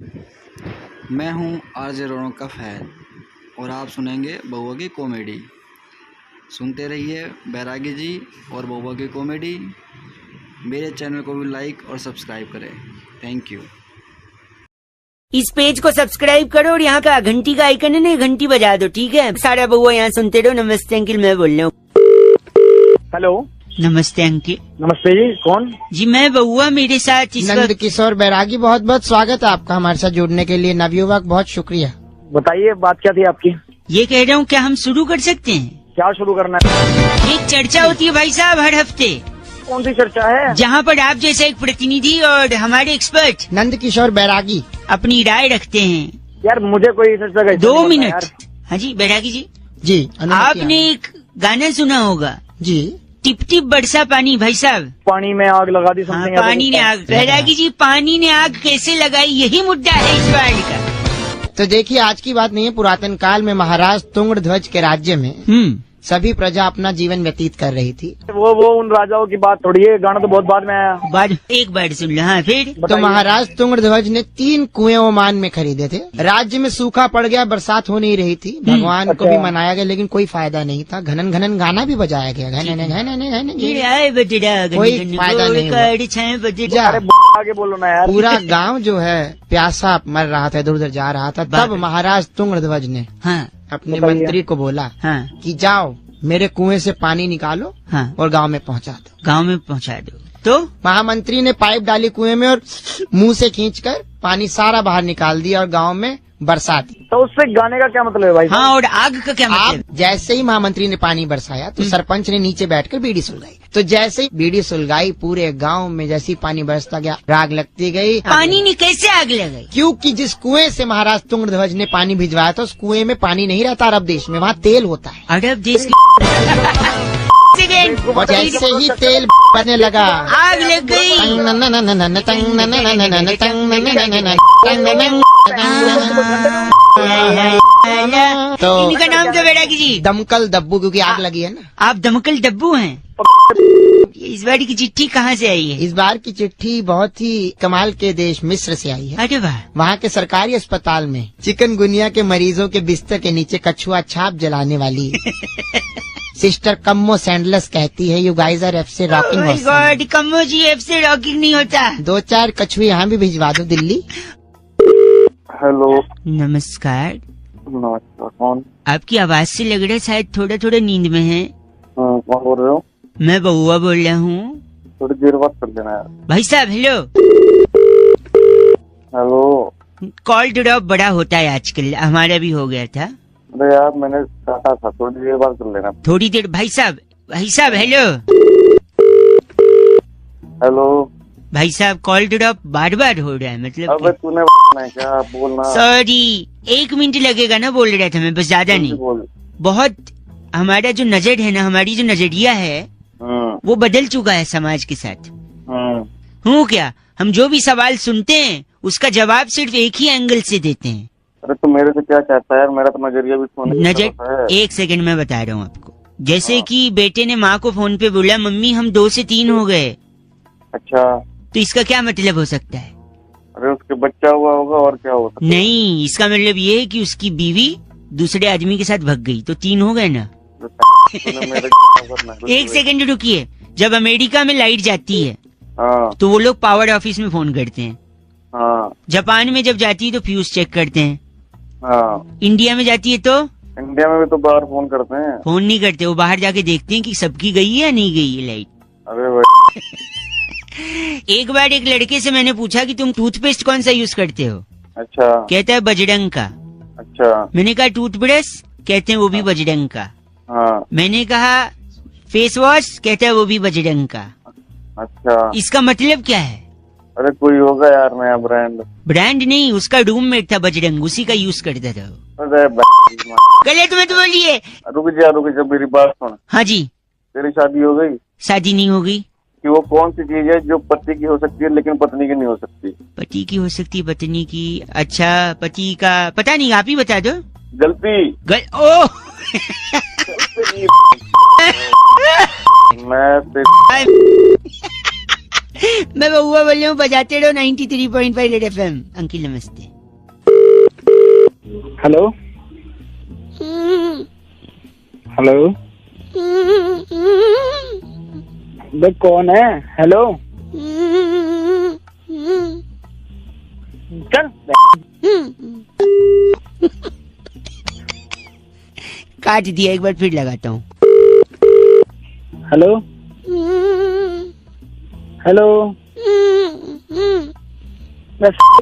मैं हूँ आरजे रौनक का फैन और आप सुनेंगे बउआ की कॉमेडी। सुनते रहिए बैरागी जी और बउआ की कॉमेडी। मेरे चैनल को भी लाइक और सब्सक्राइब करें। Thank you. इस पेज को सब्सक्राइब करो और यहाँ का घंटी का आइकन है ना, घंटी बजा दो, ठीक है? सारा बउआ यहाँ सुनते रहो। नमस्ते अंकिल, मैं बोल रहा हूँ। हेलो, नमस्ते अंकिल। नमस्ते जी, कौन? जी मैं बउआ, मेरे साथ इस नंद वक्त किशोर बैरागी, बहुत बहुत स्वागत है आपका हमारे साथ जुड़ने के लिए। नवयुवक, बहुत शुक्रिया। बताइए, बात क्या थी आपकी? ये कह रहा हूँ, क्या हम शुरू कर सकते हैं? क्या शुरू करना है? एक चर्चा होती है भाई साहब हर हफ्ते, कौन सी चर्चा है? जहाँ पर आप जैसा एक प्रतिनिधि और हमारे एक्सपर्ट नंद किशोर बैरागी अपनी राय रखते हैं। यार मुझे कोई चर्चा का 2 मिनट। हाँ जी बैरागी जी, जी, अनुमति आपने एक गाना सुना होगा, जी, टिप टिप बरसा पानी। भाई साहब, पानी में आग लगा दी, हाँ, समथिंग। पानी ने आग। बैरागी जी, पानी ने आग कैसे लगाई, यही मुद्दा है इस बार का। तो देखिए, आज की बात नहीं है। पुरातन काल में महाराज तुंगध्वज के राज्य में सभी प्रजा अपना जीवन व्यतीत कर रही थी। वो उन राजाओं की बात थोड़ी है, गाना तो बहुत बाद में आया। एक बार सुन लो। हाँ फिर? तो बताइए। महाराज तुंगध्वज ने 3 कुएं ओमान में खरीदे थे। राज्य में सूखा पड़ गया, बरसात हो नहीं रही थी। भगवान को भी अच्छा। मनाया गया, लेकिन कोई फायदा नहीं था। घनन घनन गाना भी बजाया गया, घनन घनन घनन। कोई फायदा नहीं हुआ। अरे आगे बोलो ना यार। पूरा गांव जो है प्यासा मर रहा था, इधर उधर जा रहा था। तब महाराज तुंगध्वज ने हाँ अपने बताइए। मंत्री को बोला हाँ कि जाओ मेरे कुएं से पानी निकालो हाँ, और गांव में पहुंचा दो। गांव में पहुंचा दो। तो महामंत्री ने पाइप डाली कुएं में और मुंह से खींचकर पानी सारा बाहर निकाल दिया और गांव में बरसा दी। तो उससे गाने का क्या मतलब है भाई? हाँ, और आग का क्या आप मतलब? जैसे ही महामंत्री ने पानी बरसाया तो सरपंच ने नीचे बैठकर बीड़ी सुलगाई। तो जैसे ही बीड़ी सुलगाई, पूरे गांव में जैसे ही पानी बरसता गया, आग लगती गई। पानी ने कैसे आग लगाई? क्योंकि जिस कुएं से महाराज तुंगध्वज ने पानी भिजवाया था, उस कुएं में पानी नहीं रहता अरब देश में, वहाँ तेल होता है। अरब देश की और जैसे ही तेल बनने लगा, आग लग गई। तो इनका नाम क्या बैरागी जी? दमकल दब्बू, क्योंकि आग लगी है ना। आप दमकल डब्बू हैं। इस बार की चिट्ठी कहाँ से आई है? इस बार की चिट्ठी बहुत ही कमाल के देश मिस्र से आई है। अरे वाह। वहाँ के सरकारी अस्पताल में चिकनगुनिया के मरीजों के बिस्तर के नीचे कछुआ छाप जलाने वाली सिस्टर कम्मो सैंडलस कहती है, यू गाइज आर एफ से rocking. My god, Kammo ji F से रॉकिंग नहीं होता। 2-4 कछुए यहाँ भी भिजवा दो दिल्ली। हेलो, नमस्कार। नमस्कार, कौन? आपकी आवाज से लग रहा है शायद थोड़ा नींद में है। कौन बोल रहे हो? मैं बउआ बोल रहा हूँ। थोड़ी देर बात कर लेना यार। भाई साहब हेलो। हेलो, कॉल ड्रॉप बड़ा होता है आजकल, हमारा भी हो गया था। अरे यार मैंने काटा था, थोड़ी देर बात कर लेना। थोड़ी देर। भाई साहब हेलो। हेलो, भाई साहब कॉल ड्रॉप बार बार हो रहा है, मतलब अबे तूने है क्या बोलना? सॉरी, 1 मिनट लगेगा ना, बोल रहा था मैं, बस ज्यादा नहीं। बोल। बहुत हमारा जो नजर है ना, हमारी जो नजरिया है वो बदल चुका है समाज के साथ। हूँ क्या, हम जो भी सवाल सुनते हैं उसका जवाब सिर्फ एक ही एंगल से देते हैं। अरे तो मेरे से क्या चाहता है यार? मेरा तो नजरिया भी सोने की तरफ है। नजर, 1 सेकंड में बता रहा हूँ आपको। जैसे कि बेटे ने माँ को फोन पे बोला, मम्मी हम 2 से 3 हो गए। अच्छा, तो इसका क्या मतलब हो सकता है? अरे उसके बच्चा हुआ होगा और क्या होगा? नहीं, इसका मतलब ये है कि उसकी बीवी दूसरे आदमी के साथ भग गई, तो 3 हो गए ना। 1 सेकंड रुकिए। जब अमेरिका में लाइट जाती है तो वो लोग पावर ऑफिस में फोन करते हैं। जापान में जब जाती है तो फ्यूज चेक करते हैं। इंडिया में जाती है तो इंडिया में भी तो बाहर फोन करते हैं। फोन नहीं करते, वो बाहर जाके देखते हैं कि सबकी गई है या नहीं गई है लाइट। अरे भाई, एक बार एक लड़के से मैंने पूछा कि तुम टूथपेस्ट कौन सा यूज करते हो? अच्छा कहता है बजरंग का। अच्छा। मैंने कहा टूथब्रश? कहते हैं वो भी बजरंग का। हाँ, मैंने कहा फेस वॉश? कहता है वो भी बजरंग का। अच्छा। इसका मतलब क्या है? अरे कोई होगा यार नया ब्रांड। ब्रांड नहीं, उसका रूममेट था बजरंग, उसी का यूज करता था वो। अरे गलत मत बोलिए। रुक जा, मेरी बात सुन। हाँ जी। तेरी शादी हो गई? शादी नहीं हो गई। कि वो कौन सी चीज है जो पति की हो सकती है लेकिन पत्नी की नहीं हो सकती? पति की हो सकती है, पत्नी की? अच्छा, पति का पता नहीं, आप ही बता दो। गलती। ओ मैं मैं बउआ बोल रहा हूँ, बजाते रहो 93.5 रेड FM। अंकिल नमस्ते। हेलो हेलो, बे कौन है? हेलो चल। काट दिया, एक बार फिर लगाता हूँ। हेलो हेलो,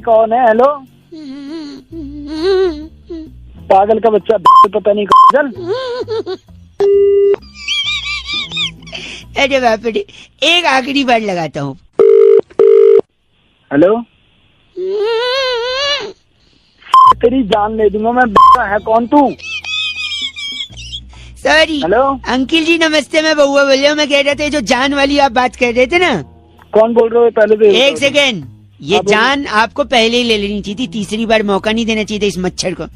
कौन है? हेलो, पागल का बच्चा, पता नहीं चल। अरे बाप रे, एक आखिरी बार लगाता हूँ। हेलो, तेरी जान ले दूंगा मैं। है कौन तू? सॉरी। हेलो अंकिल जी नमस्ते, मैं बउआ बोल रहा हूँ। मैं कह रहा था जो जान वाली आप बात कर रहे थे ना। कौन बोल रहे हो? पहले तो एक सेकेंड, ये जान आपको पहले ही ले लेनी चाहिए थी, तीसरी बार मौका नहीं देना चाहिए था इस मच्छर को।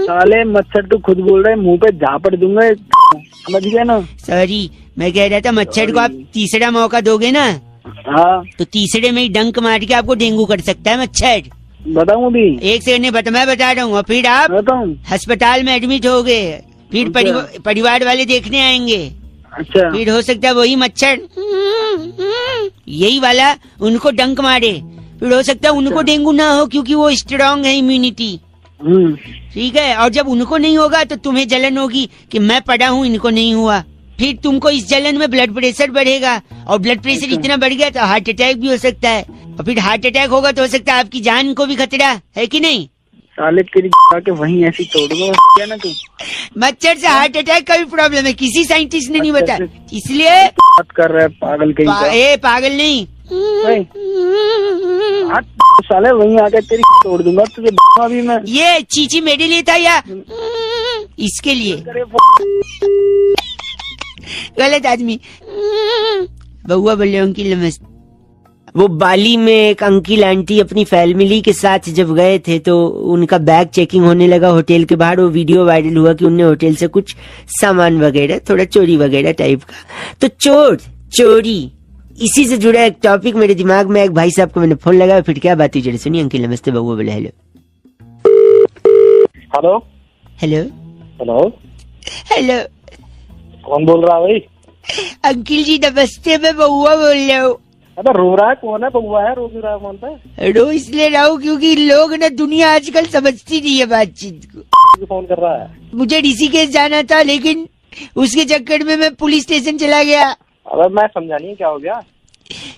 साले मच्छर तू खुद बोल रहे, मुंह पे झापड़ दूंगा, समझ गया ना? सॉरी, मैं कह रहा था मच्छर को आप तीसरा मौका दोगे ना, हाँ तो तीसरे में ही डंक मार के आपको डेंगू कर सकता है मच्छर। बताऊं भी? एक सेकंड नहीं बता, मैं बता रहा हूँ। और फिर आप बताऊं? अस्पताल में एडमिट हो गए, फिर अच्छा। परिवार वाले देखने आएंगे, अच्छा, फिर हो सकता है वही मच्छर यही वाला उनको डंक मारे, फिर हो सकता है उनको डेंगू ना हो क्योंकि वो स्ट्रांग है इम्यूनिटी। ठीक है, और जब उनको नहीं होगा तो तुम्हें जलन होगी कि मैं पड़ा हूँ, इनको नहीं हुआ। फिर तुमको इस जलन में ब्लड प्रेशर बढ़ेगा, और ब्लड प्रेशर इतना बढ़ गया तो हार्ट अटैक भी हो सकता है, और फिर हार्ट अटैक होगा तो हो सकता है आपकी जान को भी खतरा है कि नहीं। साले तेरी के वहीं ऐसी तोड़ूंगा क्या ना तू। मच्छर से हार्ट अटैक का भी प्रॉब्लम है, किसी साइंटिस्ट ने नहीं बताया, इसलिए बात कर रहा है पागल कहीं पागल नहीं। साले वहीं आके तेरी तोड़ दूंगा तुझे अभी मैं। ये चीची मेरे लिए था या इसके लिए? गलत आदमी। बउआ बोले अंकिल नमस्ते। वो बाली में एक अंकिल आंटी अपनी फैमिली के साथ जब गए थे तो उनका बैग चेकिंग होने लगा होटल के बाहर। वो वीडियो वायरल हुआ कि उनने होटल से कुछ सामान वगैरह, थोड़ा चोरी वगैरह टाइप का। तो चोरी इसी से जुड़ा एक टॉपिक मेरे दिमाग में। एक भाई साहब को मैंने फोन लगाया, फिर क्या बात हुई जरा सुनिए। अंकिल नमस्ते। बउआ बोले hello hello hello hello hello. कौन बोल रहा है भाई? अंकिल जी नमस्ते, मैं बउआ बोल रहा हूँ। अबे रो रहा है कौन है? बउआ है? रो रहा है कौन था? रो इसलिए रहा हूँ क्योंकि लोग ना दुनिया आजकल समझती नहीं है बातचीत को। फोन कर रहा है? मुझे ऋषिकेश जाना था, लेकिन उसके चक्कर में मैं पुलिस स्टेशन चला गया। अबे मैं समझा नहीं, क्या हो गया?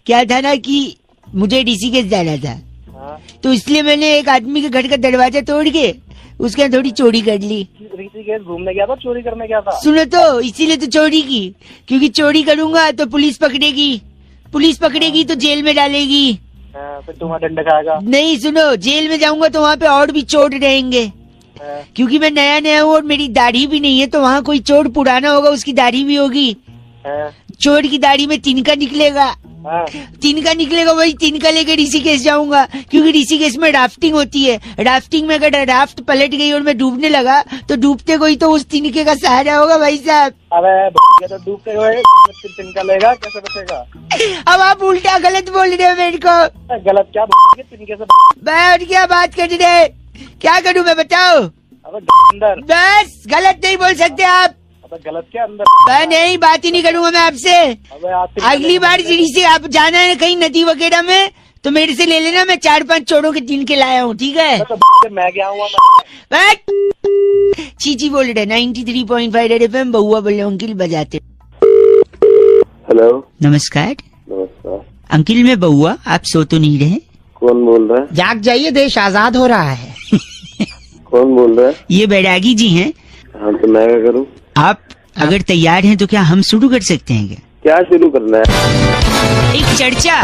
क्या था ना कि मुझे ऋषिकेश जाना था, हाँ। तो इसलिए मैंने एक आदमी के घर का दरवाजा तोड़ के उसके यहाँ थोड़ी चोरी कर ली। ऋषिकेश घूमने गया था, चोरी करने गया था? सुनो तो, इसीलिए तो चोरी की, क्योंकि चोरी करूंगा तो पुलिस पकड़ेगी तो जेल में डालेगी। फिर तुम्हारा दंड खाएगा? नहीं, सुनो, जेल में जाऊंगा तो वहाँ पे और भी चोर रहेंगे, क्योंकि मैं नया हूँ और मेरी दाढ़ी भी नहीं है, तो वहाँ कोई चोर पुराना होगा उसकी दाढ़ी भी होगी। चोर की दाढ़ी में तिनका निकलेगा, वही तिनका लेके ऋषिकेश जाऊंगा, क्योंकि ऋषिकेश में राफ्टिंग होती है। राफ्टिंग में अगर राफ्ट पलट गई और मैं डूबने लगा तो डूबते कोई तो उस तिनके का सहारा होगा भाई साहब। अबे तो डूबते हुए तिनका लेगा, कैसे बचेगा? अब आप उल्टा गलत बोल रहे हो मेरे को। गलत क्या? तिनके से और क्या बात कर रहे, क्या करूँ मैं बताओ? अंदर बस गलत नहीं बोल सकते आप। गलत क्या अंदर? मैं नहीं, बात ही नहीं करूंगा मैं आपसे। अगली बार से आप जाना है कहीं नदी वगैरह में तो मेरे से ले लेना, मैं 4-5 चोरों के तिनके लाया हूँ, ठीक है? तो मैं गया हुआ चीची बोल रहे 93.5 रेड FM। बउआ बोले अंकिल बजाते। हेलो नमस्कार। नमस्कार अंकिल मैं बउआ, आप सो तो नहीं रहे? कौन बोल रहा है? जाग जाइए, देश आजाद हो रहा है। कौन बोल रहा है? ये बैरागी जी हैं। हाँ, तो मैं क्या करूँ? आप अगर तैयार हैं तो क्या हम शुरू कर सकते हैं? क्या शुरू करना है? एक चर्चा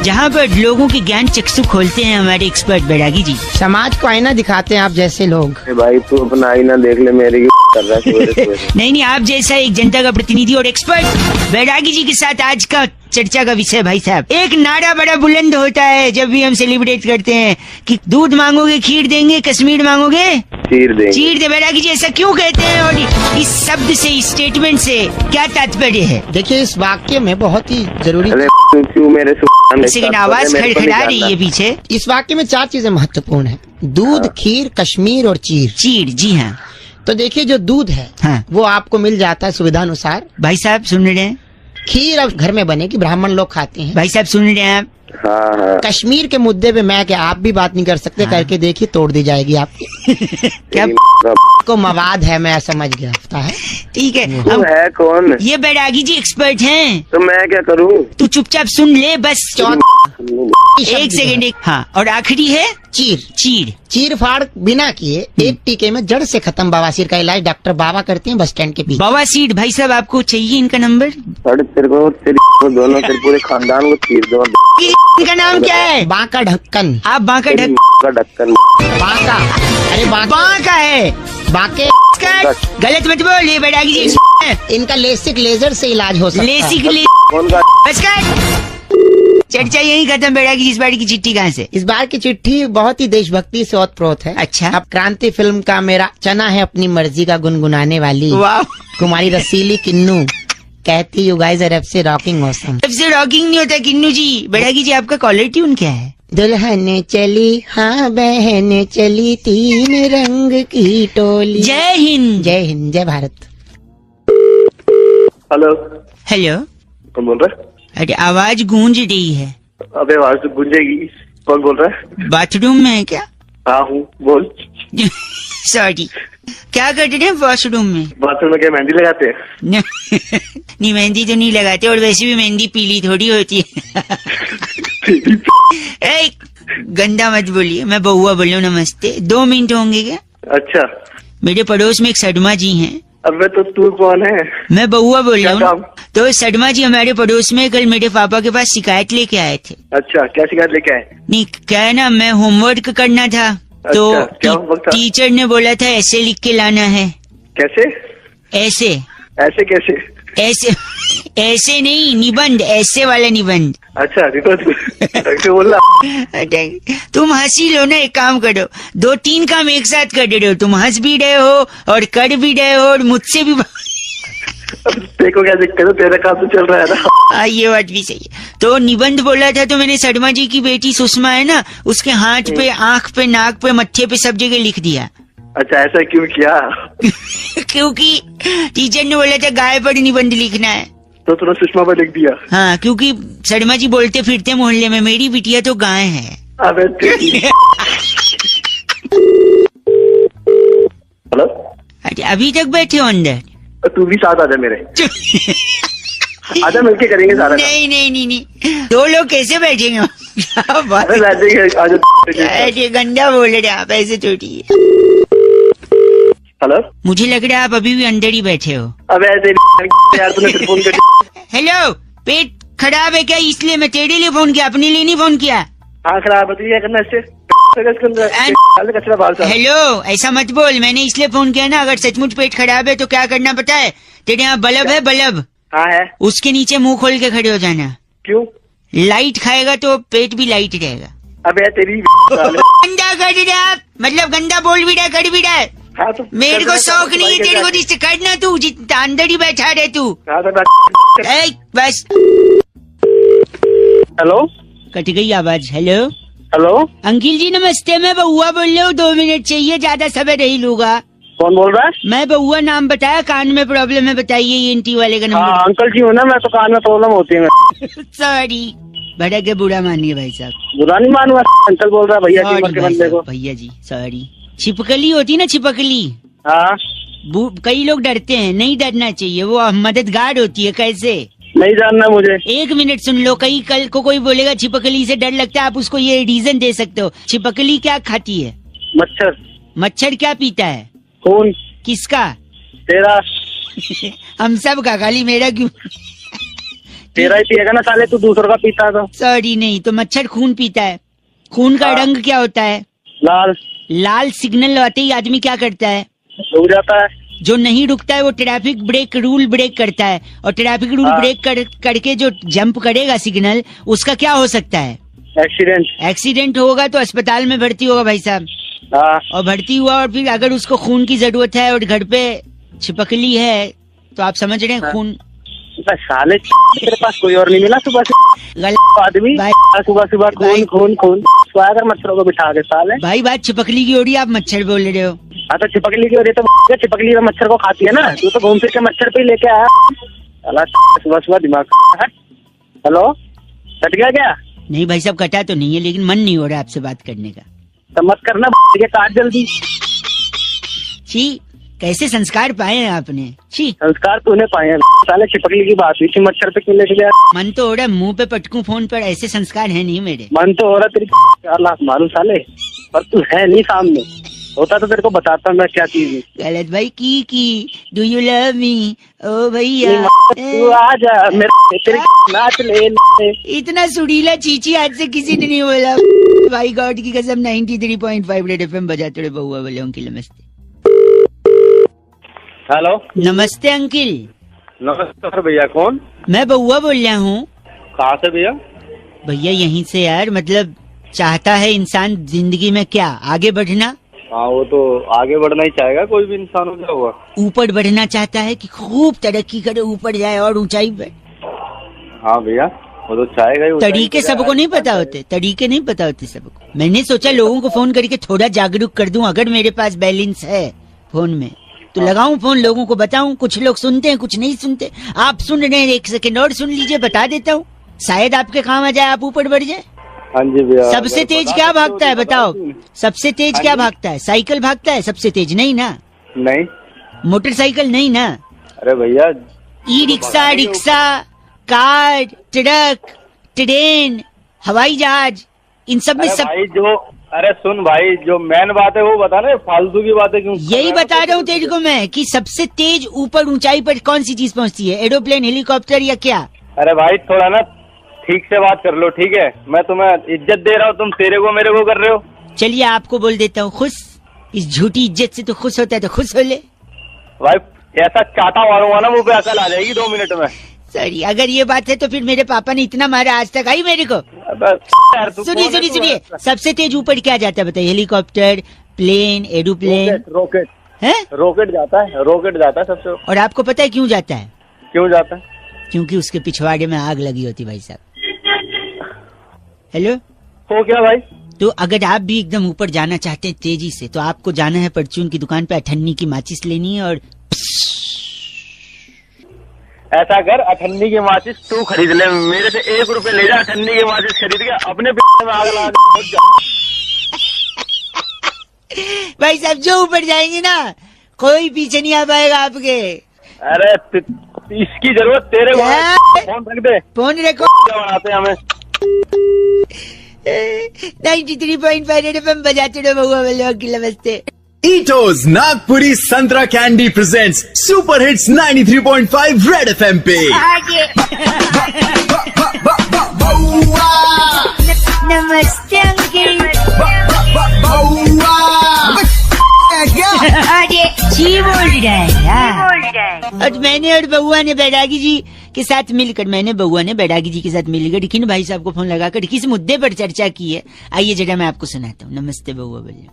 जहाँ पर लोगों के ज्ञान चक्षु खोलते हैं हमारे एक्सपर्ट बैरागी जी। समाज को आईना दिखाते हैं आप जैसे लोग। भाई तू अपना आईना देख ले, मेरे कर रहा है। नहीं, आप जैसा एक जनता का प्रतिनिधि और एक्सपर्ट बैरागी जी के साथ आज का चर्चा का विषय भाई साहब। एक नारा बड़ा बुलंद होता है जब भी हम सेलिब्रेट करते हैं कि दूध मांगोगे खीर देंगे, कश्मीर मांगोगे चीर देंगे। चीर दे। बैरागी जी ऐसा क्यों कहते हैं और इस शब्द से, इस स्टेटमेंट से क्या तात्पर्य है? देखिए इस वाक्य में बहुत ही जरूरी, क्यों मेरे सेकंड आवाज खड़खड़ा रही है पीछे। इस वाक्य में 4 चीजें महत्वपूर्ण है, दूध, खीर, कश्मीर और चीर। चीर, जी हाँ। तो देखिए जो दूध है हाँ। वो आपको मिल जाता है सुविधा अनुसार। भाई साहब सुन रहे हैं? खीर अब घर में बनेगी, ब्राह्मण लोग खाते हैं। भाई साहब सुन रहे हैं आप? हाँ। कश्मीर के मुद्दे पे मैं क्या आप भी बात नहीं कर सकते, करके देखिए तोड़ दी जाएगी आपकी। क्या को मवाद है, मैं समझ गया है। ठीक है, तू है कौन? ये बैरागी जी एक्सपर्ट हैं। तो मैं क्या करूँ? तू चुपचाप सुन ले बस। एक सेकंड, एक हाँ। और आखिरी है चीर। चीर, चीर फाड़ बिना किए एक टीके में जड़ से खत्म बवासीर का इलाज डॉक्टर बाबा करते हैं बस स्टैंड के पीछे। बवासीर। भाई साहब आपको चाहिए इनका नंबर? तेरे को दोनों तेरे पूरे खानदान को चीर दो। इनका नाम क्या है? बांका ढक्कन। आप बांका ढक्कन। बांका, अरे बांका है, बांके। गलत मत बोलिए बैरागी जी। इनका लेसिक लेजर से इलाज हो सकता है। लेसिक कौन का? बस कर। चर्चा यही खत्म। बैरागी जी इस बार की चिट्ठी कहाँ से? इस बार की चिट्ठी बहुत ही देशभक्ति से ओतप्रोत है। अच्छा। अब क्रांति फिल्म का मेरा चना है अपनी मर्जी का गुनगुनाने वाली वाह। कुमारी रसीली किन्नू कहती यू गाइस आर एब्से रॉकिंग ऑसम। सबसे रॉकिंग नहीं होता किन्नू जी। बैरागी जी आपका कॉलर ट्यून क्या है? दुल्हन चली हाँ बहन चली तीन रंग की टोली। जय हिंद। जय हिंद, जय भारत। हेलो। हेलो, कौन बोल रहा है? अरे आवाज गूंज रही है। अबे आवाज तो गूंजेगी। कौन बोल रहा है? बाथरूम में है क्या? हाँ हूँ, बोल। सॉरी, क्या कर रहे हैं वॉशरूम में? बाथरूम में क्या मेहंदी लगाते हैं? नहीं मेहंदी तो नहीं लगाते, और वैसे भी मेहंदी पीली थोड़ी होती है। ए, गंदा मत बोलिए, मैं बहुआ बोल रहा हूँ। नमस्ते, 2 मिनट होंगे क्या? अच्छा। मेरे पड़ोस में एक सडमा जी हैं। अबे तो तू कौन है? मैं बहुआ बोल रहा क्या हूँ। तो सडमा जी हमारे पड़ोस में कल मेरे पापा के पास शिकायत लेके आए थे। अच्छा, क्या शिकायत लेके आए? नहीं क्या है ना, मैं होमवर्क करना था तो अच्छा, क्या होमवर्क था? टीचर ने बोला था ऐसे लिख के लाना है। कैसे? ऐसे ऐसे कैसे? ऐसे ऐसे नहीं, निबंध, ऐसे वाला निबंध। अच्छा ऐसे बोल रहा। तुम हंसी लो ना, एक काम करो, 2-3 काम एक साथ कर रहे हो। तुम हंस भी रहे हो और कर भी रहे हो और मुझसे भी। देखो क्या दिक्कत है, तेरा काम तो चल रहा है ना। ये बात भी सही है। तो निबंध बोला था तो मैंने शर्मा जी की बेटी सुषमा है ना, उसके हाथ पे, आंख पे, नाक पे, मत्थे पे सब जगह लिख दिया। अच्छा, ऐसा क्यों किया? क्योंकि टीचर ने बोला था गाय पर निबंध लिखना है। तो तूने सुषमा पर लिख दिया? हाँ, क्योंकि शर्मा जी बोलते फिरते मोहल्ले में मेरी बिटिया तो गाय है। अबे हेलो। अरे अभी तक बैठे हो अंदर? तू भी साथ आजा मेरे। आजा, मिलके करेंगे सारा। नहीं नहीं नहीं नहीं, 2 लोग कैसे बैठेंगे? अरे बैठेंगे, आजा। अरे गंदा बोल रहे आप, ऐसे थोड़ी है। हेलो। मुझे लग रहा है आप अभी भी अंदर ही बैठे हो। अबे यार तूने फिर फोन कर। हेलो, पेट खराब है क्या? इसलिए मैं तेरे लिए फोन किया, अपने लिए नहीं फोन किया। हाँ खराब है, क्या करना इससे? कचरा बाहर से। हेलो, ऐसा मत बोल, मैंने इसलिए फोन किया ना, अगर सचमुच पेट खराब है तो क्या करना पता है? तेरे यहाँ बल्ब है, बल्ब। हाँ है। उसके नीचे मुंह खोल के खड़े हो जाना। क्यों? लाइट खाएगा तो पेट भी लाइट रहेगा। अबे तेरी गंदा कर रहा है, मतलब गंदा बोल भी रहा, कर भी रहा है। हाँ, तो मेरे को शौक नहीं है तेरे को जिससे करना, तू जितना अंदर ही बैठा रहे तू। बस। हेलो। कट गई आवाज। Hello hello. अंकिल जी नमस्ते, मैं बउआ बोल रहा हूँ, 2 मिनट चाहिए, ज्यादा समय नहीं लूंगा। कौन बोल रहा है? मैं बउआ नाम बताया, कान में प्रॉब्लम है, बताइए ENT वाले का हाँ नंबर। अंकल जी हो ना, मैं तो कान में प्रॉब्लम होती है। सॉरी, भड़क के बुरा मानिए भाई साहब। बुरा नहीं मानूंगा, अंकल बोल रहा है भैया Sorry के भाई बंदे को। साहब, भैया जी सॉरी। छिपकली होती ना, छिपकली। हाँ। कई लोग डरते हैं, नहीं डरना चाहिए, वो मददगार होती है। कैसे? नहीं जानना मुझे। 1 मिनट सुन लो, कई कल को कोई बोलेगा छिपकली से डर लगता है, आप उसको ये रीजन दे सकते हो। छिपकली क्या खाती है? मच्छर। मच्छर क्या पीता है? खून। किसका? तेरा। हम सब का, खाली मेरा क्यों? तेरा ही पिएगा ना साले, तू दूसरों का पीता है तो। सॉरी, नहीं तो मच्छर खून पीता है। खून का रंग क्या होता है? लाल। लाल सिग्नल आते ही आदमी क्या करता है? डूब जाता है। जो नहीं रुकता है वो ट्रैफिक ब्रेक रूल ब्रेक करता है, और ट्रैफिक रूल ब्रेक करके जो जंप करेगा सिग्नल, उसका क्या हो सकता है? एक्सीडेंट होगा तो अस्पताल में भर्ती होगा भाई साहब। और भर्ती हुआ और फिर अगर उसको खून की जरूरत है और घर पे छिपकली है तो आप समझ रहे हैं खून। साले तेरे पास कोई और नहीं मिला सुबह से आदमी, सुबह सुबह खून खून खून स्वागर मच्छरों को बिठा के साले। भाई बात छिपकली की हो रही है, आप मच्छर बोल रहे हो। हाँ तो छिपकली की हो रही है तो छिपकली तो मच्छर को खाती है ना, तू तो घूम फिर के मच्छर पे ही लेके आया सुबह सुबह दिमाग। हेलो कट गया क्या? नहीं भाई साहब कटा तो नहीं है, लेकिन मन नहीं हो रहा आपसे बात करने का। तो मत करना काट जल्दी। छी, कैसे संस्कार पाए हैं आपने? छी, संस्कार तूने पाए हैं साले, छिपकली की बात हुई थी, मच्छर पे क्यों लेके गया? मन तो हो रहा है मुंह पे पटकूं फोन पर, ऐसे संस्कार है नहीं मेरे। मन तो हो रहा तेरी 4 लाख मारूं साले, पर तू है नहीं सामने, होता तो तेरे को बताता मैं क्या चीज है। गलत भाई की डू यू लव मी ओ भैया, तू आ जा मेरे तेरे नाच ले। इतना सुरीला चीची आज से किसी ने नहीं बोला भाई, गॉड की कसम। 93.5 रेड एफएम बजाते रहे बहुआ वाले अंकिल। नमस्ते। हेलो नमस्ते अंकिल। नमस्कार भैया, कौन? मैं बहुआ बोल रहा हूँ। कहाँ से भैया? भैया यहीं से यार, मतलब चाहता है इंसान जिंदगी में क्या, आगे बढ़ना। हाँ वो तो आगे बढ़ना ही चाहेगा कोई भी इंसान, हो क्या हुआ? ऊपर बढ़ना चाहता है कि खूब तरक्की करे, ऊपर जाए और ऊंचाई पे। हाँ भैया वो तो चाहेगा ही। तरीके सबको नहीं पता होते, तरीके नहीं पता होते सबको। मैंने सोचा लोगों को फोन करके थोड़ा जागरूक कर दूं, अगर मेरे पास बैलेंस है फोन में तो लगाऊं फोन, लोगों को बताऊं। कुछ लोग सुनते हैं, कुछ नहीं सुनते। आप सुन रहे हैं, 1 सेकंड और सुन लीजिए, बता देता हूँ, शायद आपके काम आ जाए, आप ऊपर बढ़ जाए। हाँ जी भैया। सबसे तेज क्या भागता है बताओ? सबसे तेज क्या भागता है? साइकिल भागता है सबसे तेज? नहीं ना। नहीं। मोटरसाइकिल नहीं ना। अरे भैया e rickshaw, rickshaw, car, truck, train, हवाई जहाज, इन सब में सब। भाई जो, अरे सुन भाई, जो मेन बात है वो बता ना, फालतू की बातें क्यों? यही बता रहा हूँ तेरे को मैं कि सबसे तेज ऊपर ऊंचाई पर कौन सी चीज पहुँचती है? एरोप्लेन, हेलीकॉप्टर या क्या? अरे भाई थोड़ा ना ठीक से बात कर लो, ठीक है? मैं तुम्हें इज्जत दे रहा हूँ, तुम तेरे को मेरे को कर रहे हो। चलिए आपको बोल देता हूँ खुश। इस झूठी इज्जत से तो खुश होता है तो खुश हो ले भाई। ऐसा चाटा मारूंगा ना मुंह पे, अकल आ जाएगी 2 मिनट में। सॉरी, अगर ये बात है तो फिर मेरे पापा ने इतना मारा आज तक आई मेरे को। सुनिए सुनिए सुनिए, सबसे तेज ऊपर क्या जाता है बताइए? हेलीकॉप्टर, प्लेन, एरोप्लेन, रॉकेट है? रॉकेट जाता है, रॉकेट जाता है सबसे। और आपको पता है क्यों जाता है? क्यों जाता है? क्योंकि उसके पिछवाड़े में आग लगी होती भाई साहब। हेलो हो क्या भाई? तो अगर आप भी एकदम ऊपर जाना चाहते हैं तेजी से, तो आपको जाना है परचून की दुकान पे, 98 की माचिस लेनी है और ऐसा कर, 98 की माचिस तू खरीद ले, मेरे से 1 रुपए ले जा, 98 की माचिस खरीद के अपने में आग लगा दे। भाई साहब जो ऊपर जाएंगे ना, कोई पीछे नहीं आ पाएगा आपके। अरे इसकी जरूरत तेरे को है। फोन रख दे, फोन रखो। क्या बनाते हैं हमें? 93.5 रेड एफएम बजाते रहो बहुआ वाले अंकिल। नमस्ते। ईटोज नागपुरी संतरा candy presents super hits 93.5 red FM पे। नमस्ते अंकिल। जी बोल रहा है यार। और मैंने और बउआ ने बैरागी जी के साथ मिलकर, बैरागी जी के साथ मिलकर किन भाई साहब को फोन लगाकर किस मुद्दे पर चर्चा की है, आइए जरा मैं आपको सुनाता हूँ। नमस्ते बउआ बोलिए।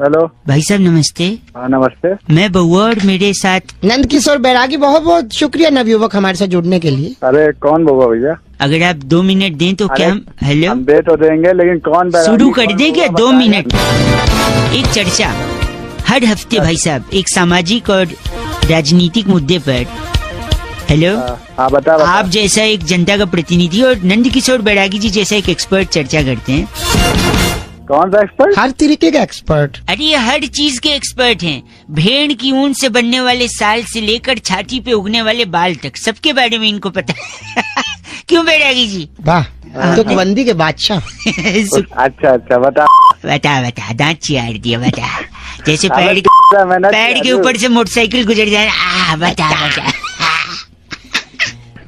हेलो भाई साहब नमस्ते। हाँ नमस्ते। मैं बउआ और मेरे साथ नंद किशोर बैरागी, बहुत बहुत शुक्रिया नवयुवक हमारे साथ जुड़ने के लिए। अरे कौन बउआ भैया? अगर आप 2 मिनट दें तो क्या हम। हेलो हम दे तो देंगे, लेकिन कौन शुरू कर दे क्या? 2 मिनट। एक चर्चा हर हफ्ते भाई साहब, एक सामाजिक और राजनीतिक मुद्दे पर। हेलो हाँ बता। आप जैसा एक जनता का प्रतिनिधि और नंद किशोर बैरागी जी जैसा एक एक्सपर्ट चर्चा करते हैं। कौन सा एक्सपर्ट? हर तरीके का एक्सपर्ट। अरे ये हर चीज के एक्सपर्ट हैं। भेड़ की ऊन से बनने वाले साल से लेकर छाती पे उगने वाले बाल तक, सबके बारे में इनको पता है। क्यों बैरागी जी? वाह, तो बंदी के बादशाह। अच्छा बता बता, दांत चियार दिया, बता। जैसे पैर के ऊपर से मोटरसाइकिल गुजर जाए। बता।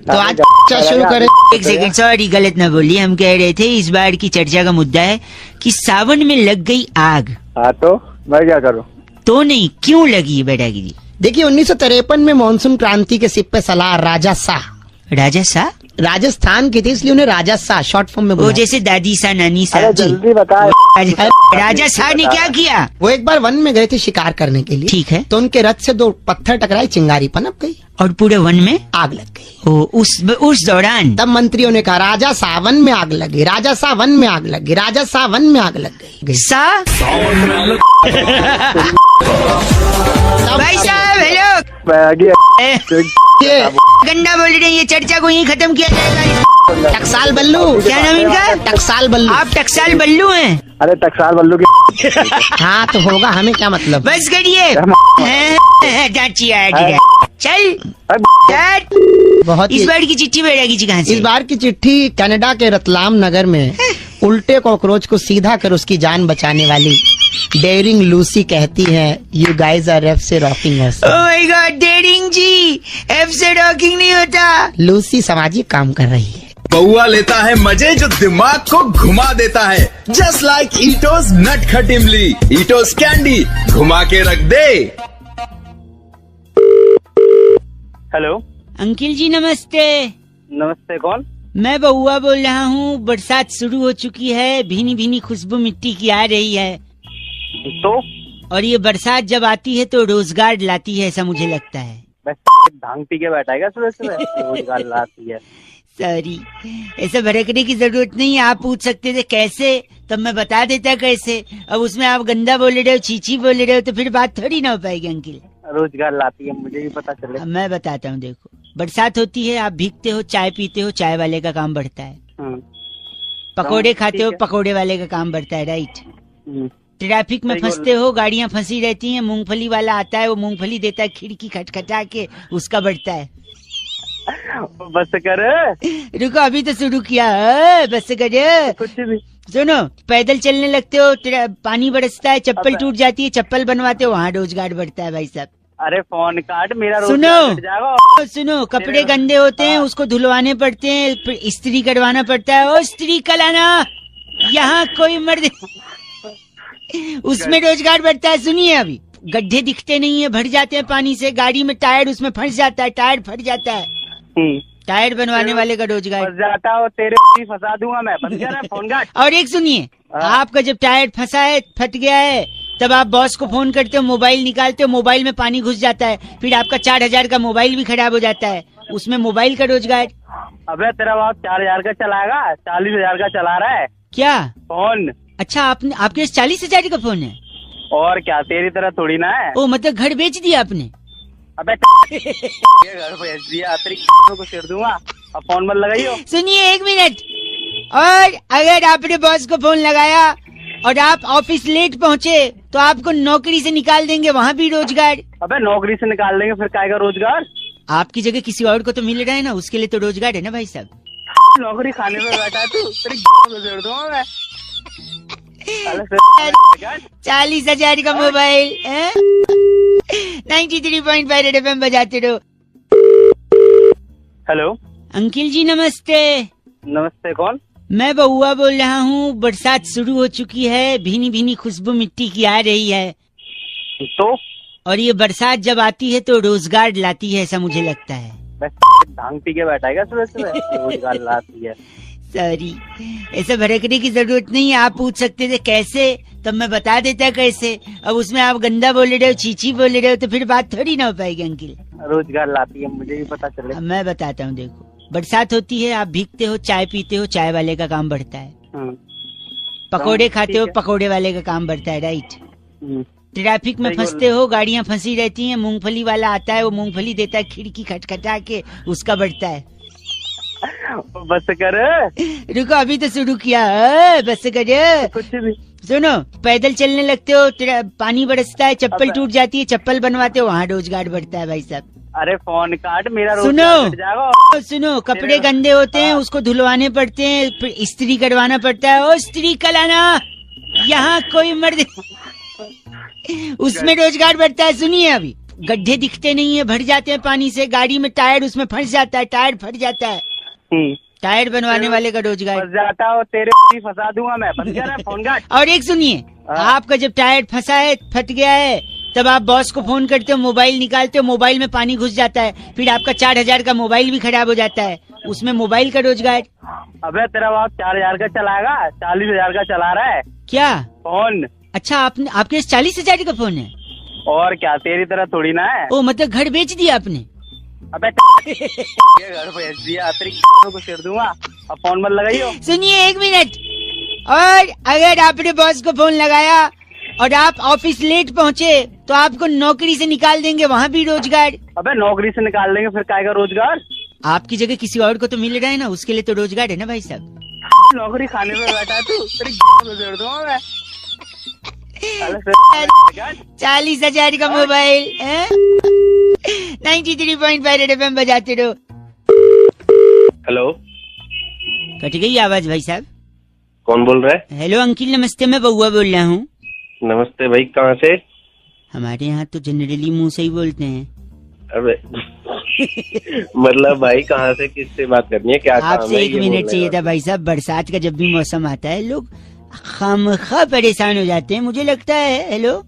तो आज शुरू करें। 1 सेकंड, सॉरी गलत ना बोलिए। हम कह रहे थे इस बार की चर्चा का मुद्दा है कि सावन में लग गई आग। हाँ तो मैं क्या करूँ? तो नहीं, क्यों लगी बैरागी जी? देखिए 1953 में मानसून क्रांति के सिप पे सलाह राजा शाह, राजा शाह राजस्थान की थी इसलिए उन्हें राजा शाह शॉर्ट फॉर्म में वो बुलाया। जैसे दादी सा नानी सा। अरे जल्दी बता। राजा शाह ने क्या किया? वो एक बार वन में गए थे शिकार करने के लिए। ठीक है। तो उनके रथ से 2 पत्थर टकराए, चिंगारी पनप गई और पूरे वन में आग लग गई। ओ, उस दौरान तब मंत्रियों ने कहा राजा शाह वन में आग लगी, राजा शाह वन में आग लगी, राजा शाह वन में आग लग गई। सा भाई साहब हेलो, ये गंदा बोल रहे हैं, ये चर्चा को यहीं खत्म किया जाएगा। टकसाल बल्लू, क्या नाम इनका? टकसाल बल्लू। आप टकसाल बल्लू हैं? अरे टकसाल बल्लू की हाँ तो होगा, हमें क्या मतलब। बस करिए। डांची चल बहुत इस ही बार की चिट्ठी बैरागी जी कहाँ से? इस बार की चिट्ठी कनाडा के रतलाम नगर में उल्टे कॉकरोच को सीधा कर उसकी जान बचाने वाली डेयरिंग लूसी कहती है, यू गाइज आर एफ से rocking us. Oh my god, daring ji, F से रॉकिंग नहीं होता। लूसी सामाजिक काम कर रही है। बउआ लेता है मजे जो दिमाग को घुमा देता है, जस्ट लाइक ईटोस नटखट इमली, ईटोस कैंडी घुमा के रख दे। हेलो अंकिल जी नमस्ते। नमस्ते, कौन? मैं बउआ बोल रहा हूँ। बरसात शुरू हो चुकी है, भीनी भीनी खुशबू मिट्टी की आ रही है। तो और ये बरसात जब आती है तो रोजगार लाती है, ऐसा मुझे लगता है। भांग पी के बैठा है सुबह सुबह, रोजगार लाती है। सॉरी, ऐसा भड़कने की जरूरत नहीं है। आप पूछ सकते थे कैसे, तब मैं बता देता कैसे। अब उसमें आप गंदा बोल रहे हो, चीची बोल रहे हो, तो फिर बात थोड़ी ना हो पाएगी अंकिल। रोजगार लाती है, मुझे भी पता चले। अब मैं बताता हूँ, देखो बरसात होती है, आप भीगते हो, चाय पीते हो, चाय वाले का काम बढ़ता है। पकोड़े खाते हो, पकोड़े वाले का काम बढ़ता है, राइट। ट्रैफिक में फंसते हो, गाड़ियां फंसी रहती हैं, मूंगफली वाला आता है, वो मूंगफली देता है खिड़की खटखटा के, उसका बढ़ता है। बस कर, रुको अभी तो शुरू किया है, बस कर। कुछ भी सुनो, पैदल चलने लगते हो, पानी बरसता है, चप्पल टूट जाती है, चप्पल बनवाते हो, वहाँ रोजगार बढ़ता है भाई साहब। अरे फोन काट, मेरा सुनो रोजगार बढ़ जाएगा। सुनो, कपड़े गंदे होते हैं, उसको धुलवाने पड़ते हैं, फिर इस्त्री करवाना पड़ता है। ओ इस्त्री कलाना, यहाँ कोई मर्द, उसमें रोजगार बढ़ता है। सुनिए, अभी गड्ढे दिखते नहीं है, भर जाते हैं पानी से, गाड़ी में टायर उसमें फंस जाता है, टायर फट जाता है, टायर बनवाने वाले का रोजगार फंस जाता हो, तेरे फंसा दूंगा मैं। बंद कर फोन काट। और एक सुनिए, आपका जब टायर फंसा है, फट गया है, तब आप बॉस को फोन करते हो, मोबाइल निकालते हो, मोबाइल में पानी घुस जाता है, फिर आपका 4000 का मोबाइल भी खराब हो जाता है, उसमें मोबाइल का रोजगार। अबे तेरा बाप 4000 का चलाएगा, 40,000 का चला रहा है क्या फोन। अच्छा, आपके पास 40,000 का फोन है? और क्या, तेरी तरह थोड़ी ना है। ओ मतलब घर बेच दिया आपने? अबे ये घर भेज दिया, तेरी को सिर दूंगा। अब फोन मत लगाइयो। सुनिए एक मिनट, और अगर आपने बॉस को फोन लगाया और आप ऑफिस लेट पहुँचे तो आपको नौकरी से निकाल देंगे, वहाँ भी रोजगार। अबे नौकरी से निकाल देंगे, फिर काहे का रोजगार? आपकी जगह किसी और को तो मिल रहा है ना, उसके लिए तो रोजगार है ना भाई साहब। नौकरी खाने में बैठा है तू, तेरी को सिर दूंगा मैं। 40,000 का मोबाइल, 93.5 रेड एफएम बजाते रहो। हेलो अंकिल जी नमस्ते। नमस्ते, कौन? मैं बउआ बोल रहा हूँ। बरसात शुरू हो चुकी है, भीनी भीनी खुशबू मिट्टी की आ रही है। तो और ये बरसात जब आती है तो रोजगार लाती है, ऐसा मुझे लगता है। भांग पी के बैठा है सुबह सुबह, रोजगार लाती है। सॉरी, ऐसा भड़कने की जरूरत नहीं है। आप पूछ सकते थे कैसे, तब मैं बता देता कैसे। अब उसमें आप गंदा बोल रहे हो, चीची बोल रहे हो, तो फिर बात थोड़ी ना हो पाएगी अंकिल। रोजगार लाती है, मुझे भी पता चले। अब मैं बताता हूँ, देखो बरसात होती है, आप भीगते हो, चाय पीते हो, चाय वाले का काम बढ़ता है। पकोड़े खाते हो, पकोड़े वाले का काम बढ़ता है, राइट। ट्रैफिक में फंसते हो, गाड़ियां फंसी रहती हैं, मूंगफली वाला आता है, वो मूंगफली देता है खिड़की खटखटा के, उसका बढ़ता है। बस कर, रुको अभी तो शुरू किया है, बस कर। कुछ भी सुनो, पैदल चलने लगते हो, पानी बरसता है, चप्पल टूट जाती है, चप्पल बनवाते हो, वहाँ रोजगार बढ़ता है भाई साहब। अरे फोन काट, मेरा सुनो रोजगार बढ़ जाएगा। सुनो, कपड़े गंदे होते हैं, उसको धुलवाने पड़ते हैं, फिर इस्त्री करवाना पड़ता है। ओ इस्त्री कलाना, यहाँ कोई मर्द, उसमें रोजगार बढ़ता है। सुनिए, अभी गड्ढे दिखते नहीं है, भर जाते हैं पानी से, गाड़ी में टायर उसमें फंस जाता है, टायर फट जाता है, टायर बनवाने वाले का रोजगार। फंस जाता हो, तेरे फंसा दूंगा मैं। बंद कर फोन काट। और एक सुनिए, आपका जब टायर फंसा है, फट गया है, तब आप बॉस को फोन करते हो, मोबाइल निकालते हो, मोबाइल में पानी घुस जाता है, फिर आपका 4000 का मोबाइल भी खराब हो जाता है, उसमें मोबाइल का रोजगार। अबे तेरा बाप 4000 का चलाएगा, 40,000 का चला रहा है क्या फोन। अच्छा, आपके 40,000 का फोन है? और क्या, तेरी तरह थोड़ी ना है। ओ मतलब घर बेच दिया आपने? अबे ये घर बेच दिया, तेरी को सिर दूंगा। अब फोन मत लगाइयो। सुनिए 1 मिनट, और अगर आपने बॉस को फोन लगाया और आप ऑफिस लेट पहुँचे तो आपको नौकरी से निकाल देंगे, वहाँ भी रोजगार। अबे नौकरी से निकाल देंगे, फिर काहे का रोजगार? आपकी जगह किसी और को तो मिल रहा है ना, उसके लिए तो रोजगार है ना भाई साहब। नौकरी खाने में बैठा है तू, तेरी को सिर दूंगा मैं। 40,000 का मोबाइल 93.5 रेड FM बजाते रहो। हेलो, कट गई आवाज भाई साहब। कौन बोल रहा है? हेलो अंकिल नमस्ते, मैं बउआ बोल रहा हूँ। नमस्ते भाई, कहाँ से? हमारे यहाँ तो जनरली मुंह से ही बोलते हैं। अबे मतलब भाई कहाँ से, किससे बात करनी है, क्या काम है? आपसे 1 मिनट चाहिए था भाई साहब। बरसात का जब भी मौसम आता है लोग खामखा परेशान हो जाते हैं, मुझे लगता है। हेलो,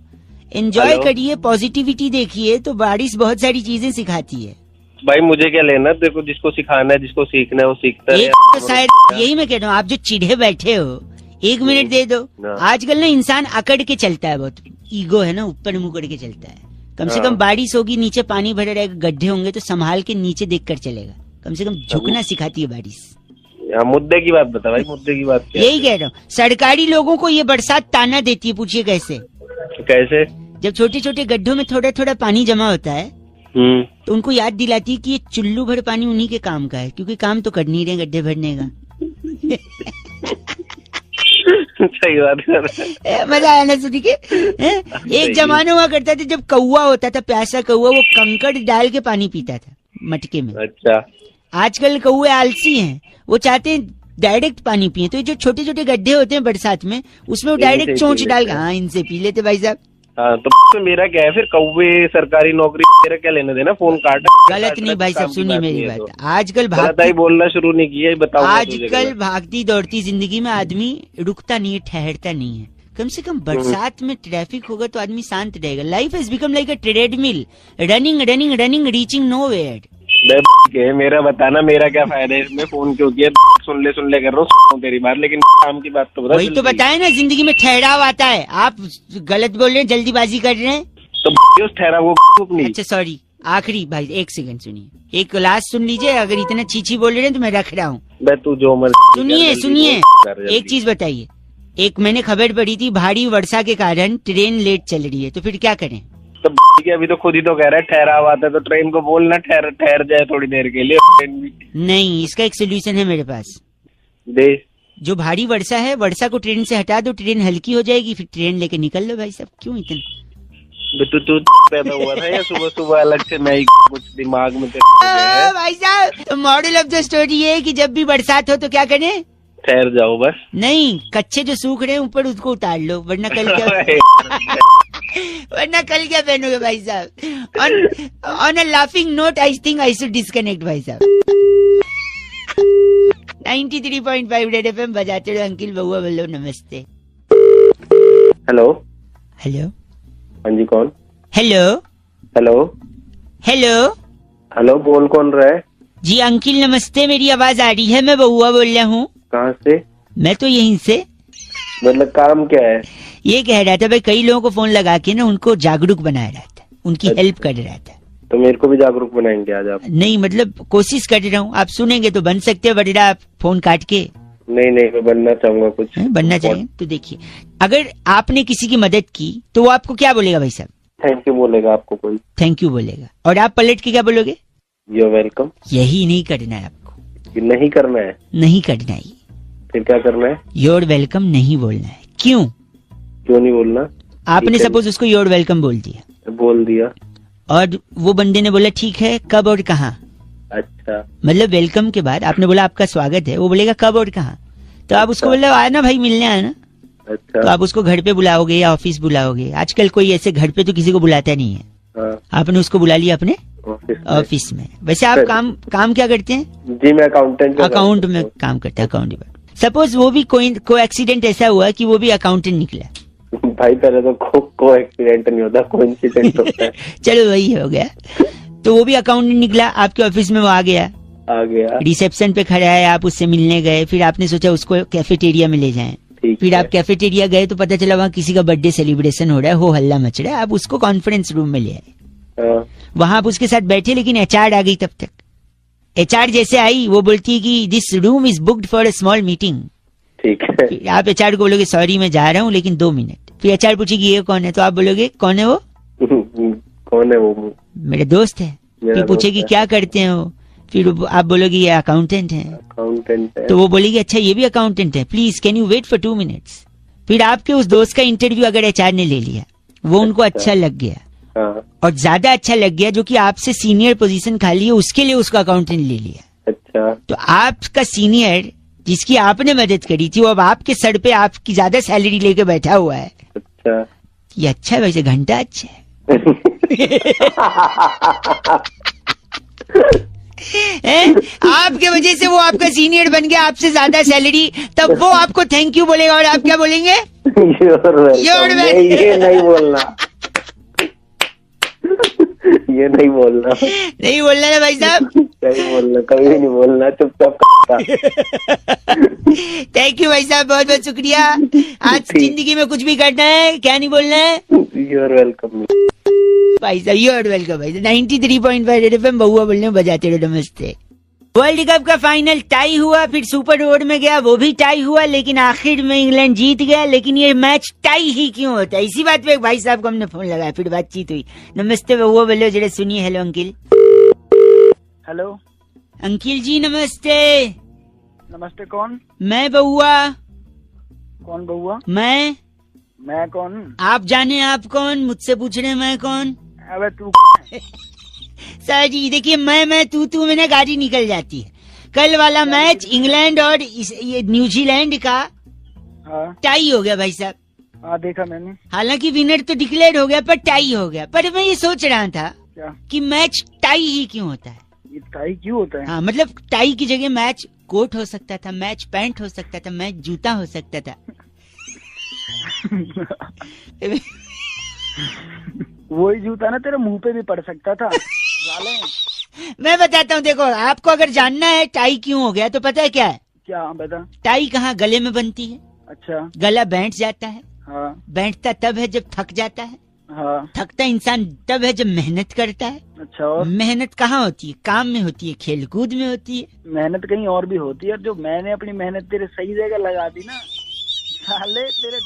एंजॉय करिए, पॉजिटिविटी देखिए, तो बारिश बहुत सारी चीजें सिखाती है। भाई मुझे क्या लेना, देखो जिसको सिखाना है, जिसको सीखना है वो सीखता है। तो शायद यही मैं कह रहा हूँ, आप जो चिढ़े बैठे हो 1 मिनट दे दो। आजकल ना इंसान अकड़ के चलता है, बहुत ईगो है ना, ऊपर मुंह करके चलता है। कम से कम बारिश होगी, नीचे पानी भरे रहेगा, गड्ढे होंगे तो संभाल के नीचे देख कर चलेगा। कम से कम झुकना सिखाती है बारिश। मुद्दे की बात बता भाई, मुद्दे की बात क्या? यही कह रहा हूँ, सरकारी लोगों को ये बरसात ताना देती है। पूछिए कैसे? कैसे? जब छोटे छोटे गड्ढों में थोड़ा थोड़ा पानी जमा होता है तो उनको याद दिलाती है कि ये चुल्लू भर पानी उन्हीं के काम का है, क्योंकि काम तो कर नहीं रहे गड्ढे भरने का। सही बात कर। मजा आया ना सुनी के? एक जमाना हुआ करता था जब कौवा होता था, प्यासा कौवा, वो कंकड़ डाल के पानी पीता था मटके में। अच्छा, आजकल कौवे आलसी हैं, वो चाहते हैं डायरेक्ट पानी पिए। तो ये जो छोटे छोटे गड्ढे होते हैं बरसात में, उसमें वो डायरेक्ट चोंच डाल के, हाँ, इनसे पी लेते भाई साहब। हाँ तो मेरा क्या है फिर, कौवे सरकारी नौकरी, मेरा क्या लेने देना, फोन काटा। गलत नहीं भाई साहब, सुनिए मेरी बात। आजकल भागती बोलना शुरू नहीं किया, बताओ। आजकल भागती दौड़ती जिंदगी में आदमी रुकता नहीं है, ठहरता नहीं है। कम से कम बरसात में ट्रैफिक होगा तो आदमी शांत रहेगा। Life has become like a treadmill, running running running, reaching nowhere. मेरा बताना, मेरा क्या फायदा है इसमें, फोन क्यों किया? सुन ले कर रहा हूँ तेरी बात, लेकिन काम की बात तो बता। वही तो बताया ना, जिंदगी में ठहराव आता है। आप गलत बोल रहे हैं, जल्दीबाजी कर रहे हैं। तो उस ठहराव को अपनी। अच्छा सॉरी, आखिरी भाई 1 सेकंड सुनिए, एक लास्ट सुन लीजिए। अगर इतना चीची बोल रहे हैं तो मैं रख रहा हूँ। तू जो सुनिए एक चीज बताइए। एक मैंने खबर पढ़ी थी, भारी वर्षा के कारण ट्रेन लेट चल रही है, तो फिर क्या करें? तो अभी तो खुद ही तो कह रहा है ठहराव आता है, तो ट्रेन को बोलना ठहर जाए थोड़ी देर के लिए। ट्रेन भी नहीं, इसका एक सोल्यूशन है मेरे पास। दे। जो भारी वर्षा है, वर्षा को ट्रेन से हटा दो, ट्रेन हल्की हो जाएगी, फिर ट्रेन लेके निकल लो भाई साहब। क्यों इतना तू पैदा हुआ था या सुबह सुबह अलग से मैं कुछ दिमाग में भाई साहब? तो मॉडल ऑफ द स्टोरी ये है कि जब भी बरसात हो तो क्या करें? ठहर जाओ बस। नहीं, कच्चे जो सूख रहे हैं ऊपर उसको उतार लो, वरना कल क्या पहनोगे भाई साहब? On a laughing note I think I should disconnect भाई साहब। 93.5 रेड FM बजाते रहो। अंकिल बउआ बोलो नमस्ते। हेलो हेलो, हाँ जी, कौन? हेलो हेलो हेलो हेलो, बोल कौन रहा है? जी अंकिल नमस्ते, मेरी आवाज आ रही है? मैं बउआ बोल रहा हूँ। कहाँ से? मैं तो यहीं से। मतलब काम क्या है? ये कह रहा था भाई, कई लोगों को फोन लगा के ना उनको जागरूक बनाया रहा था, उनकी हेल्प कर रहा था। तो मेरे को भी जागरूक बनाएंगे आज आप? नहीं मतलब कोशिश कर रहा हूँ, आप सुनेंगे तो बन सकते हैं, वरना आप फोन काट के। नहीं मैं बनना चाहूंगा कुछ। बनना चाहिए तो देखिए, अगर आपने किसी की मदद की तो वो आपको क्या बोलेगा भाई साहब? थैंक यू बोलेगा आपको कोई। थैंक यू बोलेगा, और आप पलट के क्या बोलोगे? You welcome. यही नहीं करना है आपको। नहीं करना है? नहीं करना है। फिर क्या करना है? योर वेलकम नहीं बोलना है। क्यों नहीं बोलना? आपने सपोज उसको योर वेलकम बोल दिया, और वो बंदे ने बोला ठीक है, कब और कहाँ? अच्छा, मतलब वेलकम के बाद आपने बोला आपका स्वागत है, वो बोलेगा कब और कहाँ? तो आप उसको बोले आना भाई, मिलने आना। अच्छा, तो आप उसको घर पे बुलाओगे या ऑफिस बुलाओगे? आजकल कोई ऐसे घर पे तो किसी को बुलाता नहीं है। हाँ। आपने उसको बुला लिया अपने ऑफिस में। वैसे आप काम क्या करते हैं? जी मैं अकाउंट में काम करते हैं, अकाउंट डिपार्टमेंट। सपोज वो भी कोई एक्सीडेंट ऐसा हुआ कि वो भी अकाउंटेंट निकला, भाई पहले तो को एक्सीडेंट नहीं होता, कोइंसिडेंट होता है। चलो वही हो गया। तो वो भी अकाउंटेंट निकला, आपके ऑफिस में वो आ गया, रिसेप्शन पे खड़ा है, आप उससे मिलने गए, फिर आपने सोचा उसको कैफेटेरिया में ले जाएं। फिर आप कैफेटेरिया गए तो पता चला वहाँ किसी का बर्थडे सेलिब्रेशन हो रहा है, हो हल्ला मच रहा है, आप उसको कॉन्फ्रेंस रूम में ले आए। वहां आप उसके साथ बैठे, लेकिन एचआर आ गई तब तक। एचआर जैसे आई वो बोलती है कि this room is booked for a small meeting. ठीक है। आप एचआर को बोलोगे सॉरी मैं जा रहा हूँ लेकिन 2 मिनट। फिर एचआर पूछेगी ये कौन है, तो आप बोलोगे कौन है वो? कौन है वो? मेरे दोस्त है। फिर पूछेगी क्या करते हैं वो, फिर आप बोलोगे ये अकाउंटेंट है। अकाउंटेंट है। तो वो बोलेगी अच्छा ये भी अकाउंटेंट है, please can you wait for 2 minutes. फिर आपके उस दोस्त का इंटरव्यू अगर एचआर ने ले लिया, वो उनको अच्छा लग गया और ज्यादा अच्छा लग गया, जो कि आपसे सीनियर पोजीशन खाली है उसके लिए उसका अकाउंटेंट ले लिया। अच्छा। तो आपका सीनियर जिसकी आपने मदद करी थी वो अब आपके सर पे आपकी ज्यादा सैलरी लेके बैठा हुआ है। अच्छा। ये अच्छा है, वैसे घंटा अच्छा है। आपके वजह से वो आपका सीनियर बन गया, आपसे ज्यादा सैलरी, तब वो आपको थैंक यू बोलेगा और आप क्या बोलेंगे? ये नहीं बोलना, ये नहीं बोलना, नहीं बोलना ना भाई साहब, नहीं बोलना, कभी नहीं बोलना, चुपचाप। थैंक यू भाई साहब, बहुत बहुत शुक्रिया। आज जिंदगी में कुछ भी करना है क्या नहीं बोलना है? यू आर वेलकम भाई साहब, यू आर वेलकम भाई साहब। 93.5 रेड एफएम बहुआ बोलने बजाते रहो, नमस्ते। वर्ल्ड कप का फाइनल टाई हुआ, फिर सुपर ओवर में गया, वो भी टाई हुआ, लेकिन आखिर में इंग्लैंड जीत गया। लेकिन ये मैच टाई ही क्यों होता है, इसी बात पे एक भाई साहब को हमने फोन लगाया, फिर बातचीत हुई। नमस्ते बहुआ बोलो जरा सुनिए। Hello uncle. हेलो अंकिल जी नमस्ते। नमस्ते, कौन? मैं बहुआ। कौन बहुआ? मैं कौन? आप जाने आप कौन, मुझसे पूछ रहे मैं कौन? अबे तू सर जी देखिए मैं तू में ना गाड़ी निकल जाती है। कल वाला मैच इंग्लैंड और ये न्यूजीलैंड का टाई हो गया भाई साहब। हाँ देखा मैंने। हालांकि विनर तो डिक्लेयर हो गया पर टाई हो गया। पर मैं ये सोच रहा था क्या कि मैच टाई ही क्यों होता है? ये टाई क्यों होता है? हाँ मतलब टाई की जगह मैच कोट हो सकता था, मैच पैंट हो सकता था, मैच जूता हो सकता था। वही जूता ना तेरे मुंह पे भी पड़ सकता था। मैं बताता हूँ, देखो आपको अगर जानना है टाई क्यों हो गया तो पता है क्या है? क्या बता। टाई कहाँ गले में बनती है। अच्छा। गला बैठ जाता है। हाँ। बैठता तब है जब थक जाता है। हाँ। थकता इंसान तब है जब मेहनत करता है। अच्छा। और मेहनत कहाँ होती है? काम में होती है, खेल कूद में होती है। मेहनत कहीं और भी होती है। जो मैंने अपनी मेहनत तेरे सही जगह लगा दी ना साले तेरे।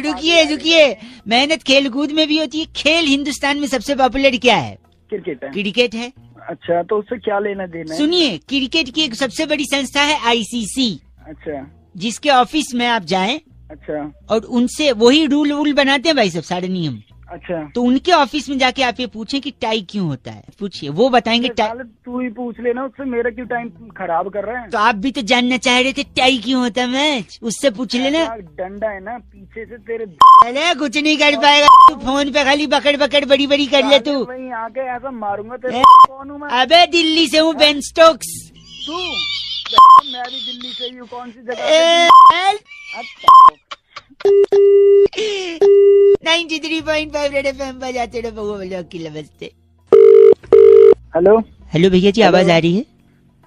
रुकिए, मेहनत खेल कूद में भी होती है। खेल हिंदुस्तान में सबसे पॉपुलर क्या है? क्रिकेट है। अच्छा, तो उससे क्या लेना देना है? सुनिए, क्रिकेट की एक सबसे बड़ी संस्था है आईसीसी। अच्छा। जिसके ऑफिस में आप जाएं। अच्छा। और उनसे वही रूल बनाते हैं भाई सब, सारे नियम। अच्छा। तो उनके ऑफिस में जाके आप ये पूछें कि टाई क्यों होता है, पूछिए, वो बताएंगे। तू ही पूछ लेना उससे, मेरा क्यों टाइम खराब कर रहा है? तो आप भी तो जानना चाह रहे थे टाई क्यों होता है मैच, उससे पूछ लेना। डंडा है ना पीछे से तेरे। अरे कुछ नहीं कर पाएगा तू, फोन पे खाली बकड़ बड़ी कर ले तू। वहीं आके ऐसा मारूंगा तेरे। कौन हूँ मैं? अबे दिल्ली से हूँ, बेन स्टोक्स। तू? मैं भी दिल्ली से ही हूँ। कौन सी जगह? 93.5 रेड एफएम बजाते रहो बहुआ बोलो की नमस्ते। हेलो भैया जी, आवाज आ रही है?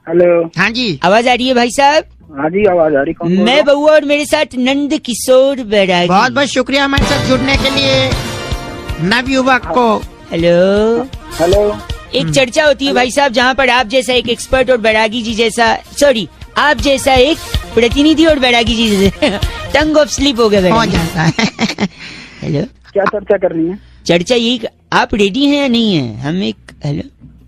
हेलो। हाँ जी आवाज आ रही है भाई साहब? हाँ जी आवाज आ रही। कौन? मैं बहुआ और मेरे साथ नंद किशोर बैरागी। बहुत बहुत शुक्रिया हमारे साथ जुड़ने के लिए नवयुवक को। हेलो। एक चर्चा होती है भाई साहब जहाँ पर आप जैसा एक एक्सपर्ट और बैरागी जी जैसा, सॉरी आप जैसा एक प्रतिनिधि और बैरागी जी जैसे टंग ऑफ स्लिप हो गया। हो जाता है। हेलो, क्या चर्चा करनी है? चर्चा यही, आप रेडी हैं या नहीं है? हम एक हेलो।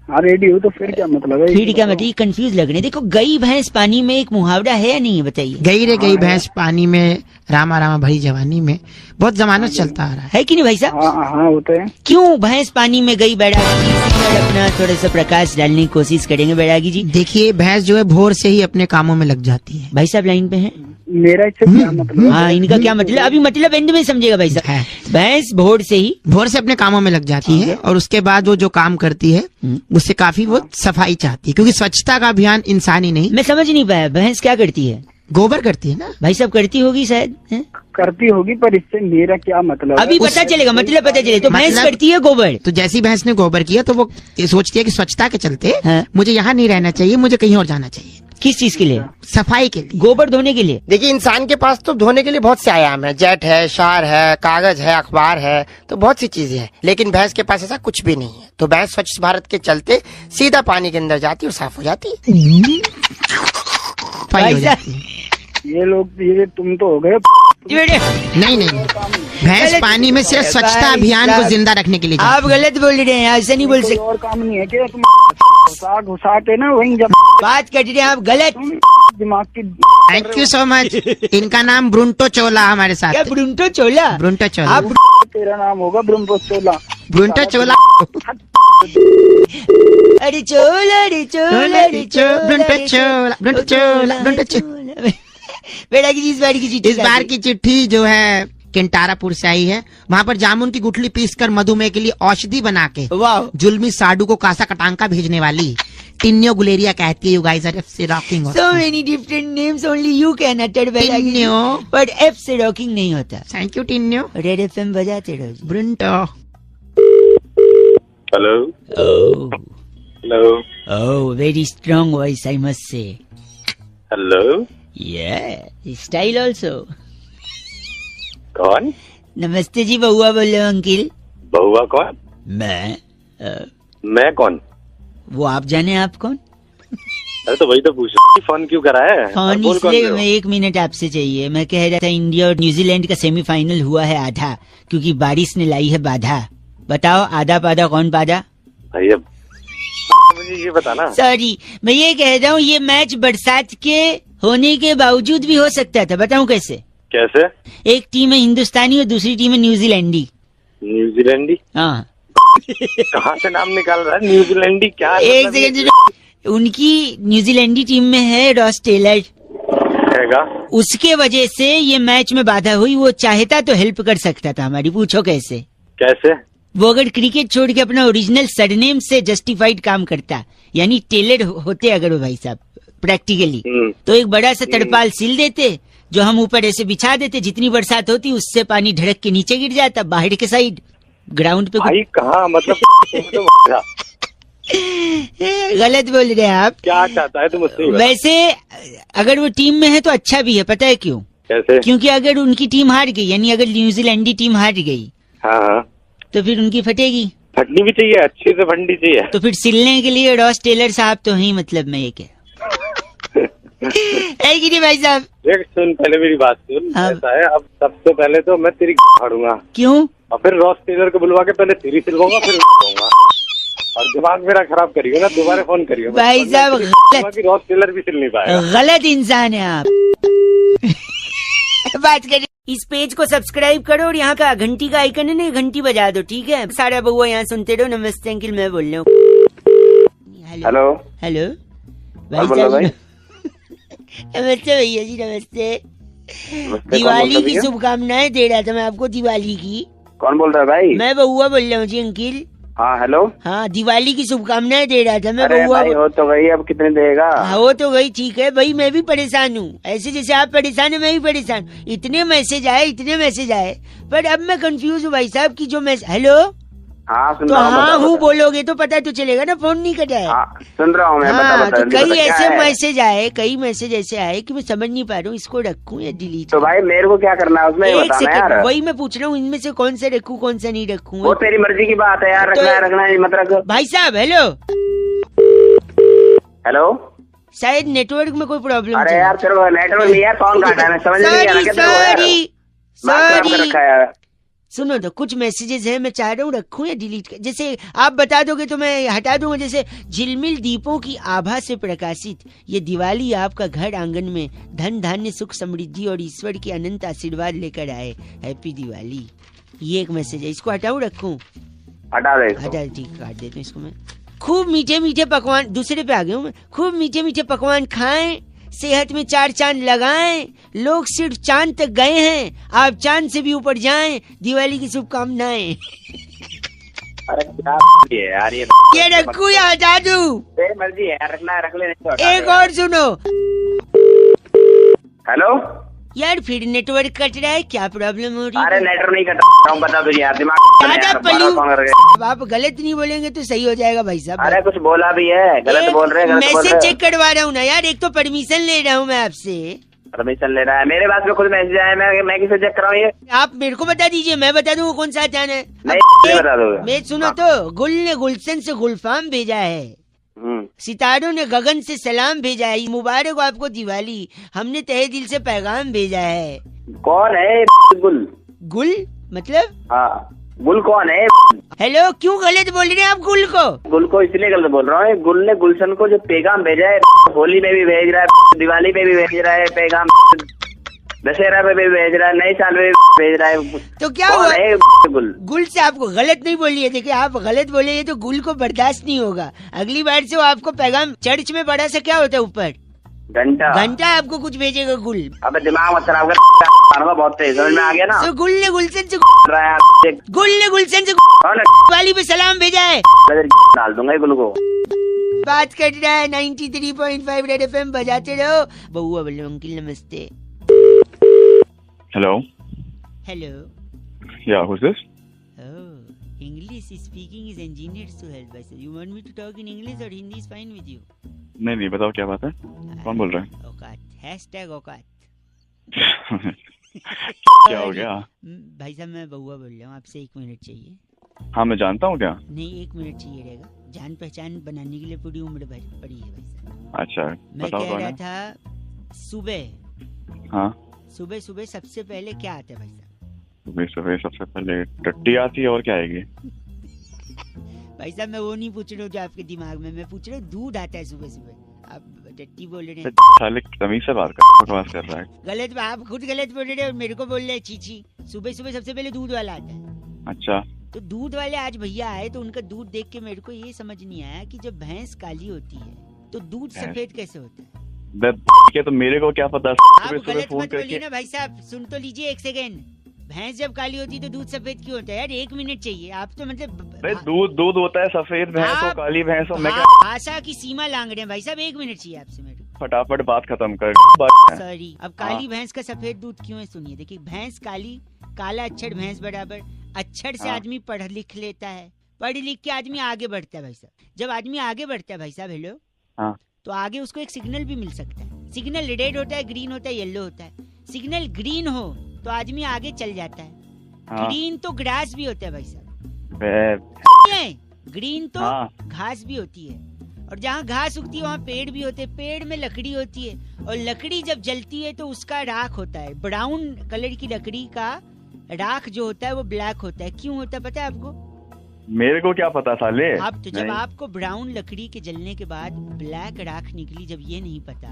हाँ रेडी हो। तो फिर क्या मतलब है? फिर क्या मतलब? कंफ्यूज लग रहे हैं। देखो गई भैंस पानी में एक मुहावरा है या नहीं है, बताइए। गई रे गई भैंस पानी में, रामा रामा भरी जवानी में, बहुत जमानत चलता आ रहा है कि नहीं भाई साहब? हाँ होते हैं। क्यों भैंस पानी में गई बैरागी जी? इसी पर अपना थोड़ा सा प्रकाश डालने की कोशिश करेंगे बैरागी जी। देखिए भैंस जो है भोर से ही अपने कामों में लग जाती है। भाई साहब लाइन पे हैं? मेरा इससे क्या मतलब? हाँ इनका क्या मतलब? अभी मतलब एंड में समझेगा भाई साहब। भैंस भोर से अपने कामों में लग जाती है और उसके बाद वो जो काम करती है उससे काफी वो सफाई चाहती है, क्योंकि स्वच्छता का अभियान इंसान ही नहीं। मैं समझ नहीं पाया, भैंस क्या करती है? गोबर करती है ना भाई साहब, करती होगी शायद हैं? करती होगी, पर इससे मेरा क्या मतलब है? अभी पता चलेगा, मतलब पता चले। तो भैंस मतलब- करती है गोबर। तो जैसी भैंस ने गोबर किया तो वो ये सोचती है कि स्वच्छता के चलते हाँ। मुझे यहाँ नहीं रहना चाहिए, मुझे कहीं और जाना चाहिए, किस चीज के लिए? सफाई के लिए। गोबर धोने के लिए। देखिए, इंसान के पास तो धोने के लिए बहुत से आयाम है, जेट है, शार है, कागज है, अखबार है, तो बहुत सी चीजें हैं, लेकिन भैंस के पास ऐसा कुछ भी नहीं है। तो भैंस स्वच्छ भारत के चलते सीधा पानी के अंदर जाती और साफ हो जाती है। सफाई हो जाती है। ये लोग, ये तुम तो हो गए। नहीं नहीं, भैंस पानी में सिर्फ स्वच्छता भाई अभियान को साहब, जिंदा रखने के लिए आप जाती है। गलत बोल रहे हैं, ऐसा नहीं बोल कोई सकते। और काम नहीं है क्या? तुम घुसा के ना वहीं जब बात कर रहे हैं आप गलत। दिमाग की। Thank you so much. इनका नाम ब्रुंटो चोला हमारे साथ क्या है। ब्रुंटो चोला? ब्रुंटो चोला। आप तेरा नाम होगा ब्रह्मो चोला। ब्रुंटो चोला। अरे चोला, अरे चोला, अरे चोला, ब्रुंटो चोला, ब्रुंटो चोला, ब्रुंटो चोला। बेटा की इस बार की चिट्ठी, इस बार की चिट्ठी जो है केंटारापुर से आई है। वहाँ पर जामुन की गुठली पीसकर मधुमेह के लिए औषधि बना के वाह, जुल्मी साडू को कासा कटांका भेजने वाली टिन्यो गुलेरिया कहती है, यू गाइस आर एफ से rocking. so many different names, only you can utter बेटा की। टिन्यो। पर एफ से रॉकिंग नहीं होता। थैंक यू टिन्यो। रेड एफएम बजाते रहो जी। ब्रुंटो। Hello Oh, hello oh, very strong voice, I must say. Hello Yeah, style also. कौन? नमस्ते जी, बहुआ बोल रहे हो अंकिल? बहुआ कौन? मैं मैं कौन? वो आप जाने आप कौन? अरे तो वही तो पूछ रहा हूँ, फोन क्यों करा है? फोन बोल कौन इसलिए रहे हो? मैं 1 मिनट आपसे चाहिए। मैं कह रहा था इंडिया और न्यूजीलैंड का सेमीफाइनल हुआ है आधा, क्योंकि बारिश ने लाई है बाधा। बताओ आधा पाधा कौन पाधा? भैया मुझे ये बताना। सॉरी, मैं ये कह रहा हूँ ये मैच बरसात के होने के बावजूद भी हो सकता था। बताऊँ कैसे? कैसे? एक टीम है हिंदुस्तानी और दूसरी टीम है न्यूजीलैंडी। न्यूजीलैंडी? हाँ, कहाँ से नाम निकाल रहा है न्यूजीलैंडी? क्या एक मतलब ये सेकंड। उनकी न्यूजीलैंडी टीम में है रॉस टेलर, हैगा? उसके वजह से ये मैच में बाधा हुई। वो चाहता तो हेल्प कर सकता था हमारी। पूछो कैसे? कैसे? वो अगर क्रिकेट छोड़ के अपना ओरिजिनल सरनेम से जस्टिफाइड काम करता, यानी टेलर होते अगर वो भाई साहब प्रैक्टिकली, तो एक बड़ा सा तड़पाल सिल देते जो हम ऊपर ऐसे बिछा देते। जितनी बरसात होती उससे पानी ढड़क के नीचे गिर जाता बाहर के साइड ग्राउंड पे। भाई कहाँ मतलब गलत बोल रहे हैं आप। क्या चाहता है तुम मुझसे? ही बता। वैसे अगर वो टीम में है तो अच्छा भी है। पता है क्यों? कैसे? क्योंकि अगर उनकी टीम हार गई, यानी अगर न्यूजीलैंडी टीम हार गई, हाँ हाँ, तो फिर उनकी फटेगी। फटनी भी चाहिए, अच्छी से फटनी चाहिए। तो फिर सिलने के लिए रॉस टेलर साहब तो हैं। मतलब मैं ये कह है कि नहीं भाई साहब? देख सुन, पहले मेरी बात सुन। हाँ। ऐसा है, अब सबसे पहले तो मैं तेरी फाड़ूंगा क्यों? और फिर रॉस टेलर को बुलवा के पहले तेरी सिलवाऊंगा, फिर दूंगा। और दिमाग मेरा खराब करियो ना, दोबारा फोन करियो। भाई साहब, कि रॉस टेलर भी सिल नहीं पाएगा। गलत इंसान है आप। बात करें, इस पेज को सब्सक्राइब करो और यहाँ का घंटी का आइकन है ना, घंटी बजा दो, ठीक है? सारा बहुआ यहाँ सुनते रहो। नमस्ते अंकिल, मैं बोल रहा हूँ। हेलो हेलो हाँ, बोलो भाई। नमस्ते भैया जी, नमस्ते। नमस्ते, दिवाली कौन बोल रहा की भैया? शुभकामनाएं दे रहा था मैं आपको, दिवाली की। कौन बोल रहा है भाई? मैं बहुआ बोल रहा हूँ जी अंकिल। हाँ हेलो। हाँ, दिवाली की शुभकामनाएं दे रहा था मैं। अरे बहुआ भाई हो तो गई, अब कितने देगा? हाँ, वो तो वही ठीक है भाई। मैं भी परेशान हूँ, ऐसे जैसे आप परेशान है मैं भी परेशान। इतने मैसेज आए, पर अब मैं कंफ्यूज हूँ भाई साहब की जो मैसेज। हेलो, हाँ सुन तो रहा हूँ, हाँ बता, हूँ बता। बोलोगे तो पता तो चलेगा ना, फोन नहीं कटा है। हाँ सुन रहा हूँ मैं, बता हाँ, बता तो जल्दी कई बता, क्या ऐसे है? मैसेज ऐसे आए कि मैं समझ नहीं पा रहा हूँ इसको रखूँ या डिलीट। तो भाई मेरे को क्या करना है उसमें, ये एक बताना यार। सेकंड, वही मैं पूछ रहा हूँ इनमें से कौन सा रखूँ कौन सा नहीं रखूँ। वो तेरी मर्जी की बात है यार, तो- रखना है मत रख। भाई साहब हेलो, हेलो, शायद नेटवर्क में कोई प्रॉब्लम। अरे यार तेरे को नेटवर्क नहीं है, फोन काटा है, मैं समझ नहीं आ रहा क्या तेरे को यार। दिमाग खराब कर रखा है यार। सुनो तो, कुछ मैसेजेस हैं, मैं चाह रहा हूँ रखूं या डिलीट कर। जैसे आप बता दोगे तो मैं हटा दूंगा। जैसे झिलमिल दीपों की आभा से प्रकाशित ये दिवाली आपका घर आंगन में धन धान्य सुख समृद्धि और ईश्वर की अनंत आशीर्वाद लेकर आए। हैप्पी दिवाली। ये एक मैसेज है, इसको हटाऊं रखूं? हटा दे इसको। हटा, ठीक, काट देता हूँ इसको मैं। खूब मीठे मीठे पकवान, दूसरे पे आ गया हूँ मैं। खूब मीठे मीठे पकवान खाएं, सेहत में 4 चांद लगाएं। लोग सिर्फ चांद तक गए हैं, आप चांद से भी ऊपर जाएं। दिवाली की शुभकामनाएं। अरे क्या है यार ये रखूं या हटा दूं? तेरी मर्जी है यार, रखना है रख ले, नहीं तो हटा एक दे। और सुनो, हेलो यार फिर नेटवर्क कट रहा है, क्या प्रॉब्लम हो रही है? अरे नेटवर्क नहीं कट रहा हूँ, बता तुझे यार, दिमाग दादा फोन करके। अब आप गलत नहीं बोलेंगे तो सही हो जाएगा भाई साहब। अरे कुछ बोला भी है, गलत बोल रहे हैं, गलत बोल मैसेज रहे चेक करवा रहा हूँ ना यार, एक तो परमिशन ले रहा हूँ मैं आपसे। परमिशन ले रहा है, मेरे पास में खुद मैसेज आया, मैं किसे चेक कराऊँ ये? आप मेरे को बता दीजिए, मैं बता दूँ कौन सा जाना है। नहीं बता दोगे? मैं सुनो तो, गुल ने गुलशन से गुलफाम भेजा है, सितारों ने गगन से सलाम भेजा है, मुबारक हो आपको दिवाली, हमने तहे दिल से पैगाम भेजा है। कौन है गुल? गुल मतलब? हाँ, गुल कौन है? हेलो, क्यों गलत बोल रहे हैं आप गुल को? गुल को इसलिए गलत बोल रहा हूँ, गुल ने गुलशन को जो पैगाम भेजा है, होली में भी भेज रहा है, दिवाली में भी भेज रहा है पैगाम, दशहरा में भी भेज रहा है, नए साल में भी भेज रहा है। तो क्या हुआ? गुल गुल से आपको गलत नहीं बोलिए, देखिए आप गलत बोले तो गुल को बर्दाश्त नहीं होगा। अगली बार से वो आपको पैगाम, चर्च में बड़ा सा क्या होता है ऊपर घंटा आपको कुछ भेजेगा गुल। अबे दिमाग मत खराब कर, बहुत तेज समझ में आ गया ना। तो गुल ने गुलशन से कौन वाली पे सलाम भेजा है, डाल दूंगा गुल को। बात कर रहा है 93.5 रेड एफएम, बजाते रहो। बउआ बोलो अंकिल नमस्ते। Hello. Hello. Yeah, who's this? Oh, English speaking is engineered to help us. You want me to talk in English or Hindi is fine with you? नहीं बताओ क्या बात है, कौन बोल रहा है? औकात #औकात। क्या हो गया? भाई साहब मैं बउआ बोल रहा हूँ, आपसे 1 मिनट चाहिए। हाँ मैं जानता हूँ क्या? नहीं 1 मिनट चाहिए रहेगा, जान पहचान बनाने के लिए पूरी उम्र भर पड़ी है भाई साहब। अच्छा मैं कह रहा था सुबह, हाँ सुबह सबसे पहले क्या आता है भाई साहब? सुबह सबसे पहले टट्टी आती है, और क्या आएगी? भाई साहब मैं वो नहीं पूछ रहा हूँ जो आपके दिमाग में, मैं पूछ रहा हूँ दूध आता है सुबह, आप टट्टी बोल रहे हैं। साले तमीज से बात कर रहा है। गलत, आप खुद गलत बोल रहे हैं और मेरे को बोल रहे हैं चीची। सुबह सबसे पहले दूध वाला आता है। अच्छा, तो दूध वाले आज भैया आए तो उनका दूध देख के मेरे को ये समझ नहीं आया कि जब भैंस काली होती है तो दूध सफेद कैसे होता है? तो मेरे को क्या पता? आप गलत मत बोलिए ना भाई साहब, सुन तो लीजिए 1 सेकेंड। भैंस जब काली होती है तो दूध सफेद क्यों होता है यार? 1 मिनट चाहिए, आप तो मतलब दूध होता है, सफेद भैंस हो काली भैंस हो, मैं क्या भाषा की सीमा लांग रहे हैं भाई साहब। 1 मिनट चाहिए आपसे मेरे को। फटाफट बात खत्म कर। सॉरी, अब काली भैंस का सफेद दूध क्यों है सुनिए। देखिए भैंस काली, काला अक्षर भैंस बराबर, अक्षर से आदमी पढ़ लिख लेता है, पढ़ लिख के आदमी आगे बढ़ता है भाई साहब। जब आदमी आगे बढ़ता है भाई साहब, हेलो, तो आगे उसको एक सिग्नल भी मिल सकता है। सिग्नल रेड होता है, ग्रीन होता है, येलो होता है। सिग्नल ग्रीन हो तो आदमी आगे चल जाता है। ग्रीन तो ग्रास भी होता है भाई साहब, ग्रीन तो घास भी होती है, और जहाँ घास उगती है वहाँ पेड़ भी होते हैं, पेड़ में लकड़ी होती है, और लकड़ी जब जलती है तो उसका राख होता है। ब्राउन कलर की लकड़ी का राख जो होता है वो ब्लैक होता है। क्यों होता है पता है आपको? मेरे को क्या पता साले। आप तो जब आपको ब्राउन लकड़ी के जलने के बाद ब्लैक राख निकली, जब ये नहीं पता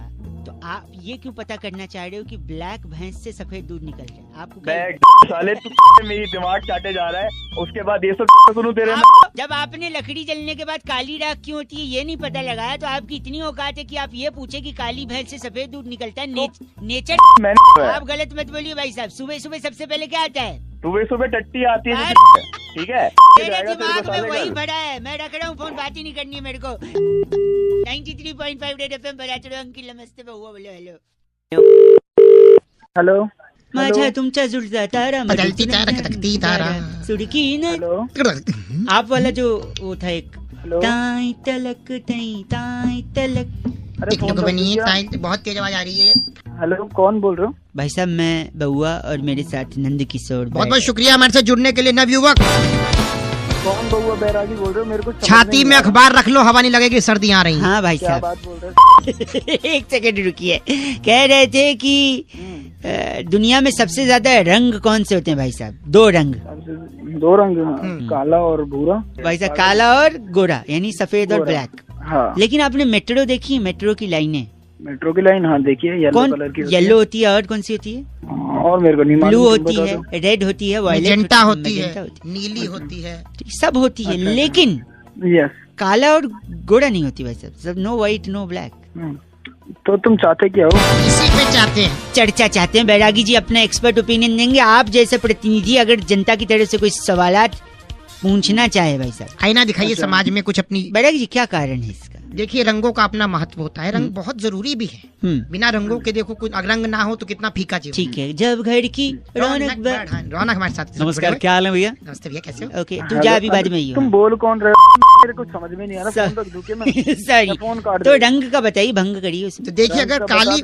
तो आप ये क्यों पता करना चाह रहे हो कि ब्लैक भैंस से सफेद दूध निकल रहा है? आपको साले तू मेरी दिमाग चाटे जा रहा है, उसके बाद ये सब सुनू तेरे। जब आपने लकड़ी जलने के बाद काली राख क्यों होती है ये नहीं पता लगाया, तो आपकी इतनी औकात है कि आप ये पूछे कि काली भैंस से सफेद दूध निकलता है। नेचर आप गलत मत बोलिए भाई साहब। सुबह सबसे पहले क्या आता है? सुबह टट्टी आती है, ठीक है? मेरे दिमाग में वही भरा है, मैं रख रहा हूँ फोन, बात ही नहीं करनी है मेरे को। 93.5 रेड एफएम बजाते रहो। अंकिल नमस्ते, बउआ बोलो हेलो। हेलो माझा तुमचा जुळता तारा, बदलती तारा खटकती तारा, सुड़की न। हेलो आप वाला जो वो था एक, हेलो। ताई तलक ताई तलक। अरे फोन तो बनी रख है, बहुत तेज आवाज आ रही है। हेलो, कौन बोल रहे हो? भाई साहब मैं बउआ और मेरे साथ नंद किशोर। बहुत बहुत शुक्रिया हमारे साथ जुड़ने के लिए नवयुवक। कौन बउआ बैरागी बोल रहे हो? मेरे को छाती में अखबार रख लो, हवा नहीं लगेगी, सर्दी आ रही। हाँ भाई क्या साहब बात बोल रहे हो? 1 सेकंड रुकिए। कह रहे थे कि दुनिया में सबसे ज्यादा रंग कौन से होते हैं भाई साहब? 2 रंग। 2 रंग, काला और भूरा। भाई साहब काला और गोरा, यानी सफेद और ब्लैक। हाँ। लेकिन आपने मेट्रो देखी है? मेट्रो की लाइनें, मेट्रो की लाइन, हाँ देखिए, येलो कलर की। येलो होती है, और कौन सी होती है? और मेरे को नहीं मालूम। ब्लू होती है, रेड होती है, वायलेट होती है, नीली होती है, सब होती है। लेकिन यस, काला और गोरा नहीं होती भाई साहब। सब नो व्हाइट नो ब्लैक। तो तुम चाहते क्या हो? इसी पे चाहते हैं, चर्चा चाहते हैं। बैरागी जी अपना एक्सपर्ट ओपिनियन देंगे। आप जैसे प्रतिनिधि अगर जनता की तरफ से कोई सवालात पूछना चाहे भाई साहब, आईना दिखाइए समाज में कुछ अपनी। बैरागी जी क्या कारण है इसका? देखिए रंगों का अपना महत्व होता है, रंग बहुत जरूरी भी है। बिना रंगों के देखो कुछ रंग ना हो तो कितना फीका जीवन। ठीक है, जब घर की रौनक रौनक हमारे साथ। नमस्कार, क्या हाल है भैया? नमस्ते भैया, कैसे हो? ओके, तू जा अभी बाद में ही हो। तुम बोल कौन रहे हो? मेरे कुछ समझ में नहीं आ रहा, फोन रख दूं क्या मैं? सॉरी, फोन काट तो रंग का बताइए, भंग करिए उसमें। तो देखिए अगर काली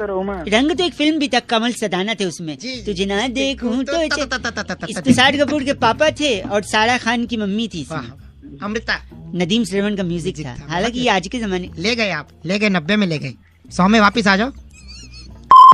रंग तो एक फिल्म भी था, कमल सदाना थे उसमें, तुझे ना देखूं तो इसमें शाहिद कपूर के पापा थे और सारा खान की मम्मी थी, अमृता, नदीम श्रवण का म्यूजिक था। हालांकि ये आज के जमाने ले गए, आप ले गए 90 में ले गए, 100 में वापस आ जाओ।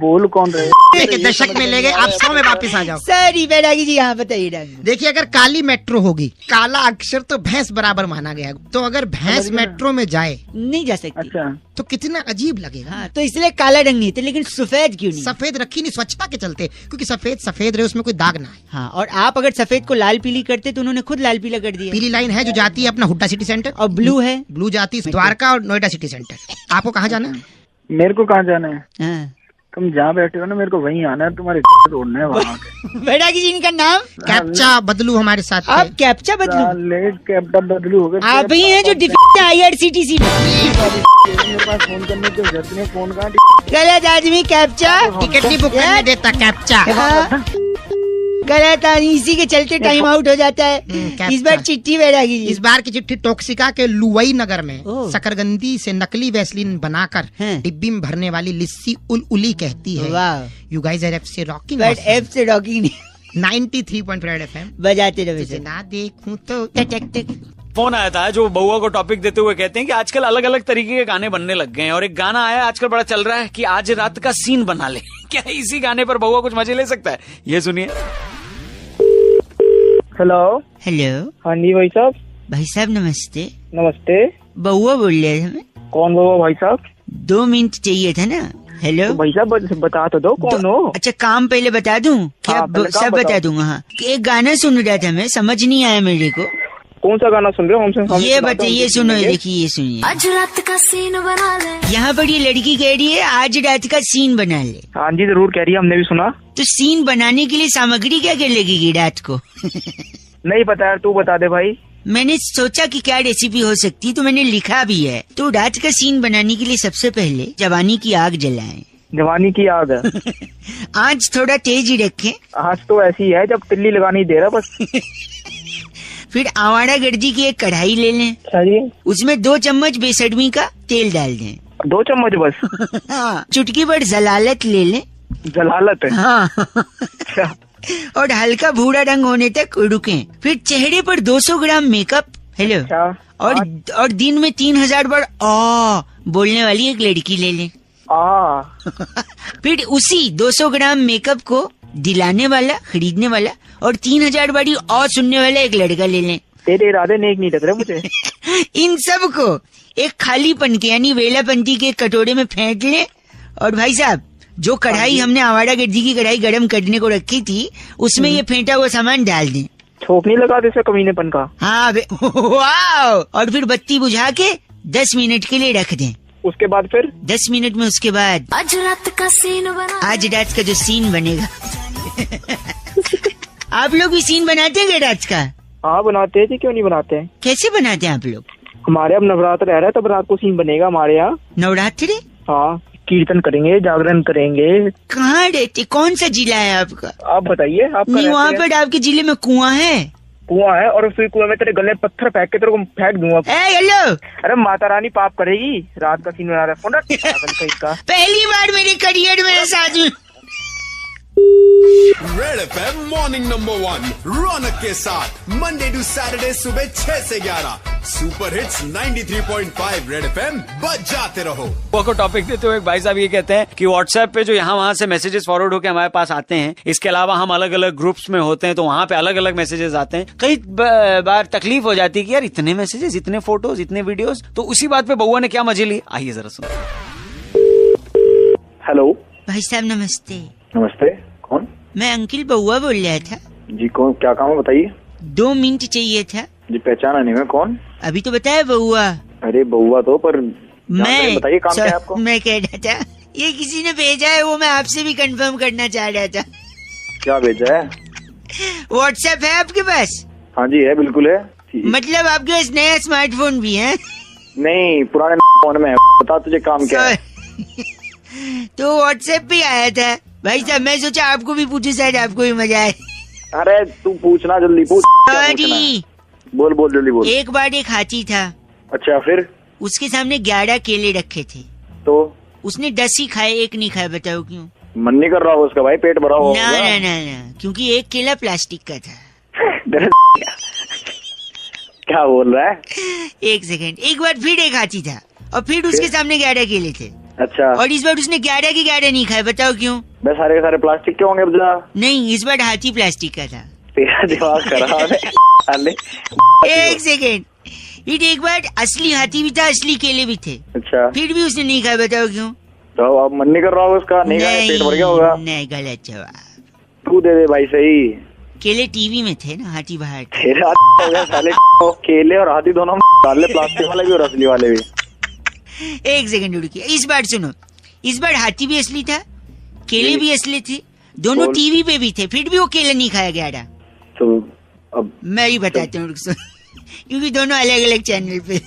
बोल कौन रहे? के दशक में ले गए, आप 100 में वापस आ जाओ। सॉरी बैरागी जी, यहाँ बताइए रंग। देखिए अगर काली मेट्रो होगी, काला अक्षर तो भैंस बराबर माना गया, तो अगर भैंस मेट्रो में जाए नहीं जा सकती। अच्छा, तो कितना अजीब लगेगा। हाँ, तो इसलिए काला रंग नहीं थे, लेकिन सफेद क्यों नहीं? सफेद रखी नहीं, स्वच्छता के चलते, क्योंकि सफेद सफेद रहे, उसमें कोई दाग ना है। हाँ, और आप अगर सफेद को लाल पीली करते तो उन्होंने खुद लाल पीला कर दिया। पीली लाइन है जो जाती है अपना हुड्डा सिटी सेंटर, और ब्लू है, ब्लू जाती है द्वारका और नोएडा सिटी सेंटर। आपको कहाँ जाना है? मेरे को कहाँ जाना है? हाँ। तुम जहाँ बैठे हो ना, मेरे को वहीं आना है, तुम्हारे तोड़ना है वहाँ। बैरागी जी इनका नाम कैप्चा बदलू हमारे साथ। आप कैप्चा बदलू? कैप्टा बदलू हो गए। आप ही हैं जो डिफेक्ट IRCTC में। मेरे पास फोन करने की जरूरत नहीं, फोन कहाँ? गलत आदमी कैप्चा, टिकट नहीं बुक करने देता कैप्चा। हाँ। गलत आदमी, इसी के चलते टाइम आउट हो जाता है। इस बार चिट्ठी बैरागी जी। इस बार की चिट्ठी टोक्सिका के लुवई नगर में शकरगंदी से नकली वैसलीन बनाकर डिब्बी में भरने वाली लिस्सी उली कहती है। यू गाइस आर एफ से रॉकिंग, बट एफ से रॉकिंग नहीं, 93.5 FM बजाते रहे। ना देखूं तो फोन आया था जो बउआ को टॉपिक देते हुए कहते हैं कि आजकल अलग अलग तरीके के गाने बनने लग गए हैं, और एक गाना आया आजकल बड़ा चल रहा है कि आज रात का सीन बना ले। क्या इसी गाने पर बउआ कुछ मजे ले सकता है? ये सुनिए। हेलो। हेलो। हाँ जी भाई साहब। भाई साहब नमस्ते। नमस्ते। बउआ बोल रहे थे हमें। कौन बउआ भाई साहब? 2 मिनट चाहिए था ना। हेलो तो भाई साहब बता तो दो कौन हो। अच्छा, काम पहले बता दूं क्या? सब बता दूंगा। हाँ, एक गाना सुन रहा था मैं, समझ नहीं आया मेरे को। कौन सा गाना सुन रहे हो? हमसे ये बताइए, सुनो, देखिए ये सुनिए। आज रात का सीन बना ले। यहाँ पर ये लड़की कह रही है आज रात का सीन बना ले। हाँ जी जरूर कह रही है, हमने भी सुना। तो सीन बनाने के लिए सामग्री क्या क्या लगेगी रात को? नहीं पता यार, तू बता दे भाई। मैंने सोचा कि क्या रेसिपी हो सकती, तो मैंने लिखा भी है। तो रात का सीन बनाने के लिए सबसे पहले जवानी की आग जलाएं। जवानी की आग? आँच थोड़ा तेज ही रखें। आँच तो ऐसी है जब तिल्ली लगानी दे रहा बस। फिर आवारा गर्जी की एक कढ़ाई ले लें। उसमें 2 चम्मच बेसडमी का तेल डाल दें। 2 चम्मच बस? हाँ। चुटकी भर जलालत ले लें। जलालत? हाँ। और हल्का भूरा रंग होने तक रुकें। फिर चेहरे पर 200 ग्राम मेकअप। हेलो। और दिन में 3000 बार बोलने वाली एक लड़की ले लें। फिर उसी 200 ग्राम मेकअप को दिलाने वाला, खरीदने वाला और 3000 बारी और सुनने वाला एक लड़का ले लें। तेरे इरादे नेक नहीं लग रहे मुझे। इन सब को एक खाली पन के यानी वेलापंती के कटोरे में फेंट लें। और भाई साहब, जो कढ़ाई हमने आवारा गर्जी की कढ़ाई गर्म करने को रखी थी, उसमें ये फेंटा हुआ सामान डाल दें। छोक नहीं लगा दे कमीनेपन का। हाँ वाह। और फिर बत्ती बुझा के 10 मिनट के लिए रख दें। उसके बाद फिर 10 मिनट में उसके बाद आज रात का सीन बना। आज रात का जो सीन बनेगा। आप लोग भी सीन बनाते हैं रात का? हाँ बनाते हैं, क्यों नहीं बनाते हैं। कैसे बनाते हैं आप लोग? हमारे अब नवरात्र रह रहा है, तब रात को सीन बनेगा हमारे यहाँ। नवरात्रि? हाँ, कीर्तन करेंगे, जागरण करेंगे। कहाँ रहते? कौन सा जिला है आपका? आप बताइए। आप नहीं, वहाँ पर आपके जिले में कुआं है? कुआं है, और फिर कुआं में तेरे गले पत्थर फेंक के तेरे को फेंक दूंगा। हेलो। अरे माता रानी पाप करेगी, रात का सीन बना रहा है। फोन रख। पहली बार मेरे करियर में ऐसा आदमी। रेड एफएम मॉर्निंग नंबर 1 रौनक के साथ मंडे टू सैटरडे सुबह 6 से 11 सुपर हिट्स 93.5 रेड एफएम बजाते रहो। को टॉपिक देते हुए भाई साहब ये कहते हैं कि व्हाट्सएप पे जो यहाँ वहाँ से मैसेजेस फॉरवर्ड होकर हमारे पास आते हैं, इसके अलावा हम अलग अलग ग्रुप्स में होते हैं तो वहाँ पे अलग अलग मैसेजेस आते हैं। कई बार तकलीफ हो जाती है कि यार इतने मैसेजेस, इतने फोटोज, इतने वीडियोस। तो उसी बात पे बउआ ने क्या मजे लिए, आइए जरा सुनो। हेलो भाई साहब नमस्ते। नमस्ते, कौन? मैं अंकिल बउआ बोल रहा था जी। कौन, क्या काम है बताइए। 2 मिनट चाहिए था जी। पहचाना नहीं मैं, कौन? अभी तो बताया बउआ। अरे बउआ तो, पर मैं बताइए काम क्या है आपको। मैं कह रहा था ये किसी ने भेजा है, वो मैं आपसे भी कंफर्म करना चाह रहा था। क्या भेजा है? व्हाट्सएप है आपके पास? हाँ जी है, बिल्कुल है। मतलब आपके पास नया स्मार्टफोन भी है? नहीं, पुराने फोन में है। बता तुझे काम क्या है? तो व्हाट्सएप पे आया था भाई साहब, मैं सोचा आपको भी पूछूं, शायद आपको भी मजा आए। अरे तू पूछना, जल्दी पूछ। सॉरी, बोल बोल जल्दी बोल। एक बार एक हाथी था। अच्छा, फिर? उसके सामने 11 केले रखे थे, तो उसने 10 ही खाए, एक नहीं खाया। बताओ क्यों? मन नहीं कर रहा होगा उसका भाई, पेट भरा होगा। ना ना ना ना, क्योंकि एक केला प्लास्टिक का था। क्या बोल रहा है? एक सेकंड, एक बार फिर एक हाथी था और फिर उसके सामने 11 केले थे। अच्छा, और इस बार उसने 11 के 11 नहीं खाए। बताओ क्यों? बस सारे के सारे प्लास्टिक के होंगे। नहीं, इस बार हाथी प्लास्टिक का था। तेरा दिमाग खराब है। एक सेकेंड, एक बार असली हाथी भी था, असली केले भी थे। अच्छा, फिर भी उसने नहीं खाया। बताओ क्यों? तो अब मन नहीं कर रहा होगा उसका, नहीं खाया, पेट भर गया होगा। नहीं, गलत जवाब। तू दे दे भाई सही। केले टीवी में थे ना, हाथी बाहर। तेरा हो गया साले। केले और हाथी दोनों डाले, प्लास्टिक वाले भी और असली वाले भी। एक सेकंड रुकिए, इस बार सुनो। इस बार हाथी भी असली था, केले भी असली थे, दोनों टीवी पे भी थे, फिर भी वो केले नहीं खाया गया। तो अब मैं ही बताता हूँ, क्योंकि दोनों अलग अलग चैनल पे।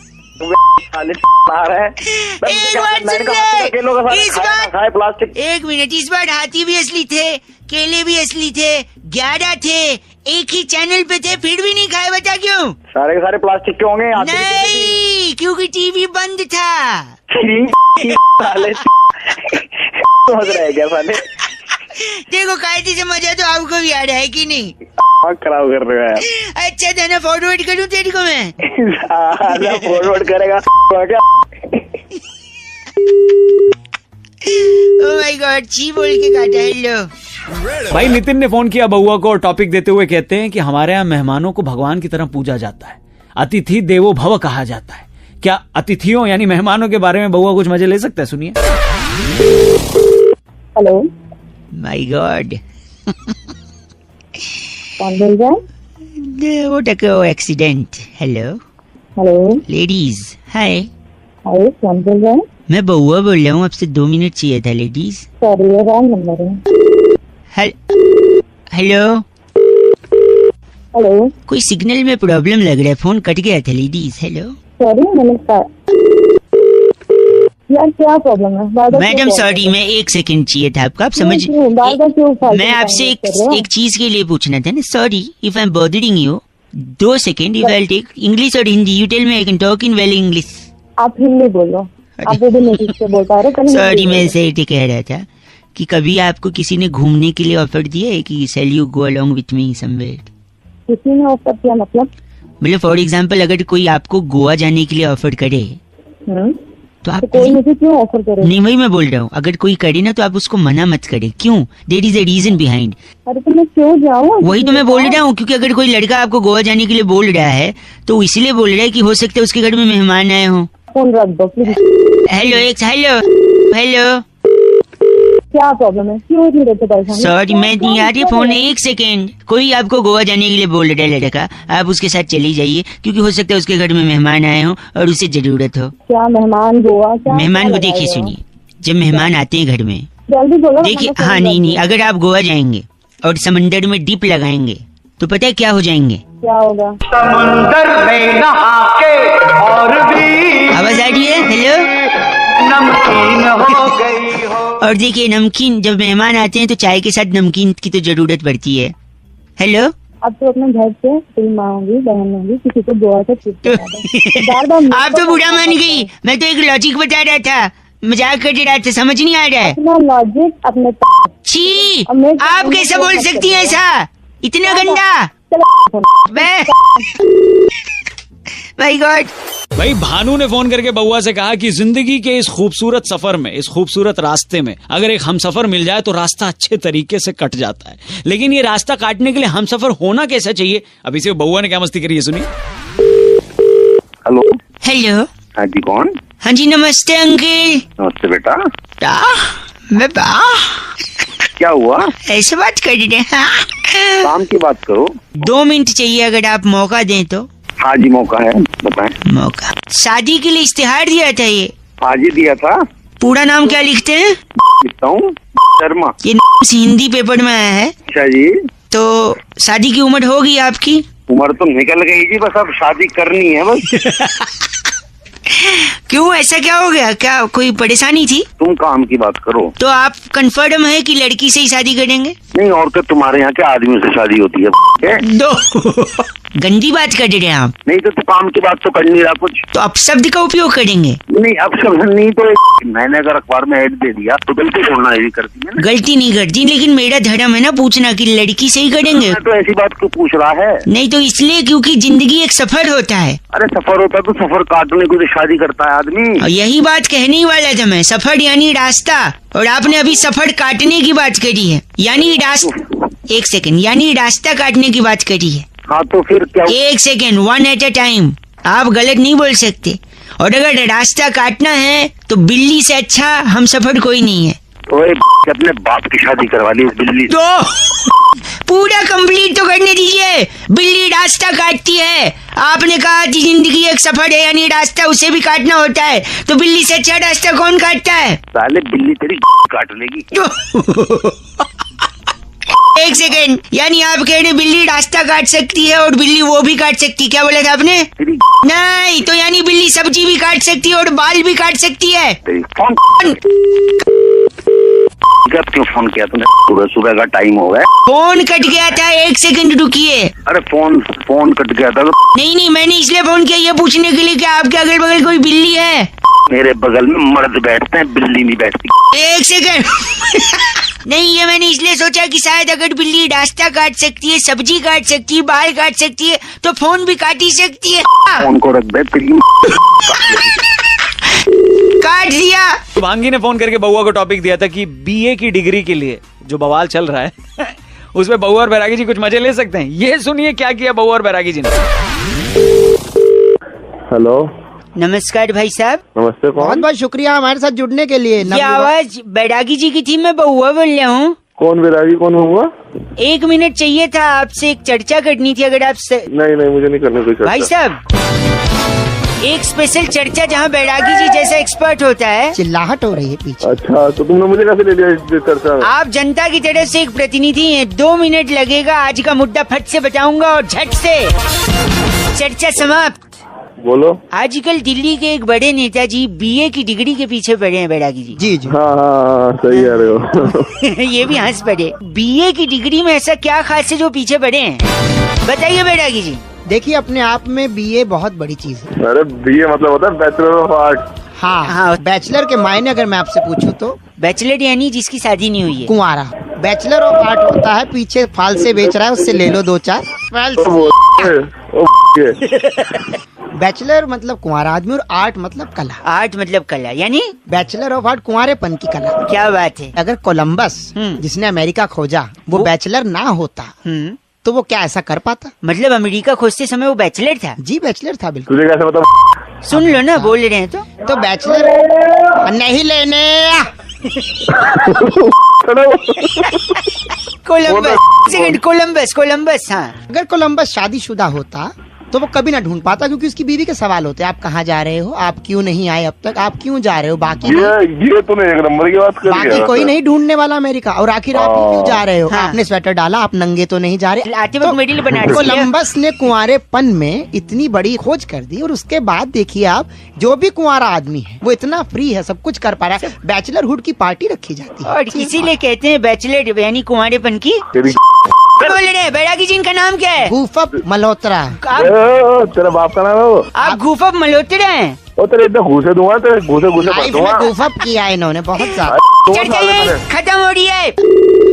एक मिनट, इस बार हाथी भी असली थे, केले भी असली थे, 11 थे, एक ही चैनल पे थे, फिर भी नहीं खाए। बता क्यों? सारे के सारे प्लास्टिक के होंगे। नहीं, क्योंकि टीवी बंद था। समझ रहे क्या साले? देखो, कायदे से मजा तो आपको भी आ रहा है कि नहीं? खराब कर रहे हो यार। अच्छा था ना, फॉरवर्ड करूँ तेरे को मैं? फॉरवर्ड करेगा क्या? ओह माय गॉड, ची बोल के काटा। हेलो भाई, नितिन ने फोन किया बउआ को और टॉपिक देते हुए कहते हैं कि हमारे यहाँ मेहमानों को भगवान की तरह पूजा जाता है, अतिथि देवो भव कहा जाता है। क्या अतिथियों यानी मेहमानों के बारे में बउआ कुछ मजे ले सकता है? सुनिए। हेलो, माय गॉड, कौन बोल रहा है? वो टको एक्सीडेंट। हेलो हेलो, लेडीज, हाय। हाय, कौन बोल रहा है? मैं बउआ बोल रहा हूँ, आपसे 2 मिनट चाहिए था लेडीज। सॉरी, ये रॉन्ग नंबर है। हेलो हेलो, कोई सिग्नल में प्रॉब्लम लग रहा है, फोन कट गया था लेडीज। हेलो सॉरी, नमस्कार यार, क्या प्रॉब्लम है? मैडम सॉरी, मैं 1 सेकंड चाहिए था आपका, आप समझ। मैं आपसे एक चीज के लिए पूछना था ना। Sorry if I am bothering you, 2 second, if I take English और Hindi, you tell me, I can talk in well English. आप हिंदी बोलो, आप इंग्लिश से बोल पा रहे? सॉरी, मैं ऐसे ही कह रहा था कि कभी आपको किसी ने घूमने के लिए ऑफर दिया है कि shall you go along with me somewhere? किसी ने ऑफर किया? मतलब फॉर एग्जाम्पल, अगर कोई आपको गोवा जाने के लिए ऑफर करे तो आप कोई मुझे क्यों ऑफर करे? नहीं, वही मैं बोल रहा हूँ, अगर कोई करे ना तो आप उसको मना मत करे। क्यों? There is a reason behind. अरे तो मैं क्यों जाऊँ? वही तो मैं बोल रहा हूँ, क्योंकि अगर कोई लड़का आपको गोवा जाने के लिए बोल रहा है तो इसलिए बोल रहा है कि हो सकता है उसके घर में मेहमान आए हों। फोन रख दो प्लीज। हेलो हेलो, क्या प्रॉब्लम है? क्यों इतनी देर से परेशान? सॉरी, मैं नहीं आ रही फोन। 1 सेकेंड, कोई आपको गोवा जाने के लिए बोल रहा है लड़का, आप उसके साथ चली जाइए, क्योंकि हो सकता है उसके घर में मेहमान आए हो और उसे जरूरत हो। क्या मेहमान? गोवा? क्या मेहमान को देखिए, सुनिए, जब मेहमान आते हैं घर में, जल्दी बोलो। देखिए, हाँ नहीं, अगर आप गोवा जाएंगे और समंदर में डिप लगाएंगे तो पता है क्या हो जाएंगे? क्या होगा? समंदर में नहा के और भी आवाज आ रही है? हेलो, नमकीन हो गई हो। और देखिए, नमकीन, जब मेहमान आते हैं तो चाय के साथ नमकीन की तो जरूरत पड़ती है। हेलो, अब तो अपने घर से कोई माँ होगी, बहन होगी, किसी को गोवा से आप तो बुरा मान गई। मैं तो एक लॉजिक बता रहा था, मजाक कर रहा था, समझ नहीं आ रहा है? अपना लॉजिक अपने। छी, आप कैसे बोल सकती है ऐसा? इतना गंदा? My God. भाई, भानु ने फोन करके बउआ से कहा कि जिंदगी के इस खूबसूरत सफर में, इस खूबसूरत रास्ते में अगर एक हमसफर मिल जाए तो रास्ता अच्छे तरीके से कट जाता है, लेकिन ये रास्ता काटने के लिए हमसफर होना कैसा चाहिए? अभी से बउआ ने क्या मस्ती करी है, सुनिए। हेलो हेलो, हाँ जी, कौन? हाँ जी, नमस्ते अंकल। नमस्ते बेटा। क्या हुआ? ऐसे बात कर रहे हैं? काम की बात करो। 2 मिनट चाहिए, अगर आप मौका दें तो। हाँ जी, मौका है, बताएं। मौका, शादी के लिए इश्तिहार दिया था ये। हाँ जी, दिया था। पूरा नाम क्या लिखते हैं? लिखता हूँ शर्मा। ये हिंदी पेपर में आया है। अच्छा जी। तो शादी की उम्र होगी आपकी? उम्र तो निकल गई जी, बस अब शादी करनी है बस। क्यों, ऐसा क्या हो गया? क्या कोई परेशानी थी? तुम काम की बात करो। तो आप कंफर्म है कि लड़की से ही शादी करेंगे? नहीं, और तो तुम्हारे यहाँ के आदमियों से शादी होती है। दो गंदी बात कर रहे हैं आप। नहीं तो काम की बात तो कर नहीं रहा कुछ। तो अपशब्द का उपयोग करेंगे? नहीं, अपशब्द नहीं तो मैंने अगर अखबार में ऐड दे दिया तो गलती छोड़ना नहीं करती है। गलती नहीं करती, लेकिन मेरा धर्म है ना पूछना कि लड़की से ही करेंगे। तो ऐसी बात क्यों पूछ रहा है? नहीं तो इसलिए क्योंकि जिंदगी एक सफर होता है। अरे सफर होता है तो सफर काटने को तो शादी करता है आदमी। और यही बात कहने ही वाला था मैं, सफर यानी रास्ता, और आपने अभी सफर काटने की बात करी है, यानी रास्ता। एक सेकंड, यानी रास्ता काटने की बात करी है। हाँ तो फिर क्या? एक second, one at a time, आप गलत नहीं बोल सकते। और अगर रास्ता काटना है तो बिल्ली से अच्छा हम सफर कोई नहीं है। ओए अपने बाप की शादी करवा ली इस बिल्ली तो पूरा कंप्लीट तो करने दीजिए। बिल्ली रास्ता काटती है, आपने कहा कि जिंदगी एक सफर है यानी रास्ता उसे भी काटना होता है, तो बिल्ली से अच्छा रास्ता कौन काटता है? साले बिल्ली तेरी काट लेगी। एक सेकेंड, यानी आप कह रहे बिल्ली रास्ता काट सकती है और बिल्ली वो भी काट सकती है, क्या बोला था आपने? नहीं तो यानी बिल्ली सब्जी भी काट सकती है और बाल भी काट सकती है। कब क्यों फोन किया तूने? सुबह सुबह का टाइम हो गया। फोन कट गया था, एक सेकंड रुकिए। अरे फोन कट गया था। नहीं, मैंने इसलिए फोन किया ये पूछने के लिए कि आपके अगल बगल कोई बिल्ली है? मेरे बगल में मर्द बैठते हैं, बिल्ली नहीं बैठती। एक सेकंड नहीं, ये मैंने इसलिए सोचा कि शायद अगर बिल्ली रास्ता काट सकती है, सब्जी काट सकती है, बाल काट सकती है, तो फोन भी काट ही सकती है। फोन को रख दे, काट दिया। भांगी ने फोन करके बउआ को टॉपिक दिया था कि बीए की डिग्री के लिए जो बवाल चल रहा है उसमें बउआ और बैरागी जी कुछ मजे ले सकते हैं। ये सुनिए क्या किया बउआ और बैरागी जी ने। हेलो, नमस्कार भाई साहब। नमस्ते। बहुत बहुत शुक्रिया हमारे साथ जुड़ने के लिए। ये आवाज बैरागी जी की थी, मैं बउआ बोल रहा हूँ। कौन बैरागी, कौन हुआ? 1 मिनट चाहिए था, आपसे एक चर्चा करनी थी अगर आप नहीं मुझे नहीं करनी कोई चर्चा। भाई साहब, एक स्पेशल चर्चा जहाँ बैरागी जी जैसा एक्सपर्ट होता है। चिल्लाहट हो रही है पीछे। अच्छा, तो तुमने मुझे कैसे ले लिया इस चर्चा में? आप जनता की तरफ से एक प्रतिनिधि हैं, 2 मिनट लगेगा, आज का मुद्दा फट से बताऊंगा और झट से चर्चा समाप्त। बोलो। आजकल दिल्ली के एक बड़े नेताजी बीए की डिग्री के पीछे पड़े हैं बैरागी जी। जी। हाँ, सही कह रहे हो। ये भी हंस पड़े। बीए की डिग्री में ऐसा क्या खास है जो पीछे पड़े हैं, बताइए बैरागी जी। देखिए, अपने आप में बीए बहुत बड़ी चीज है। अरे बीए मतलब होता है बैचलर ऑफ आर्ट। हाँ, बैचलर के मायने अगर मैं आपसे पूछूं तो बैचलर यानी जिसकी शादी नहीं हुई है, कुंवारा। बैचलर ऑफ आर्ट होता है पीछे फाल से बेच रहा है, उससे ले लो 2-4। बैचलर मतलब कुंवारा आदमी और आर्ट मतलब कला। आर्ट मतलब कला, यानी बैचलर ऑफ आर्ट कुंवारेपन की कला। क्या बात है। अगर कोलंबस जिसने अमेरिका खोजा वो बैचलर ना होता तो वो क्या ऐसा कर पाता? मतलब अमेरिका खोजते समय वो बैचलर था? जी बैचलर था बिल्कुल। तुझे कैसे पता? सुन लो ना, बोल रहे हैं तो बैचलर नहीं लेने। कोलंबस हाँ। अगर कोलंबस शादीशुदा होता तो वो कभी ना ढूंढ पाता, क्योंकि उसकी बीवी के सवाल होते हैं, आप कहाँ जा रहे हो, आप क्यों नहीं आए अब तक, आप क्यों जा रहे हो, बाकी ये तूने एक नंबर की बात करी है। बाकी कोई नहीं ढूंढने वाला अमेरिका। और आखिर आप क्यों जा रहे हो? हाँ। आपने स्वेटर डाला, आप नंगे तो नहीं जा रहे। आते वक्त मिडिल बना दिया। कोलंबस ने कुंवारेपन में इतनी बड़ी खोज कर दी, और उसके बाद देखिए आप, जो भी कुंवारा आदमी है वो इतना फ्री है, सब कुछ कर पा रहा है। बैचलरहुड की पार्टी रखी जाती है, और इसीलिए कहते हैं बैचलर यानी कुंवारेपन की। बोल रहे बैरागी जी, इनका नाम क्या है? गूफअप मल्होत्रा। तेरा बाप का नाम है वो? आप गूफअप मल्होत्रा हैं? और तेरे इतना घूसे दूंगा, तेरे घूसे गूफअप किया इन्होंने बहुत ज्यादा। खत्म हो रही है।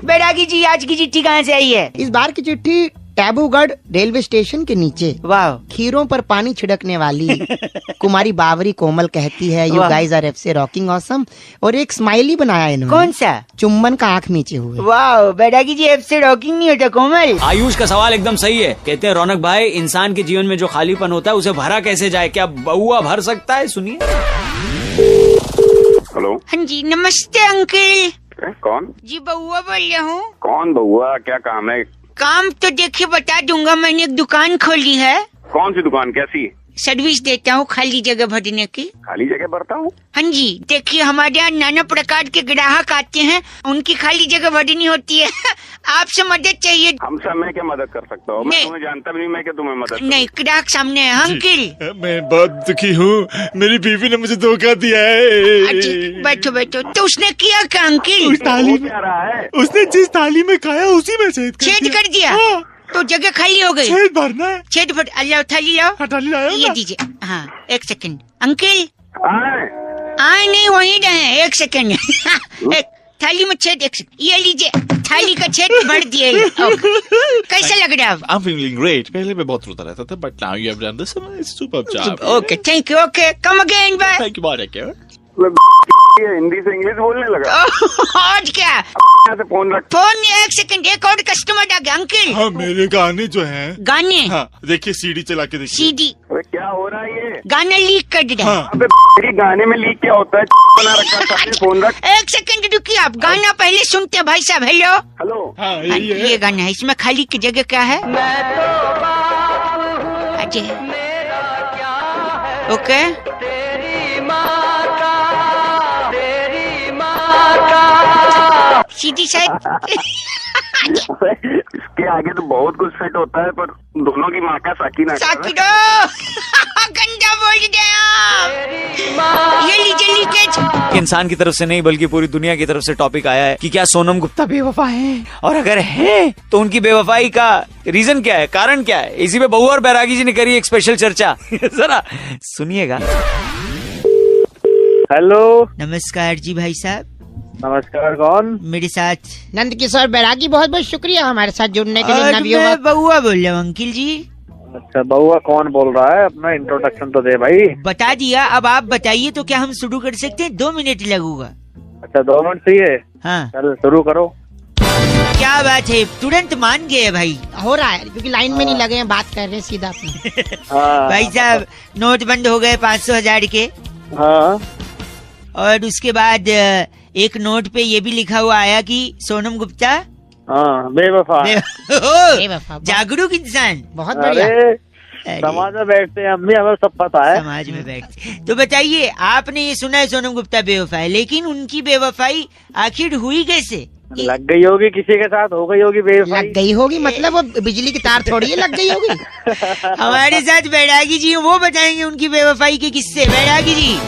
बैरागी जी, आज की चिट्ठी कहाँ से आई है? इस बार की चिट्ठी टैबूगढ़ रेलवे स्टेशन के नीचे वाह खीरों पर पानी छिड़कने वाली कुमारी बावरी कोमल कहती है, यू गाइज आर एफसे रॉकिंग ऑसम। और एक स्माइली बनाया इन्होंने। कौन सा? चुम्बन का आंख नीचे हुए। वाह, बैरागी जी एफसे रॉकिंग नहीं होता कोमल। आयुष का सवाल एकदम सही है। कहते हैं रौनक भाई, इंसान के जीवन में जो खालीपन होता है उसे भरा कैसे जाए, क्या बउआ भर सकता है? सुनिए। हेलो। हाँ जी, नमस्ते अंकल। कौन जी? बउआ बोल रहा हूँ। कौन बउआ, क्या काम है? काम तो देखिए बता दूंगा, मैंने एक दुकान खोली है। कौन सी दुकान, कैसी? सर्विस देता हूँ खाली जगह भरने की। खाली जगह भरता हूँ? हाँ जी, देखिए हमारे यहाँ नाना प्रकार के ग्राहक आते हैं, उनकी खाली जगह भरनी होती है। आपसे मदद चाहिए। हम सब मैं क्या मदद कर सकता हूँ? मैं तुम्हें जानता भी नहीं, मैं क्या तुम्हें मदद नहीं, ग्राहक सामने है। अंकिल मैं बहुत दुखी हूँ, मेरी बीवी ने मुझे धोखा दिया है। बैठो बैठो। तो उसने किया क्या अंकिल? उसने जिस थाली में खाया उसी में छेद कर दिया। तो जगह खाली हो गई। छेद भरना है। छेद भर। अल्लाह थाली लाओ। थाली लाओ। ये दीजिए। हाँ, एक सेकंड। अंकिल आए नहीं, वहीं रहे। एक सेकंड। एक थाली में छेद। एक सेकंड, ये लीजिए, थाली का छेद भर दिए। कैसा लग रहा है? I'm feeling great. पहले मैं बहुत रोता रहता था, but now you have done this. It's superb job. Okay, thank you. Okay, come again, bye. Thank you, bye. Hindi से इंग्लिश बोलने लगा। और क्या? से फोन रख। फोन। एक सेकंड, एक और कस्टमर आ गया। अंकिल हाँ, मेरे गाने जो हैं। गाने? हाँ, देखिए सीडी चला के देखिए। सीडी? क्या हो रहा है ये? गाना लीक कर दिया। हाँ। अबे गाने में लीक क्या होता है? बना रखा है, फोन रख। एक सेकंड रुकिए, आप गाना पहले सुनते भाई साहब। Hello hello. हाँ, ये गाना है। इसमें खाली की जगह क्या है? ओके। सीधी साइड। इसके आगे तो बहुत कुछ सेट होता है, पर दोनों की माँ का साकिना। गंदा बोल गया। ये लीजिए लीकेज। इंसान की तरफ से नहीं बल्कि पूरी दुनिया की तरफ से टॉपिक आया है कि क्या सोनम गुप्ता बेवफा है, और अगर है तो उनकी बेवफाई का रीजन क्या है, कारण क्या है। इसी पे बहू और बैरागी जी ने करी एक स्पेशल चर्चा। जरा सुनिएगा। हेलो, नमस्कार जी भाई साहब। नमस्कार, कौन? मेरे साथ नंद किशोर बैरागी, बहुत बहुत शुक्रिया हमारे साथ जुड़ने के लिए। मैं बउआ बोल रहा हूँ अंकिल जी। अच्छा, बउआ कौन बोल रहा है? अपना इंट्रोडक्शन तो दे भाई। बता दिया, अब आप बताइए तो क्या हम शुरू कर सकते हैं? 2 मिनट लगूंगा। अच्छा, 2 मिनट चाहिए? हाँ, चल शुरू करो। क्या बात है, तुरंत मान गए भाई। हो रहा है क्योंकि लाइन में नहीं लगे हैं, बात कर रहे हैं सीधा अपने। भाई साहब, नोट बंद हो गए 500,000 के। हाँ। और उसके बाद एक नोट पे ये भी लिखा हुआ आया कि सोनम गुप्ता बेवफा। जागरूक इंसान। बहुत बढ़िया। समाज में बैठते हैं हम भी, हमें सब पता है। समाज में बैठते। तो बताइए, आपने ये सुना है सोनम गुप्ता बेवफा है, लेकिन उनकी बेवफाई आखिर हुई कैसे? लग गई होगी किसी के साथ, हो गई होगी बेवफाई। लग गई होगी मतलब वो बिजली की तार थोड़ी है, लग गई होगी। हमारे साथ बैरागी जी वो बताएंगे उनकी बेवफाई के किस्से। बैरागी जी,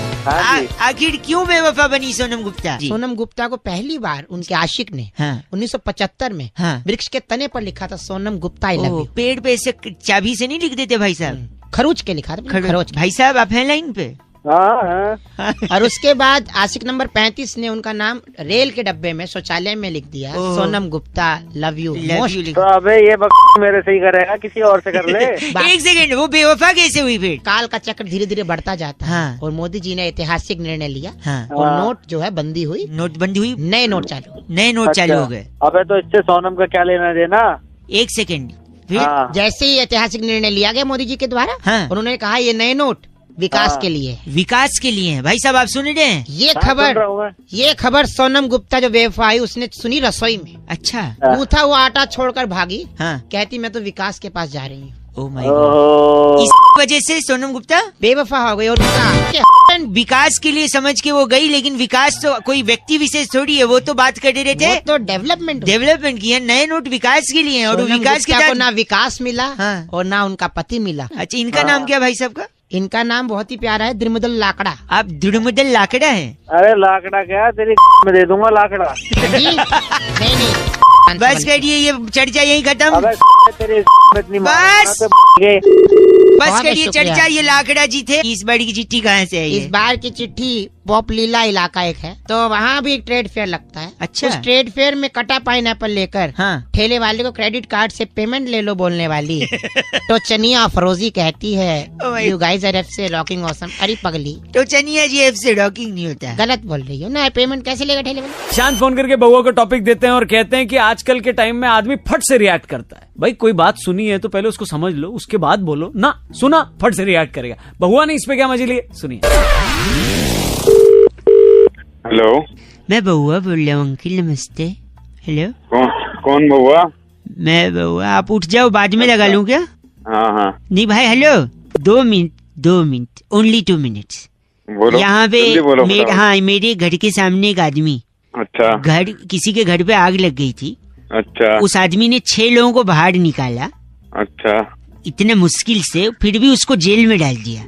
आखिर क्यों बेवफा बनी सोनम गुप्ता? सोनम गुप्ता को पहली बार उनके आशिक ने 1975 में वृक्ष के तने पर लिखा था Sonam Gupta I love you. पेड़ पे ऐसे चाबी से नहीं लिख देते भाई साहब? खरोच के लिखा था। खरोच। भाई साहब आप हैं लाइन पे? और उसके बाद आशिक नंबर 35 ने उनका नाम रेल के डब्बे में शौचालय में लिख दिया, Sonam Gupta love you most. तो अबे ये मेरे से ही करेगा, किसी और से कर ले। एक सेकंड, वो बेवफा कैसे हुई फिर? काल का चक्र धीरे धीरे बढ़ता जाता है। और मोदी जी ने ऐतिहासिक निर्णय लिया और नोट जो है बंदी हुई, नोटबंदी हुई, नए नोट चालू हो गए। अबे तो इससे सोनम का क्या लेना देना? एक सेकंड, जैसे ही ऐतिहासिक निर्णय लिया गया मोदी जी के द्वारा, उन्होंने कहा ये नए नोट विकास के लिए, विकास के लिए है। भाई साहब आप सुन रहे हैं? ये खबर सोनम गुप्ता जो बेवफा आई उसने सुनी रसोई में। अच्छा। गूंथा हुआ आटा छोड़कर भागी। कहती मैं तो विकास के पास जा रही हूँ। ओह माय गॉड। इस वजह से सोनम गुप्ता बेवफा हो गई। और विकास के लिए समझ के वो गई, लेकिन विकास तो कोई व्यक्ति विशेष थोड़ी है, वो तो बात कर रहे थे तो डेवलपमेंट की है। नए नोट विकास के लिए, और विकास के को ना विकास मिला और ना उनका पति मिला। अच्छा, इनका नाम क्या भाई साहब का? इनका नाम बहुत ही प्यारा है, द्रिमुदल लाकड़ा। आप द्रिमुदल लाकड़ा है? अरे लाकड़ा क्या, तेरी में दे दूंगा लाकड़ा। नहीं बस करिए, ये चर्चा यही खत्म। बस करिए चर्चा, ये लाकड़ा जी थे। इस बार की चिट्ठी कहाँ से आई है? इस बार की चिट्ठी पॉपलीला इलाका एक है, तो वहाँ भी एक ट्रेड फेयर लगता है। अच्छा। उस ट्रेड फेयर में कटा पाइनएप्पल लेकर ठेले वाले को क्रेडिट कार्ड से पेमेंट ले लो बोलने वाली तो चनिया अफरोजी कहती है यू गाइस आर एफ से रॉकिंग ऑसम। अरे पगली, तो चनिया जी एफ से रॉकिंग नहीं होता। गलत बोल रही हो ना, पेमेंट कैसे लेगा ठेले वाले? शांत फोन करके बउआ को टॉपिक देते हैं और कहते हैं कि आजकल के टाइम में आदमी फट से रिएक्ट करता है। भाई कोई बात सुनी है तो पहले उसको समझ लो, उसके बाद बोलो ना। सुना, फट से रिएक्ट करेगा। बहुआ ने इस पे क्या मजे लिए, सुनिए। हेलो, मैं बउआ बोल रहा हूँ अंकिल, नमस्ते। हेलो, कौन बउआ? मैं बउआ। आप उठ जाओ, बाद में लगा लूँ क्या? हाँ। नहीं भाई, hello 2 minute 2 minute, only 2 minutes. बोलो, यहाँ पे जल्दी बोलो, बताओ। हाँ, मेरे घर के सामने एक आदमी, अच्छा, किसी के घर पे आग लग गई थी। अच्छा, उस आदमी ने 6 लोगों को बाहर निकाला। अच्छा, इतने मुश्किल से, फिर भी उसको जेल में डाल दिया।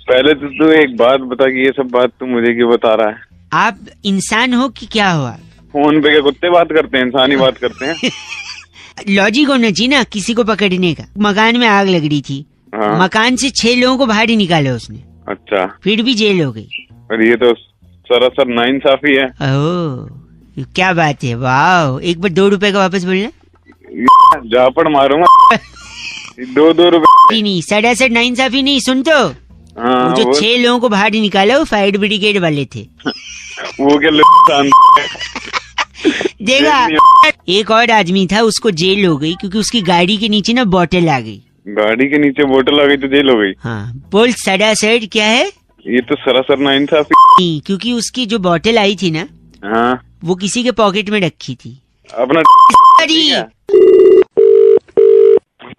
पहले तो तू एक बात बता कि ये सब बात तू मुझे क्यों बता रहा है? आप इंसान हो कि क्या हो? आप फोन पे क्या कुत्ते बात करते हैं, इंसान ही बात करते हैं? लॉजिक होना चाहिए ना किसी को पकड़ने का। मकान में आग लग रही थी, हाँ। मकान से 6 लोगों को बाहर ही निकाला उसने। अच्छा, फिर भी जेल हो गई। और ये तो सरासर नाइंसाफी है। ओह, क्या बात है, वाह। एक बार 2 रुपए का वापस बोलना। झापड़ मारूंगा। 2 रुपए नहीं, सरासर नाइंसाफी नहीं, सुन तो। हाँ, वो जो 6 लोगों को बाहर निकाला वो फायर ब्रिगेड वाले थे। वो क्या देखा, एक और आदमी था, उसको जेल हो गई क्योंकि उसकी गाड़ी के नीचे ना बोतल आ गई। गाड़ी के नीचे बोतल आ गई तो जेल हो गई। हाँ, बोल सरासर क्या है? ये तो सरासर नाइंसाफी। क्योंकि उसकी जो बोतल आई थी ना, हाँ, वो किसी के पॉकेट में रखी थी। अपना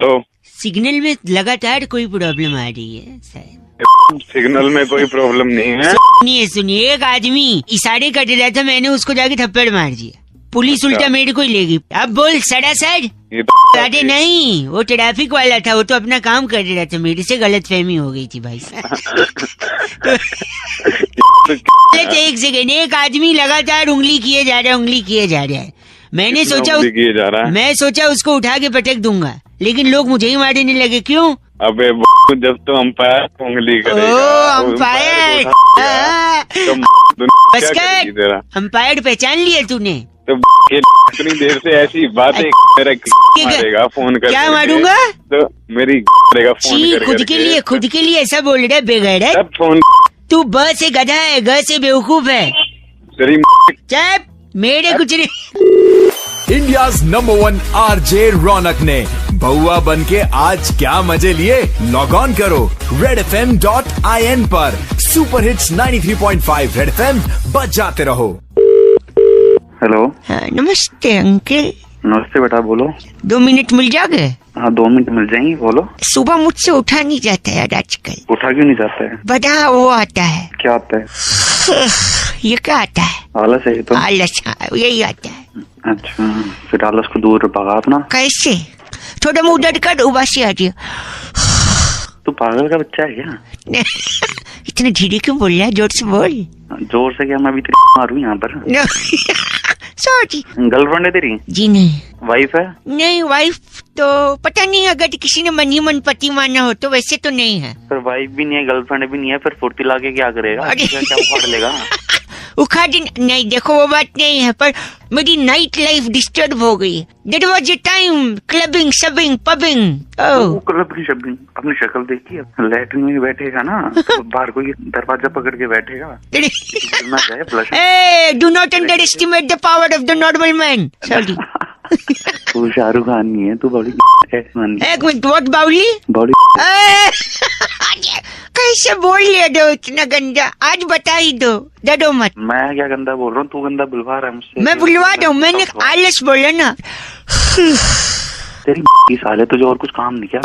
तो सिग्नल में लगातार कोई प्रॉब्लम आ रही है शायद। सिग्नल में कोई प्रॉब्लम नहीं है। सुनिए, एक आदमी इशारे कर रहा था, मैंने उसको जाके थप्पड़ मार दिया। पुलिस उल्टा मेरे को ही ले गई। अब बोल सरासर। अरे नहीं, वो ट्रैफिक वाला था, वो तो अपना काम कर रहा था, मेरे से गलतफहमी हो गई थी भाई साहब। एक सेकेंड, एक आदमी लगातार उंगली किए जा रहा है। मैंने सोचा उसको उठा के पटक दूंगा, लेकिन लोग मुझे ही मारने लगे। क्यों? अबे जब तो अंपायर उंगली करेगा। अंपायर, बस कर, अंपायर पहचान लिया तूने? तो इतनी देर से ऐसी बातें मारेगा फोन कर। क्या मारूंगा? तो मेरी करेगा फोन कर। खुद के लिए ऐसा बोल रहा है बेगैरत। फोन तू ब से गधा है, ग से बेवकूफ है। चुप, मेरे कुछ नहीं। इंडियाज नंबर 1 आरजे रौनक ने बउआ बन के आज क्या मजे लिए? लॉग ऑन करो redfm.in पर। सुपर हिट्स 93.5 रेड एफएम बजाते रहो। हेलो, नमस्ते अंकल। नमस्ते बेटा, बोलो। 2 मिनट मिल जाओगे? हाँ, 2 मिनट मिल जाएंगे, बोलो। सुबह मुझसे उठा नहीं जाता है आजकल। उठा क्यों नहीं जाता है? बड़ा वो आता है। क्या आता है? ये क्या आता है? आलस है। तो आलस, यही आता है। अच्छा, फिर आलस को दूर भगा अपना। कैसे? थोड़ा मुंह डट कर उबासी आ रही है। तू पागल का बच्चा है क्या? इतने धीरे क्यों बोल रहा है? जोर से बोल। जोर से क्या? मैं अभी मारू यहाँ पर। सॉरी। गर्लफ्रेंड है तेरी? जी नहीं। वाइफ है? नहीं, वाइफ तो पता नहीं, अगर किसी ने मन ही मन पति माना हो तो, वैसे तो नहीं है। फिर वाइफ भी नहीं है, गर्लफ्रेंड भी नहीं है, फिर फुर्ती लाके क्या करेगा? क्या उखाड़ लेगा? उखाड़ नहीं, देखो वो बात नहीं है, पर मेरी नाइट लाइफ डिस्टर्ब हो गई। That was a time clubbing, शबिंग, पबिंग। क्लबिंग शबिंग अपनी शक्ल देखी? लैट्रिन में बैठेगा ना, तो बाहर कोई दरवाजा पकड़ के बैठेगा। Do not underestimate the power of the normal man. Sorry. तू शाहरुख खान नहीं है, तू बड़ी। एक मिनट, व्हाट बाउली? बड़ी। कैसे बोल लिया दो इतना गंदा? आज बता ही दो, डरो मत। मैं क्या गंदा बोल रहा हूँ? तू गंदा बुलवा रहा है मुझसे। मैं बुलवा दूँ? मैंने आलस बोला ना। तेरी साले तुझे और कुछ काम नहीं क्या?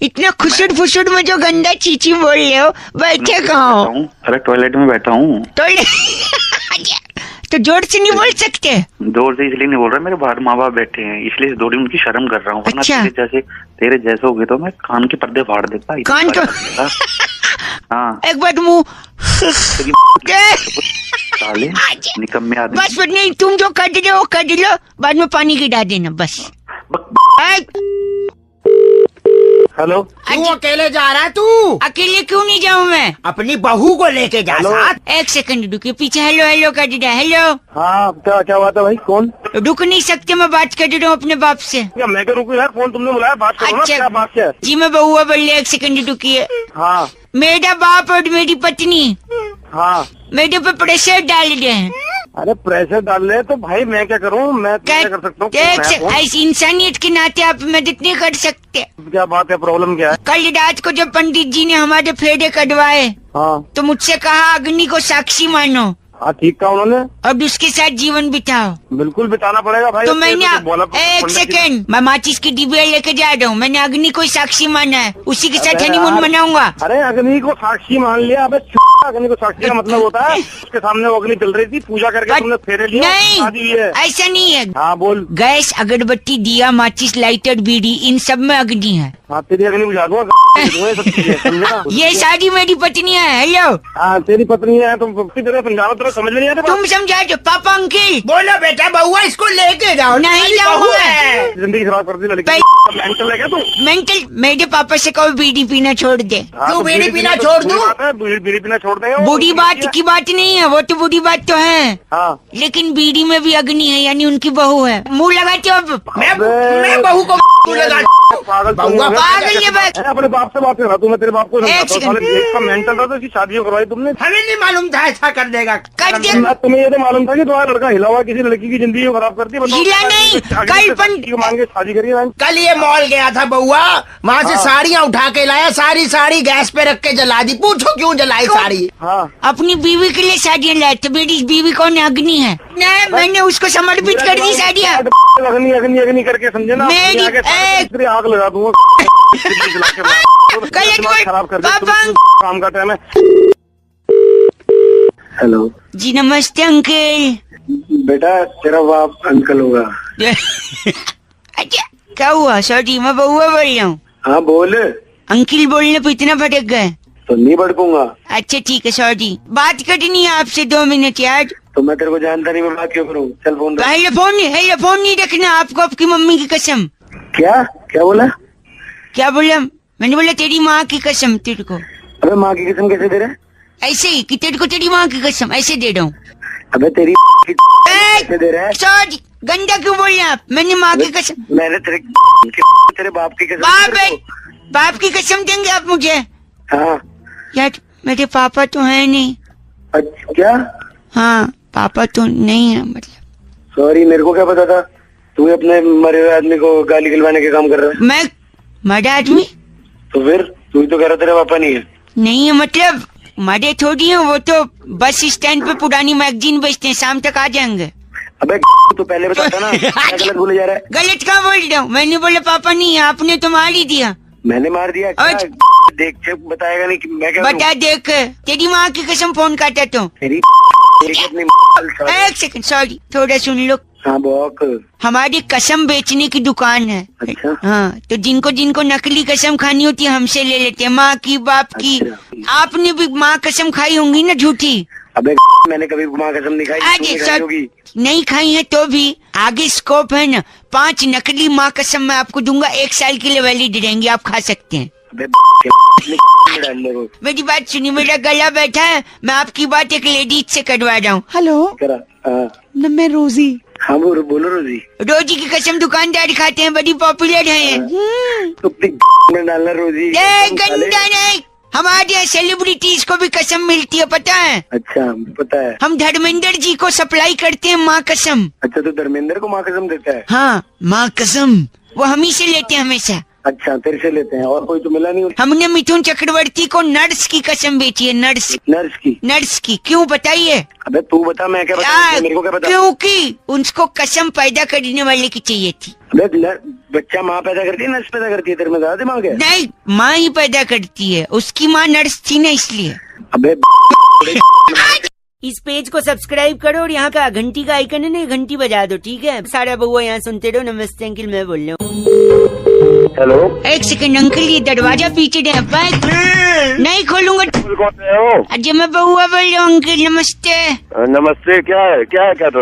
इतना खुशुर फुसुर में जो गंदा चीची बोल रहे हो, बैठे कहाँ हो? अरे टॉयलेट में बैठा हूँ। तो जोर से नहीं बोल सकते? जोर से इसलिए नहीं बोल रहा, मेरे बाहर माँ बाप बैठे हैं, इसलिए थोड़ी उनकी शर्म कर रहा हूँ। अच्छा। तेरे जैसे हो गए तो मैं कान के पर्दे फाड़ देता। कान को? हाँ, एक बार मुँह साले निकम्मे आदमी। बस नहीं, तुम जो कर रहे हो कर लो, बाद में पानी गिरा देना बस। हेलो, क्यों अकेले जा रहा है तू? अकेले क्यों नहीं जाऊँ मैं? अपनी बहू को लेके जा साथ। एक सेकंड रुकिए, पीछे हेलो हेलो कर दिया। हेलो। हाँ, क्या बात है भाई? कौन? रुक नहीं सकते, मैं बात कर रहा हूँ अपने बाप से। क्या मैं क्या रुकूं यार? फोन तुमने बुलाया, बात करो ना। क्या बात है? जी मैं बहुआ बोल रही, एक सेकंड रुकिए। हाँ। मेरा बाप और मेरी पत्नी हाँ मेरे पे प्रेशर डाल रहे हैं। अरे प्रेशर डाल रहे तो भाई मैं क्या करूँ? मैं क्या कर सकता हूँ? ऐसी इंसानियत के नाते आप मदद नहीं कर सकते? क्या बात है? प्रॉब्लम क्या है? कल रात को जब पंडित जी ने हमारे फेरे कटवाए, हाँ, तो मुझसे कहा अग्नि को साक्षी मानो। हाँ ठीक कहा उन्होंने। अब उसके साथ जीवन बिताओ। बिल्कुल बिताना पड़ेगा भाई। तो मैंने एक सेकंड, मैं माचिस की डिबिया लेके जा रहा हूँ। मैंने अग्नि को साक्षी माना है, उसी के साथ हनीमून मनाऊंगा। अरे अग्नि को साक्षी मान लिया? अबे अग्नि को साक्षी का मतलब होता है उसके सामने वो अग्नि जल रही थी, पूजा करके तुमने फेरे लिया। नहीं ऐसा नहीं है। हाँ बोल। गैस, अगरबत्ती, दिया, माचिस, लाइटर, बीड़ी, इन सब में अग्नि है। हाँ तेरी अग्नि बुझा दूंगा। ये सारी मेरी पत्नी है। हेलो। हाँ तेरी पत्नी है, तुम समझाओ, तेरा समझ नहीं आता। तुम समझा दो। पापा अंकिल बोलो बेटा, बउआ इसको लेके जाओ। नहीं जाऊंगा। जिंदगी खराब कर दी लड़की। मेंटल है क्या तू? मेंटल? मेरे पापा से कहो बीड़ी पीना छोड़ दे। तू बीड़ी पीना छोड़ दूं? बीड़ी पीना छोड़ दे। बुरी बात की बात नहीं है, वो तो बुरी बात तो है। हाँ। लेकिन बीड़ी में भी अग्नि है, यानी उनकी बहू है। मुँह लगाते हो अब? मैं बहू को पागल ये बात। अपने बाप से बात कर रहा तू, मैं तेरे बाप को मेंटल था तो इसकी शादी करवाई तुमने। हमें नहीं मालूम था ऐसा कर देगा। कर दे। तुम्हें ये तो मालूम था कि तुम्हारा लड़का हिला हुआ किसी लड़की की जिंदगी को खराब करती है। हिला नहीं, कल मांग के शादी करिए। कल ये मॉल गया था बउआ, वहाँ से साड़ियाँ उठा के लाया, सारी गैस पे रख के जला दी। पूछो क्यों जलाई साड़ी? हाँ। अपनी बीवी के लिए साड़ियाँ लाए थे। मेरी बीवी कौन है? अग्नि है। मैंने उसको समर्पित कर दी साड़ियाँ। अग्नि अग्नि अग्नि करके समझे ना। मेरी आग लगा दूंगा। खराब कर काम का टाइम है। हेलो जी नमस्ते अंकल। बेटा तेरा बाप अंकल होगा। अच्छा क्या हुआ? सॉरी मैं बउआ बोल रहा हूँ। हाँ बोल। अंकल बोलने पे इतना भटक गए तो नहीं भटकूंगा। अच्छा ठीक है, सॉरी। बात करनी है आपसे 2 मिनट यार। तो मैं तेरे को जानता नहीं, मैं बात क्यों करूँ? चल फोन फोन नहीं रखना आपको, आपकी मम्मी की कसम। क्या क्या बोला? क्या बोला? मैंने बोला तेरी माँ की कसम तेरे को। अबे माँ की कसम कैसे दे रहा? ऐसे ही कि तेरे को तेरी माँ की कसम ऐसे दे रहा हूँ। अबे तेरी कैसे दे रहा है? सॉरी गंदा क्यों बोल रहे आप? मैंने माँ की कसम। मैंने तेरे बाप की कसम। बाप की कसम देंगे आप मुझे? हाँ यार मेरे पापा तो है नहीं। अच्छा क्या? हाँ पापा तो नहीं है। मतलब सॉरी, मेरे को क्या पता था तू अपने मरे हुए आदमी को गाली गलवाने के काम कर रहा है। मैं मरा आदमी? तो फिर तू तो कह रहा तेरे पापा नहीं है। नहीं है मतलब मरे थोड़ी है, वो तो बस स्टैंड पे पुरानी मैगजीन बेचते हैं, शाम तक आ जाएंगे। अबे तो पहले बताता ना। क्या गलत बोले जा रहा है? गलत कहाँ बोल रहा हूँ? मैंने बोला पापा नहीं है, आपने तो मार ही दिया। मैंने मार दिया? देख बताएगा नहीं कि मैं क्या बता। देख तेरी माँ की कसम फोन काटा तो तेरी अपनी। एक सेकंड सॉरी, थोड़ा सुन लो। हाँ बॉक। हमारी कसम बेचने की दुकान है। अच्छा। हाँ तो जिनको नकली कसम खानी होती है हमसे ले लेते हैं, माँ की बाप की। आपने भी माँ कसम खाई होंगी ना झूठी? अबे मैंने कभी माँ कसम नहीं खाई। नहीं खाई है तो भी आगे स्कोप है ना। 5 नकली माँ कसम मैं आपको दूंगा, 1 साल के लिए वैलिड रहेंगी, आप खा सकते हैं। मेरी बात सुनिए, मेरा गला बैठा है, मैं आपकी बात एक लेडीज से करवा रहा हूँ। हेलो मैं रोजी। हाँ बोलो रोजी। रोजी की कसम दुकानदार खाते हैं, बड़ी पॉपुलर है। में डालना रोजी। गंदा नहीं, हमारे यहाँ सेलिब्रिटीज को भी कसम मिलती है, पता है? अच्छा पता है। हम धर्मेंद्र जी को सप्लाई करते हैं माँ कसम। अच्छा तो धर्मेंद्र को माँ कसम देता है? हाँ माँ कसम वो हम ही से लेते हैं हमेशा। अच्छा तेरे से लेते हैं, और कोई तो मिला नहीं? हमने मिथुन चक्रवर्ती को नर्स की कसम बेची है। नर्स की क्यों बताइए? अबे तू बता, मैं क्या बता? मेरे को क्या पता? क्योंकि उनको कसम पैदा करने वाले की चाहिए थी। अबे बच्चा माँ पैदा करती है, नर्स पैदा करती है? तेरे में ज्यादा दिमाग है? नहीं माँ ही पैदा करती है, उसकी माँ नर्स थी ना इसलिए। अबे इस पेज को सब्सक्राइब करो और यहाँ का घंटी का आइकन है ना, घंटी बजा दो, ठीक है? सारा बउआ यहाँ सुनते रहो। नमस्ते अंकल, मैं बोल रहा हूँ। हेलो एक सेकंड अंकल, ये दरवाजा पीछे नहीं खोलूंगा। अजय मैं बउआ बोल रहा हूँ अंकल। नमस्ते। नमस्ते। क्या है तो?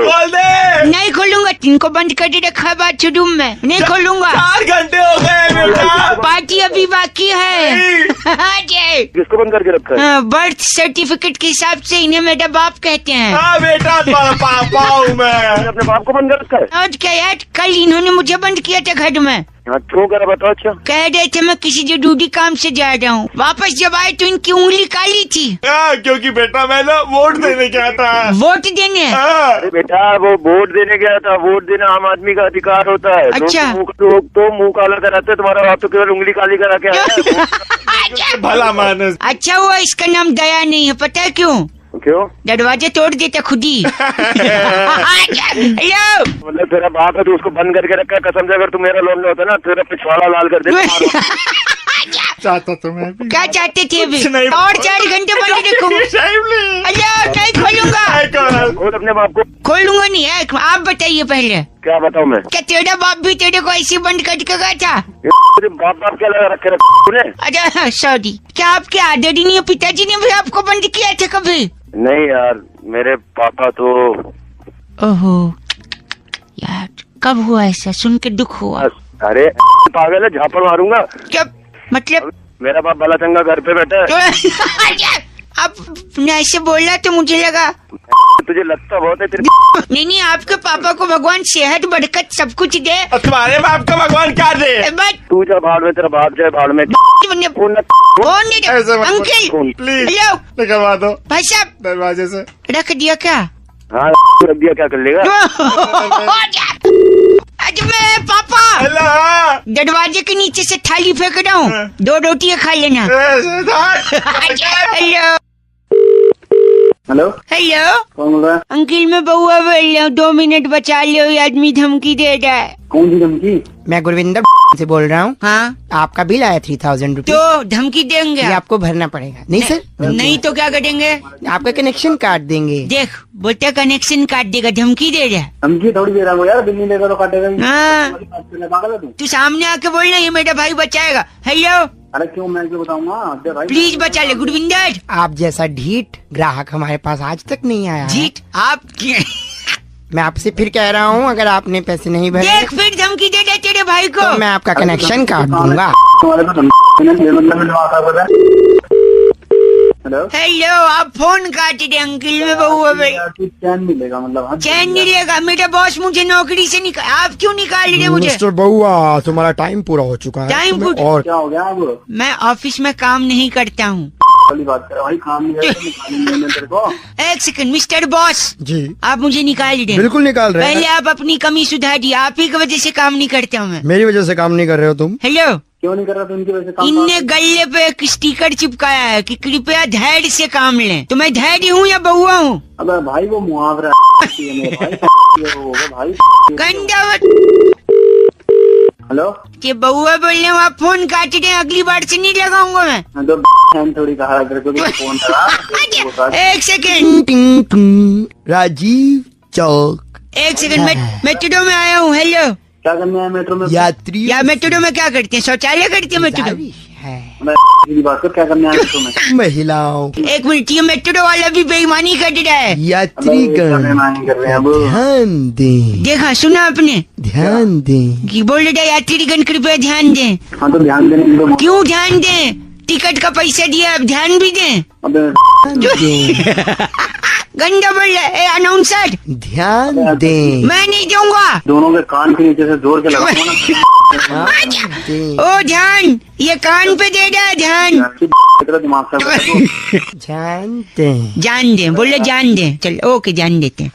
नहीं खोलूंगा, इनको बंद कर रखा है बाथरूम में, नहीं खोलूंगा। 4 घंटे हो गए, पार्टी अभी बाकी है। किसको बंद करके रखा है? बर्थ सर्टिफिकेट के हिसाब से इन्हें मेरा बाप कहते हैं। हाँ बेटा तुम्हारा पापा हूँ मैं। अपने बाप को बंद कर रखा है? और क्या यार, कल इन्होंने मुझे बंद किया था घर में। क्यों करा बताओ? अच्छा कह रहे थे मैं किसी जरूरी काम से जा रहा हूँ, वापस जब आए तो इनकी उंगली काली थी। क्योंकि बेटा मैं ना वोट देने गया था। वोट देने? अरे बेटा वो वोट देने गया था, वोट देना आम आदमी का अधिकार होता है। अच्छा तो मुंह काला कराते, तुम्हारा बाप तो केवल उंगली काली करा के आया। भला मानस। अच्छा हुआ इसका नाम दया नहीं है, पता है क्यों? क्यों? दरवाजा तोड़ देता खुद ही। हेलो, मतलब तेरा बाप है, तू उसको बंद करके रखा है। कसम से अगर तू मेरा लोन होता ना, तेरा पिछवाड़ा लाल कर देता। चाहता तो मैं भी। क्या चाहते थे अभी? और 4 घंटे बंद रखूंगा। नहीं खोलूंगा। खुद अपने बाप को खोलूंगा नहीं है। आप बताइए पहले। क्या बताऊं मैं? क्या तेरा बाप भी तेरे को ऐसे बंद करके गया था? बाप क्या लगा रखे तूने? अच्छा सॉरी, क्या आपके दादी ने पिताजी ने भी आपको बंद किया था कभी? नहीं यार, मेरे पापा तो। ओहो यार, कब हुआ ऐसा? सुन के दुख हुआ। अरे पागल है, झापड़ मारूंगा। क्या मतलब? मेरा बाप भला चंगा घर पे बैठा है। आपने ऐसे बोला तो मुझे लगा तुझे लगता बहुत है तेरे। नहीं, आपके पापा को भगवान सेहत बरकत सब कुछ दे। तुम्हारे बाप का भगवान क्या दे? तू जा भाड़ में, तेरा बाप जाए भाड़ में। अंकल प्लीज हेलो, निकलवा दो भाई साहब। दरवाजे से रख दिया क्या? हाँ रख दिया, क्या कर लेगा? मैं पापा दरवाजे के नीचे से थाली फेंक रहा हूँ, 2 रोटियाँ खा लेना। हेलो हेलो, कौन बोल रहा है? अंकल मैं बउआ बोल रहा हूँ, 2 मिनट बचा लो, ये आदमी धमकी दे रहा है। कौन सी धमकी? मैं गुरविंदर से बोल रहा हूँ। हाँ, आपका बिल आया 3000 रुपये। तो धमकी देंगे? ये आपको भरना पड़ेगा। नहीं सर, नहीं तो क्या करेंगे? आपका कनेक्शन काट देंगे। देख बोलता कनेक्शन काट देगा, धमकी दे रहा है। धमकी थोड़ी दे रहा हूँ यार, बिल नहीं देगा तो काटेगा। हाँ, तू सामने आके बोलना ये मेरा भाई बचाएगा। हेलो, अरे क्यों, मैं क्यों बताऊंगा भाई? प्लीज बचा ले गुरविंदर। आप जैसा ढीठ ग्राहक हमारे पास आज तक नहीं आया। जीत आप मैं आपसे फिर कह रहा हूँ, अगर आपने पैसे नहीं भरे देख फिर धमकी दे दे तेरे भाई को, तो मैं आपका कनेक्शन काट दूंगा। हेलो, आप फोन काट दे अंकल, में बउआ भाई। चैन मिलेगा मतलब? चैन नहीं लेगा, मेरा बॉस मुझे नौकरी से निकाल। आप क्यों निकाल रहे मुझे? मिस्टर बउआ, तुम्हारा टाइम पूरा हो चुका है। टाइम और क्या हो गया? अब मैं ऑफिस में काम नहीं करता हूँ। वाली बात कर भाई, काम नहीं है तो निकालेंगे तेरे को। 1 सेकंड मिस्टर बॉस जी, आप मुझे निकाल दे। बिल्कुल निकाल रहे हैं। पहले आप अपनी कमी सुधारिए, आप ही की वजह से काम नहीं करता हूँ मैं। मेरी वजह से काम नहीं कर रहे हो तुम? हेलो, क्यों नहीं कर रहा? तुमकी वजह से काम। इनने गले पे एक स्टिकर चिपकाया है कि कृपया धैर्य से काम लें। तो मैं धैर्य हूँ या बउआ हूँ? अबे भाई वो मुहावरा है भाई। हेलो, ये बउआ बोल रहे हूँ, आप फोन काट रहे हैं, अगली बार से नहीं लगाऊंगा मैं। तो थोड़ी कहा फोन करा। 1 second Rajiv Chowk. 1 second, metro में आया हूँ। हेलो, क्या करने आया मेट्रो में? यात्री या मेट्रो में क्या करते हैं? शौचालय करते हैं मेट्रो? बात कर, क्या करने आया मेट्रो में? महिलाओं। 1 मिनट, ये मेट्रो वाला भी बेईमानी कर रहा है। यात्रीगण ध्यान दें। देखा सुना आपने? ध्यान दें कि बोल रहा है यात्रीगण कृपया ध्यान दें। हाँ तो ध्यान देने। क्यों ध्यान दें? टिकट का पैसा दिया, अब ध्यान भी दें। गंदा बोल रहा है अनाउंसर। ध्यान दें। मैं नहीं दूंगा। दोनों के कान के नीचे से जोर के लगाओ ना। ओ ध्यान, ये कान पे दे रहा है ध्यान। दिमाग से जान दें। जान दें, बोले जान दें। चल ओके, जान देते हैं।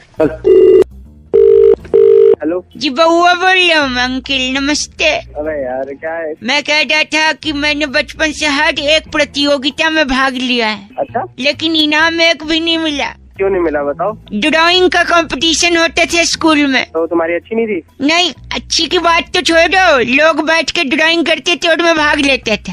हेलो जी, बउआ बोल रहा हूँ अंकल, नमस्ते। अरे यार क्या है? मैं कह रहा था कि मैंने बचपन से हर एक प्रतियोगिता में भाग लिया है। अच्छा, लेकिन इनाम एक भी नहीं मिला। क्यों नहीं मिला बताओ? ड्राइंग का कंपटीशन होते थे स्कूल में। तो तुम्हारी अच्छी नहीं थी? नहीं, अच्छी की बात तो छोड़ो, लोग बैठ के ड्राइंग करते थे और मैं भाग लेते थे।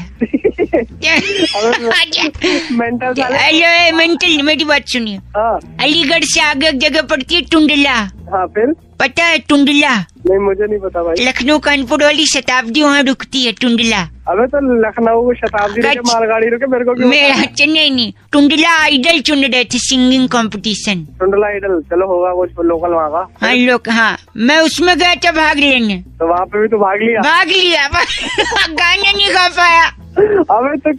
हेलो मेंटल, मेरी बात सुनिए। अलीगढ़ से आगे एक जगह पड़ती है टुंडला। हाँ फिर? पता है टुंडला? नहीं मुझे नहीं पता भाई। लखनऊ कानपुर वाली शताब्दी वहाँ रुकती है टुंडला। अबे तो लखनऊ को शताब्दी मालगाड़ी रुके, मेरे को क्यों? मेरा चेन्नई नहीं, टुंडला आइडल चुन रहे थे, सिंगिंग कंपटीशन। टुंडला आइडल, चलो होगा कुछ लोकल वहाँ का। हाँ लोग, हाँ मैं उसमें गया था भाग लेने। तो वहाँ पे भी तो भाग लिया? भाग लिया गाना नहीं गा पाया। अबे तो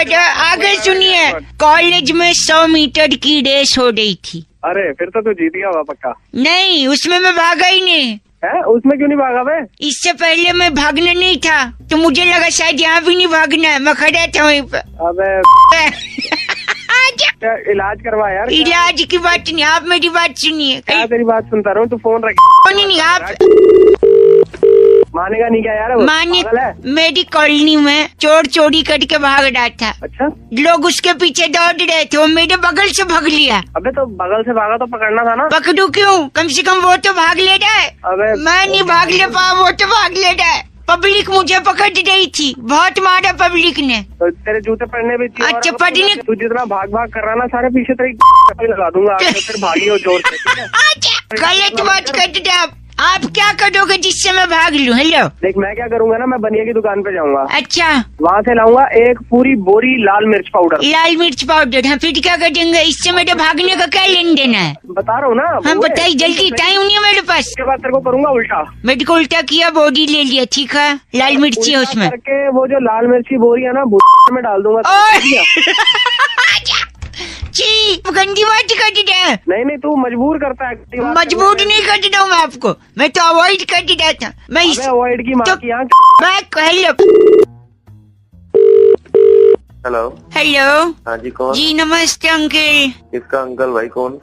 क्या आगे सुनिए। कॉलेज में 100 मीटर की रेस हो रही थी। अरे फिर तो तू जीत गया होगा पक्का। नहीं, उसमें मैं भागा ही नहीं है। उसमें क्यों नहीं भागा बे? इससे पहले मैं भागना नहीं था, तो मुझे लगा शायद यहाँ भी नहीं भागना है, मैं खड़ा था वहीं पे। अबे क्या इलाज करवा यार। इलाज की बात नहीं, आप मेरी बात सुनिए। क्या तेरी बात सुनता रहूँ, तू फोन रख। नहीं आप मानेगा नहीं क्या यार? माने मेरी कॉलोनी में चोर चोरी करके भाग रहा था। अच्छा, लोग उसके पीछे दौड़ रहे थे, वो मेरे बगल से भाग लिया। अबे तो बगल से भागा तो पकड़ना था ना। पकड़ू क्यों? कम से कम वो तो भाग ले रहा है। अबे मैं नहीं भाग ले पा, वो तो भाग ले रहा है। पब्लिक मुझे पकड़ रही थी, बहुत मारा पब्लिक ने। तो तेरे जूते पड़ने भी चाहिए। अच्छा पढ़ने तू जितना भाग भाग कर रहा ना, सारे पीछे तेरी लगा दूंगा, फिर भागी हो जोर से। गलत बात करते थे आप क्या करोगे जिससे मैं भाग लूं? हेलो देख, मैं क्या करूंगा ना, मैं बनिया की दुकान पे जाऊंगा। अच्छा, वहाँ से लाऊंगा एक पूरी बोरी लाल मिर्च पाउडर। लाल मिर्च पाउडर? हाँ, फिर क्या करेंगे? इससे मेरे भागने का क्या लेन देना है? बता रहा हूँ ना। हाँ बताइए जल्दी, टाइम नहीं है मेरे पास। उसके बाद तेरे को करूंगा उल्टा। मेरे को उल्टा किया, बोरी ले लिया, ठीक है। लाल मिर्ची है उसमें करके वो जो लाल मिर्च की बोरी है ना, में डाल दूंगा। गंदी बात कर दी है। नहीं, तू मजबूर करता है। मजबूर नहीं कर देता हूँ मैं आपको, मैं तो अवॉइड कर देता था। मैं अवॉइड की माँ की आँख। Hello hello. हाँ जी, कौन? जी नमस्ते अंकल। किसका अंकल भाई? कौन?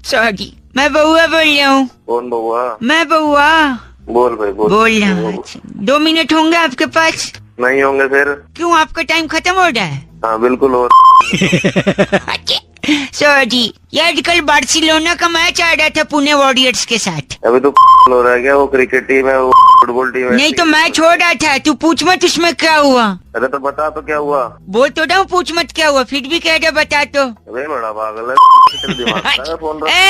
सॉरी, मैं बउआ बोल रहा हूँ। कौन बउआ? मैं बउआ बोल भाई बोल रहा हूँ। 2 मिनट होंगे आपके पास? नहीं होंगे फिर। क्यों, आपका टाइम खत्म हो रहा है? हाँ बिल्कुल हो। सॉरी यार, कल बार्सिलोना का मैच आ रहा था पुणे वॉरियर्स के साथ। अभी तो हो रहा है क्या? वो क्रिकेट टीम है, वो फुटबॉल टीम है। नहीं तो मैच हो रहा था, तू पूछ मत उसमें क्या हुआ। अरे तो बता तो क्या हुआ? बोल तो रहा हूँ पूछ मत क्या हुआ, फिर भी कह रहा बता तो। अरे बड़ा पागल है।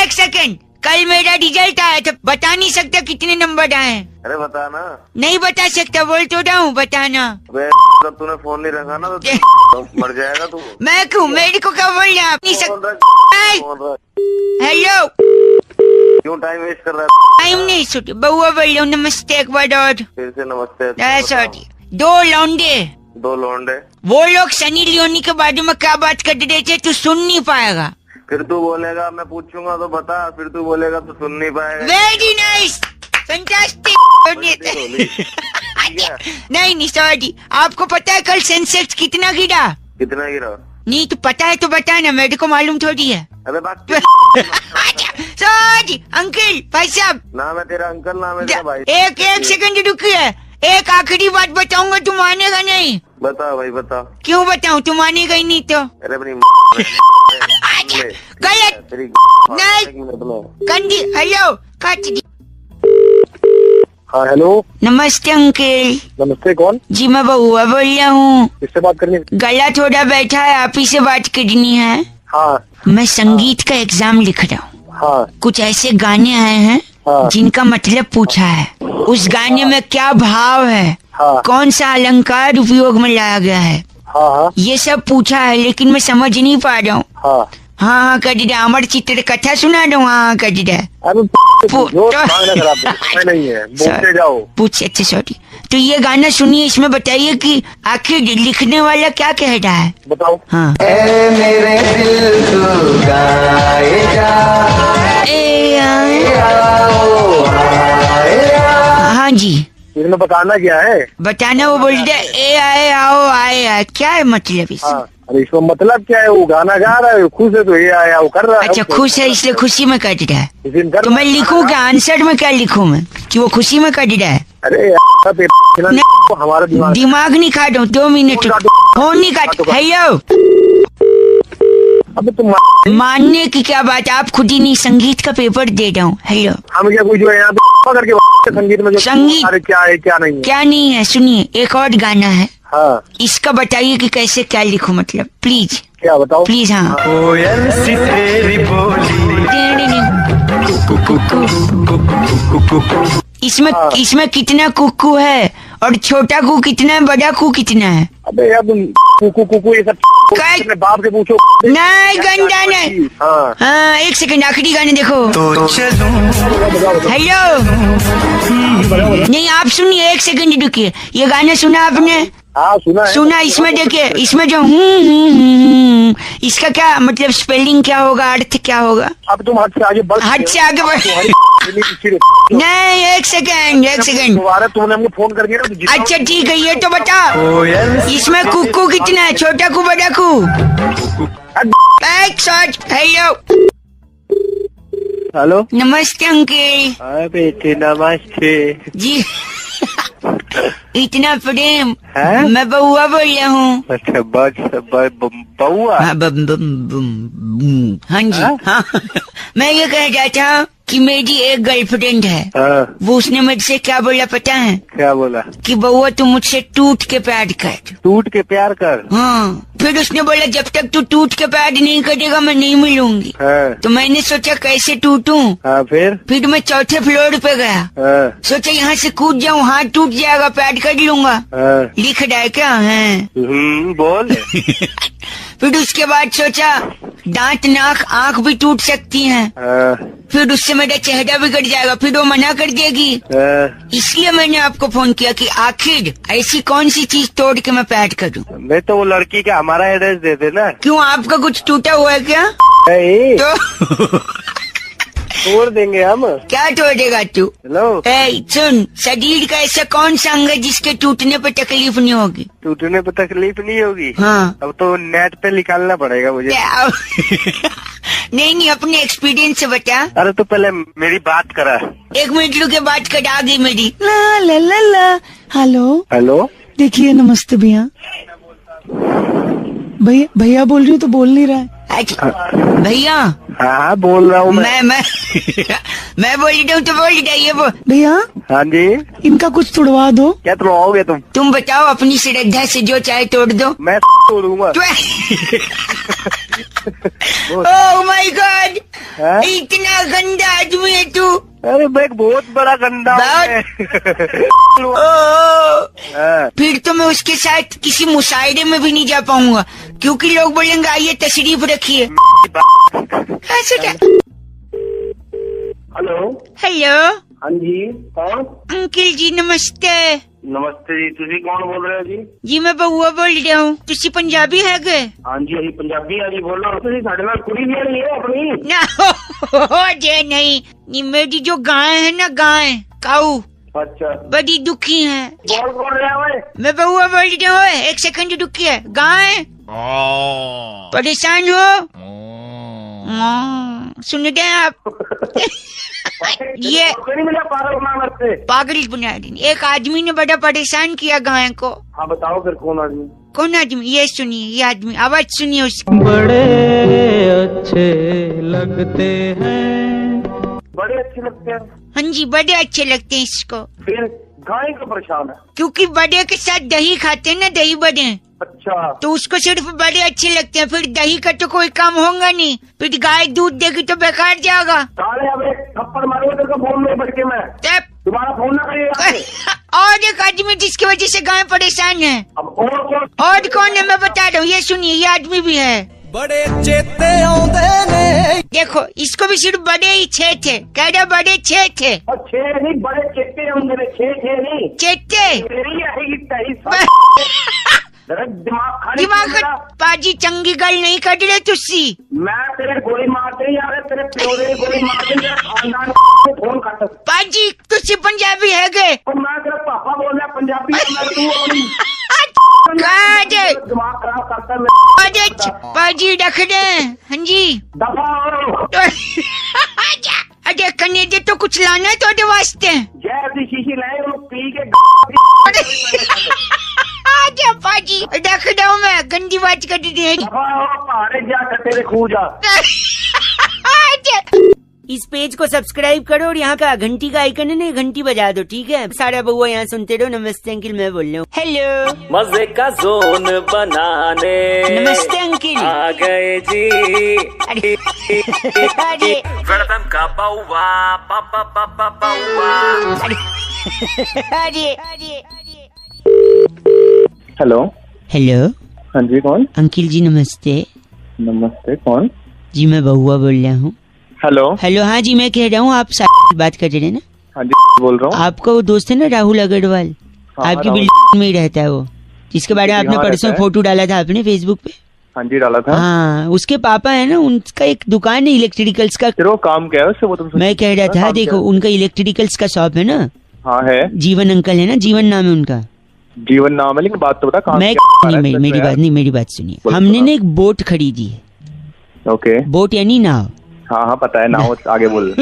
एक सेकंड, कल मेरा रिजल्ट आया था, बता नहीं सकता कितने नंबर आए हैं। अरे बताना। नहीं बता सकता, बोल तो रहा हूँ, बताना। जब तूने फोन नहीं रखा ना तो मर जाएगा तू। मैं क्यों, मेरे को क्या बोल रहा? हेलो, क्यों टाइम वेस्ट कर रहा है? टाइम नहीं, सुन बउआ बोल रहा हूँ। नमस्ते एक बार और। फिर से नमस्ते। सॉरी, 2 लौंडे, वो लोग सनी लियोनी के बारे में क्या बात कर रहे थे, तू सुन नहीं पाएगा। फिर तू बोलेगा मैं पूछूंगा तो बता, फिर तू बोलेगा तो सुन नहीं पाएगा। Very nice, fantastic. नहीं सॉरी, आपको पता है कल सेंसेक्स कितना गिरा? कितना गिरा? नहीं तो पता है तो बता ना, मेरे को मालूम थोड़ी है। अबे बात सॉरी अंकल, भाई साहब। ना मैं तेरा अंकल, ना मैं तेरा भाई। एक सेकंड रुकिए, एक आखिरी बात बताऊंगा, तू मानेगा नहीं। बता भाई बता। क्यों बताऊं, तू मानेगा ही नहीं तो। अरे अपनी गलत नहीं कंदी। हेलो काट दी। हाँ हेलो। नमस्ते अंकल। नमस्ते, कौन? जी मैं बउआ बोल रहा हूँ। किससे बात करनी? गला थोड़ा बैठा है, आप ही से बात करनी है। हाँ। मैं संगीत का एग्जाम लिख रहा हूँ। हाँ। कुछ ऐसे गाने आए हैं जिनका मतलब पूछा है, उस गाने में क्या भाव है, कौन सा अलंकार उपयोग में लाया गया है, ये सब पूछा है, लेकिन मैं समझ नहीं पा रहा हूँ। हाँ कर दिया, अमर चित्र कथा सुना रहा हूँ। हाँ कर दिया। नहीं है, बोलते जाओ। पूछ। अच्छा सॉरी, तो ये गाना सुनिए, इसमें बताइए कि आखिर लिखने वाला क्या कह रहा है। बताओ। हाँ। मेरे दिल को गाए जा, हाँ जी, इसमें बताना क्या है? बताना, वो बोलते ए आए आओ आए, क्या है मतलब इसमें? अरे इसमें मतलब क्या है? वो गाना गा रहा है, खुश है तो ये आया वो कर रहा है। अच्छा खुश है इसलिए खुशी में कट रहा है। तो मैं लिखूं क्या आंसर में, क्या लिखूं मैं कि वो खुशी में कट रहा है? अरे हमारा दिमाग नहीं काटो, 2 मिनट फोन नहीं काट। हेलो, अब तुम मानने की क्या बात, आप खुद ही नहीं, संगीत का पेपर दे रहा हूँ। हेलो, हम क्या कुछ यहाँ करके संगीत में संगीत क्या है क्या नहीं है? क्या नहीं है, सुनिए एक और गाना है। हाँ। इसका बताइए कि कैसे क्या लिखूं, मतलब प्लीज। क्या बताओ प्लीज। हाँ। कोयल सी तेरी बोली। इसमें कितना कुकू है और छोटा कू कितना है, बड़ा कू कितना है? अबे यार तुम कुकू ये सब बाप से पूछो। नहीं गंदा नहीं। हाँ 1 सेकंड, आखिरी गाने देखो तो हेलो। नहीं आप सुनिए, 1 सेकंड रुकिए, ये गाना सुना आपने? हाँ सुना। इसमें देखिए, इसमें जो इसका क्या मतलब, स्पेलिंग क्या होगा, अर्थ क्या होगा? अब तुम हद से आगे बढ़। नहीं 1 सेकंड दोबारा तुमने हमको फोन कर दिया। अच्छा ठीक है, ये तो बता, इसमें कुकू कितना है, छोटा कू बड़ा कू? हेलो, नमस्ते अंकल। हाँ बेटे नमस्ते जी इतना प्रेम है? मैं बउआ बोल रहा हूँ। अच्छा बउआ? हाँ जी हाँ मैं ये कह रहा था कि मेरी एक गर्लफ्रेंड है। वो उसने मुझसे क्या बोला पता है? क्या बोला? कि बउआ तू मुझसे टूट के प्यार कर। टूट के प्यार कर? हाँ। फिर उसने बोला जब तक तू टूट के प्यार नहीं करेगा मैं नहीं मिलूंगी। तो मैंने सोचा कैसे टूटूं? फिर मैं चौथे फ्लोर पे गया। सोचा यहाँ से कूद जाऊँ, हाथ टूट जाएगा, प्यार कर लूंगा। लिख रहा है क्या है? बोल। फिर उसके बाद सोचा दांत नाक आँख भी टूट सकती हैं। फिर उससे मेरा चेहरा बिगड़ जाएगा, फिर वो मना कर देगी। इसलिए मैंने आपको फोन किया कि आखिर ऐसी कौन सी चीज तोड़ के मैं प्यार करूं। मैं तो वो लड़की का हमारा एड्रेस दे देना। क्यों आपका कुछ टूटा हुआ है क्या? तो तोड़ देंगे हम। क्या तोड़ेगा तू? हेलो सुन, शरीर का ऐसा कौन सा अंग है जिसके टूटने पे तकलीफ नहीं होगी? टूटने पे तकलीफ नहीं होगी? हाँ। अब तो नेट पे निकालना पड़ेगा मुझे। नहीं अपने एक्सपीरियंस से बता। अरे तो पहले मेरी बात करा। 1 मिनट रुके, बात करा गई मेरी। ला ला ला ला। हेलो देखिए, नमस्ते भैया। भैया बोल रही हूँ तो बोल नहीं रहा है। भैया? हाँ बोल रहा हूँ मैं मैं बोल रही हूँ तो बोल रही है वो। भैया? हाँ जी। इनका कुछ तोड़वा दो। क्या तोड़वाओगे तुम? तुम बताओ, अपनी श्रद्धा से जो चाहे तोड़ दो। मैं तोड़ूंगा। ओह माय गॉड, इतना गंदा आदमी है तू। अरे मैं बहुत बड़ा गंदा फिर तो मैं उसके साथ किसी मुशायरे में भी नहीं जा पाऊंगा, क्योंकि लोग बोलेंगे आइए तशरीफ रखिए। हेलो। हाँ जी कौन? अंकल जी नमस्ते। नमस्ते जी, तुझे कौन बोल रहे हो जी? जी मैं बउआ बोल रहा हूँ। तुसी पंजाबी है गए? हाँ जी अभी पंजाबी है जी, बोल रहा हूँ। तुझे साढ़े नाल कुड़ी भी नहीं है अपनी? ना हो जे नहीं, मेरी जो गाय है ना, गाय काऊ, अच्छा बड़ी दुखी है। कौन बोल रहा है? मैं बउआ बोल रहा हूँ। 1 सेकंड रुकिए। गाय परेशान हो? सुन रहे हैं आप? ये पागल बना रही। एक आदमी ने बड़ा परेशान किया गाय को। हाँ बताओ फिर कौन आदमी? कौन आदमी? ये सुनिए, ये आदमी, आवाज सुनिए उसकी। बड़े अच्छे लगते हैं। बड़े अच्छे लगते हैं? हाँ जी बड़े अच्छे लगते हैं इसको। फिर गाय का परेशान है? क्योंकि बड़े के साथ दही खाते हैं ना, दही बड़े। अच्छा। तो उसको सिर्फ बड़े अच्छे लगते हैं, फिर दही का तो कोई काम होगा नहीं, फिर गाय दूध देगी तो बेकार जाएगा। थप्पड़ मारूंगा तेरे को फोन में बैठ के मैं। तुम्हारा फोन ना करिएगा। और एक आदमी जिसकी वजह से गाय परेशान है। अब और कौन है मैं बता रहा हूँ, ये सुनिए, ये आदमी भी है। बड़े चेते आउंदे ने। देखो इसको भी सिर्फ बड़े ही 6 थे, कह रहे बड़े 6 थे। और 6 नहीं, बड़े चेते आउंदे ने, 6 नहीं। चेते दिमाग पाजी चंगी गल नहीं कर रहे तुसी। मैं तेरे गोली मारते ही आ रहे, तेरे प्यो ने गोली मारते ही खानदान को फोन काट। पाजी तुसी पंजाबी है गए? तो मैं तेरा पापा बोल रहा पंजाबी में, तू दिमाग खराब करता है। पाजी रख दे। हाँ जी दफा। अरे कन्ने दे तो कुछ लाना है तोड़े वास्ते। जैसी शीशी लाए वो पी के आजा पाजी रख दो, मैं गंदी बात कर दी है। जा तेरे खू जा। इस पेज को सब्सक्राइब करो और यहाँ का घंटी का आइकन है ना, घंटी बजा दो, ठीक है? सारा बउआ यहाँ सुनते रहो। नमस्ते अंकिल, मैं बोल रहा हूँ। हेलो। मजे का जोन बनाने नमस्ते अंकिल। आ गए जी। अरे वेलकम का बउआ पापा पापा बउआ। अरे हेलो। हेलो। हाँ जी कौन? अंकिल जी नमस्ते। नमस्ते कौन? जी मैं बउआ बोल रहा हूँ। हेलो। हेलो हाँ जी मैं कह रहा हूँ, आप बात कर रहे हैं ना? हाँ जी बोल रहा हूँ। आपका वो दोस्त है ना राहुल अग्रवाल? हाँ, आपकी बिल्डिंग में ही रहता है वो, जिसके बारे में आपने परसों फोटो डाला था आपने फेसबुक पे। हाँ जी डाला था। हाँ उसके पापा है ना, उनका एक दुकान है इलेक्ट्रिकल्स का। वो काम क्या है उससे? वो तुम मैं कह रहा था देखो उनका इलेक्ट्रिकल्स का शॉप है ना। हाँ है। जीवन अंकल है ना, जीवन नाम है उनका। जीवन नाम है, लेकिन बात तो बता। मेरी बात सुनिए। हमने ना एक बोट खरीदी है। ओके। बोट यानी नाव। हाँ हाँ पता है नाव, आगे बोल।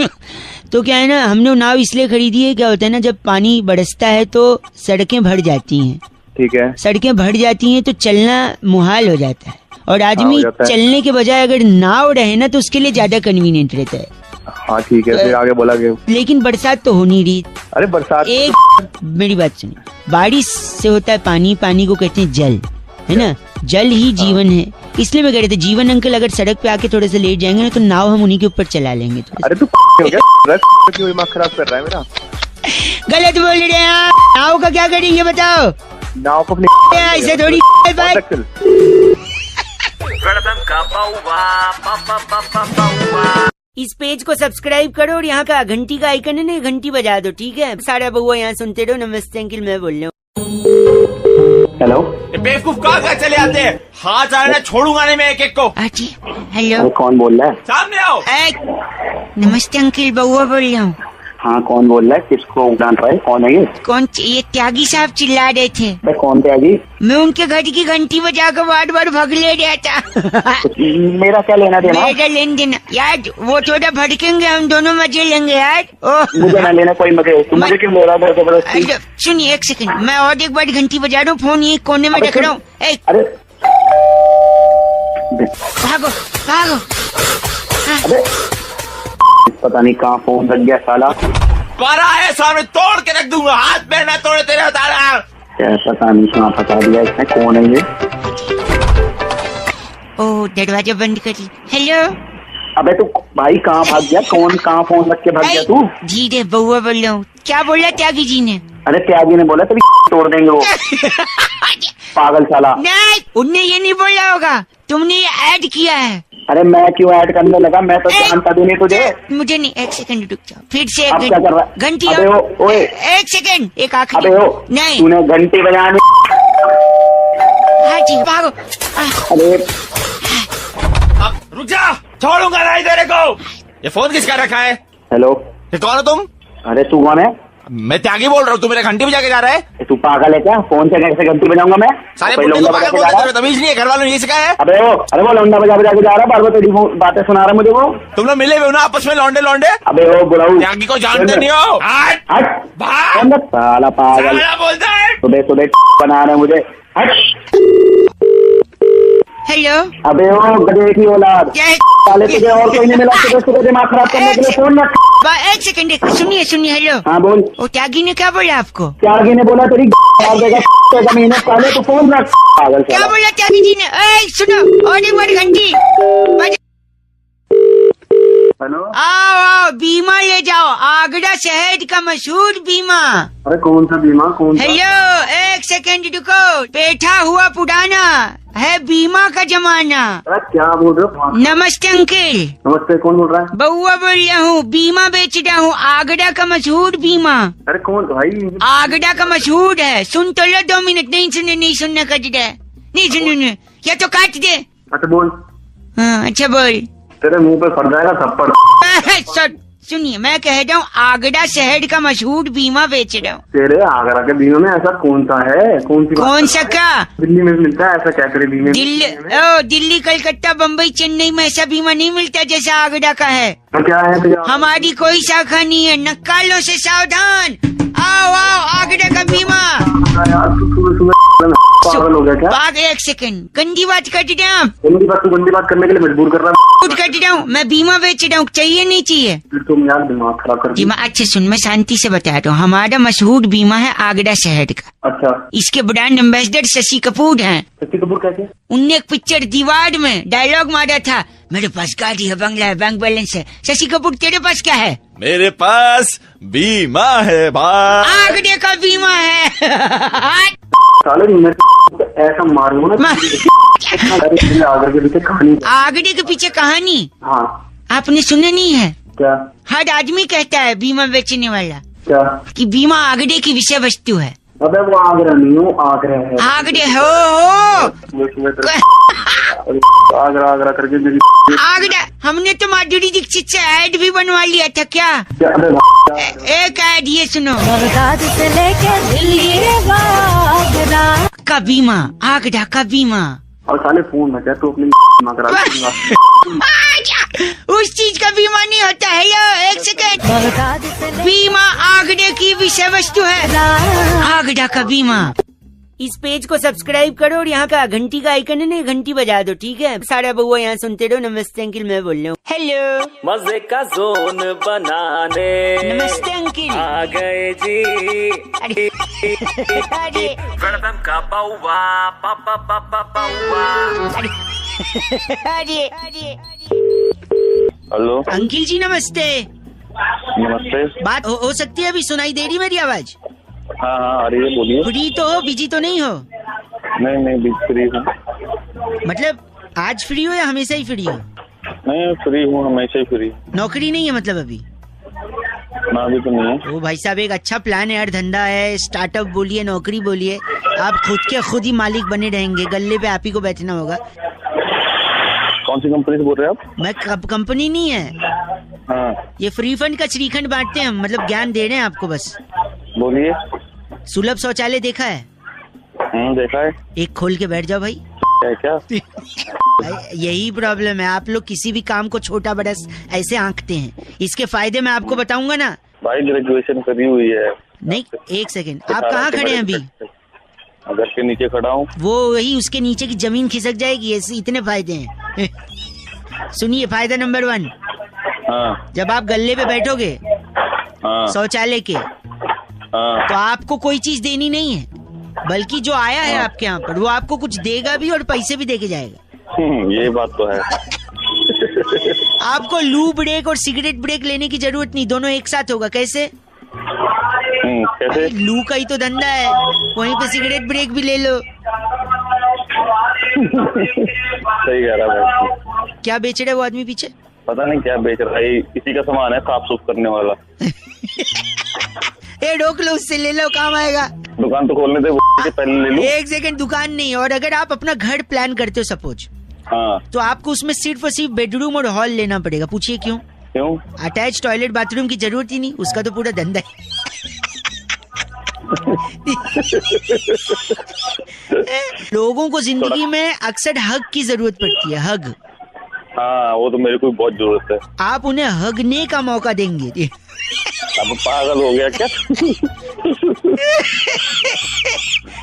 तो क्या है ना, हमने नाव इसलिए खरीदी है, क्या होता है ना, जब पानी बरसता है तो सड़कें भर जाती हैं। ठीक है। सड़कें भर जाती हैं तो चलना मुहाल हो जाता है, और आदमी चलने के बजाय अगर नाव रहे ना तो उसके लिए ज्यादा कन्वीनियंट रहता है। हाँ ठीक है, फिर आगे बोला गया। लेकिन बरसात तो हो नहीं रही। अरे बरसात मेरी बात सुनिए, बारिश से होता है पानी, पानी को कहते हैं जल, है ना, जल ही जीवन है। इसलिए मैं कह रहे थे, जीवन अंकल अगर सड़क पे आके थोड़े से लेट जाएंगे ना तो नाव हम उन्हीं के ऊपर चला लेंगे। अरे तू हो गया, क्यों दिमाग खराब कर रहा है मेरा? गलत बोल रहे हैं। नाव का क्या करेंगे बताओ? नाव को अपने ऐसे थोड़ी इस पेज को सब्सक्राइब करो और यहाँ का घंटी का आइकन है ना, घंटी बजा दो, ठीक है? सारा बउआ यहाँ सुनते रहो। नमस्ते अंकिल, मैं बोल रहा हूँ। हेलो, बेवकूफ कहाँ चले आते हैं? हाथ आना छोड़ूंगा नहीं मैं एक एक को। हेलो, कौन बोल रहा है? सामने आओ। नमस्ते अंकिल, बउआ बोल रहा हूँ। हाँ कौन बोल रहा है? किसको डांट रहा है? कौन है ये? कौन? ये त्यागी साहब चिल्ला रहे थे। कौन त्यागी? मैं उनके घर की घंटी बजाकर बार बार भग ले रहा था। मेरा क्या लेना देना? मेरा लेन देना यार, वो थोड़ा भड़केंगे, हम दोनों मजे लेंगे यार। मुझे ना लेना कोई मजे, मुझे क्यों ले रहा है? सुनिए एक सेकंड, मैं और एक बार घंटी बजा रहा हूँ, फोन ये कोने में रख रहा हूँ। अरे भागो भागो। अरे पता नहीं कहाँ फोन लग गया साला। पारा है सामने, तोड़ के रख दूंगा, हाथ में ना तोड़े तेरे तारा। पता नहीं कहाँ फंसा दिया इसने, कौन है ये? ओ दरवाजा बंद करी। हेलो। अबे तू भाई कहाँ भाग गया? कौन कहाँ फोन रख के भाग गया तू? जी रे बउआ बोल रहा हूँ। क्या बोला त्यागी जी ने? अरे त्यागी ने बोला तेरी तोड़ देंगे वो। पागल साला। नहीं, उनने ये नहीं बोला होगा, तुमने ये ऐड किया है। अरे मैं क्यों ऐड करने लगा? मैं तो जानता भी नहीं तुझे। मुझे नहीं, एक सेकंड रुक जाओ, फिर से अब क्या कर रहा है? घंटी। अबे ओए, एक सेकंड, एक आखिरी। अबे नहीं, तूने घंटी बजाने। हाँ जी, भागो। अरे रुक जा, छोड़ूंगा नहीं तेरे को। ये फोन किसका रखा है? हेलो, ये कौन हो तुम? अरे तू कौन है? मैं त्यागी बोल रहा हूँ, तू मेरे घंटी बजा के जा रहा है? तू पागल है क्या? फोन से कैसे घंटी बजाऊंगा मैं? सारे बुड्ढे को पागल बोलते हैं, तमीज नहीं है, घर वालों ने ये सिखाया है। अबे वो लौंडा बजा बजा के जा रहा है, बार बार तेरी बातें सुना रहा है मुझे वो। तुम लोग मिले हुए हो ना आपस में, लौंडे लौंडे। अबे वो बुढ़ाऊ त्यागी को जानते नहीं हो। हट साला पागल बोलता है, सुबह सुबह बना रहे मुझे। हट। हेलो। अबे वो गधे की औलाद, साले तुझे और कोई नहीं मिला सुबह सुबह दिमाग खराब करने के लिए फोन रख। एक सेकंड, सुनिए सुनिए। हेलो। हाँ बोल। वो त्यागी ने क्या बोला आपको? त्यागी ने बोला तेरी मार देगा जमीन पहले तो फोन रख। पागल क्या बोला त्यागी जी ने? सुनो, और एक बार घंटी। हेलो। आओ बीमा ले जाओ, आगरा शहर का मशहूर बीमा। अरे कौन सा बीमा? कौन सा? हेलो एक सेकंड रुको, बैठा हुआ पुराना है बीमा का जमाना। अरे क्या बोल रहे हो? नमस्ते अंकल। नमस्ते, कौन बोल रहा है? बउआ बोल रहा हूँ, बीमा बेच रहा हूँ, आगरा का मशहूर बीमा। अरे कौन भाई? आगरा का मशहूर है, सुन तो लो 2 मिनट। नहीं सुनने का है, नहीं सुनने, या तो काट दे। अच्छा बोल। हाँ अच्छा बोल। तेरे मुंह पे फट जाएगा थप्पड़। सुनिए, मैं कह रहा हूँ आगरा शहर का मशहूर बीमा बेच रहा हूँ। तेरे आगरा के बीमे में ऐसा कौन सा है? कौन सा का? दिल्ली में मिलता है ऐसा क्या? तेरे बीमे दिल्ली कलकत्ता बंबई चेन्नई में ऐसा बीमा नहीं मिलता जैसा आगरा का है। तो क्या है? हमारी कोई शाखा नहीं है, नक्कालों से सावधान। आओ आगरा का बीमा। पागल हो गया क्या? एक सेकंड, गंदी बात कर रहे हैं आप। गंदी बात करने के लिए मजबूर कर रहा हूँ। कर रहा हूँ मैं, बीमा बेच रहा हूँ, चाहिए नहीं चाहिए? तुम यार दिमाग खराब कर बीमा। अच्छा सुन, मैं शांति से बता रहा हूँ, हमारा मशहूर बीमा है आगरा शहर का। अच्छा। इसके ब्रांड एम्बेसडर शशि कपूर हैं। शशि कपूर कैसे? उनने एक पिक्चर दीवार में डायलॉग मारा था, मेरे पास गाड़ी है, बंगला है, बैंक बैलेंस है। शशि कपूर तेरे पास क्या है? मेरे पास बीमा है भाई, आगरे का बीमा है। साले ऐसा मारूंगा ना। आगरे के पीछे कहानी। आगरे के पीछे कहानी? हाँ। आपने सुना नहीं है क्या? हर आदमी कहता है बीमा बेचने वाला क्या, कि बीमा आगरे की विषय वस्तु है। अबे वो आगरा नहीं हो, आगरा है। आगरे हो आगरा आगरा करके मेरी आगरा। हमने तो माधुरी दीक्षित से ऐड भी बनवा लिया था क्या? एक ऐड ये सुनो, से लेके दिल्ली आगरा का बीमा, आगरा का बीमा। और साले फोन बचा तो अपनी उस चीज का बीमा नहीं होता है ये। एक सेकंड, बीमा आगडे की विषय वस्तु है, आगडा का बीमा। इस पेज को सब्सक्राइब करो और यहाँ का घंटी का आइकन है ना, घंटी बजा दो, ठीक है? सारा बउआ यहाँ सुनते रहो। नमस्ते अंकिल, मैं बोल रहा हूँ। हेलो, मजे का जोन बनाने नमस्ते अंकिल, आ गए जी। अरे वेलकम का बाउवा, पापा पापा बाउवा। अरे हेलो अंकिल जी नमस्ते। नमस्ते। बात हो सकती है? अभी सुनाई दे रही मेरी आवाज? हाँ हाँ, अरे बोलिए। फ्री तो हो, बिजी तो नहीं हो? नहीं बीच फ्री हूँ। मतलब आज फ्री हो या हमेशा ही फ्री हो? नहीं फ्री हूँ, हमेशा ही फ्री। नौकरी नहीं है मतलब अभी? ना अभी तो नहीं है। ओ भाई साहब, एक अच्छा प्लान है यार, धंधा है, स्टार्टअप बोलिए, नौकरी बोलिए, आप खुद ही मालिक बने रहेंगे, गल्ले पे आप ही को बैठना होगा। कौन सी कंपनी से बोल रहे हैं आप? मैं कंपनी नहीं है, हाँ। ये फ्री फंड का श्रीखंड बांटते हैं हम, मतलब ज्ञान दे रहे हैं आपको बस। बोलिए। सुलभ शौचालय देखा है? देखा है। एक खोल के बैठ जाओ भाई। क्या? भाई यही प्रॉब्लम है, आप लोग किसी भी काम को छोटा बड़ा ऐसे आंकते हैं। इसके फायदे मैं आपको बताऊंगा ना। भाई ग्रेजुएशन करी हुई है। नहीं एक सेकंड, आप कहाँ खड़े हैं अभी? घर के नीचे खड़ा हूँ। वो वही, उसके नीचे की जमीन खिसक जाएगी, ऐसे इतने फायदे हैं। सुनिए फायदा नंबर 1, हाँ। जब आप गल्ले पे बैठोगे शौचालय के, तो आपको कोई चीज देनी नहीं है, बल्कि जो आया है आपके यहाँ पर वो आपको कुछ देगा भी और पैसे भी देके जाएगा। ये बात तो है। आपको लू ब्रेक और सिगरेट ब्रेक लेने की जरूरत नहीं, दोनों एक साथ होगा। कैसे? कैसे? लू का ही तो धंधा है, वहीं पे सिगरेट ब्रेक भी ले लो। सही कह रहा भाई। क्या बेच रहा है वो आदमी पीछे? पता नहीं क्या बेच रहा है, इसी का सामान है, साफ सुफ करने वाला। ए रोक लो, उससे ले लो, काम आएगा। दुकान तो खोलने दे, पहले ले लो। एक सेकंड, दुकान नहीं। और अगर आप अपना घर प्लान करते हो सपोज, हाँ, तो आपको उसमें सिर्फ और सिर्फ बेडरूम और हॉल लेना पड़ेगा। पूछिए क्यों? क्यों? अटैच टॉयलेट बाथरूम की जरूरत ही नहीं, उसका तो पूरा धंधा है। लोगों को जिंदगी में अक्सर हग की जरूरत पड़ती है, हग। हाँ, वो तो मेरे को बहुत जरूरत है। आप उन्हें हगने का मौका देंगे? अब पागल हो गया क्या?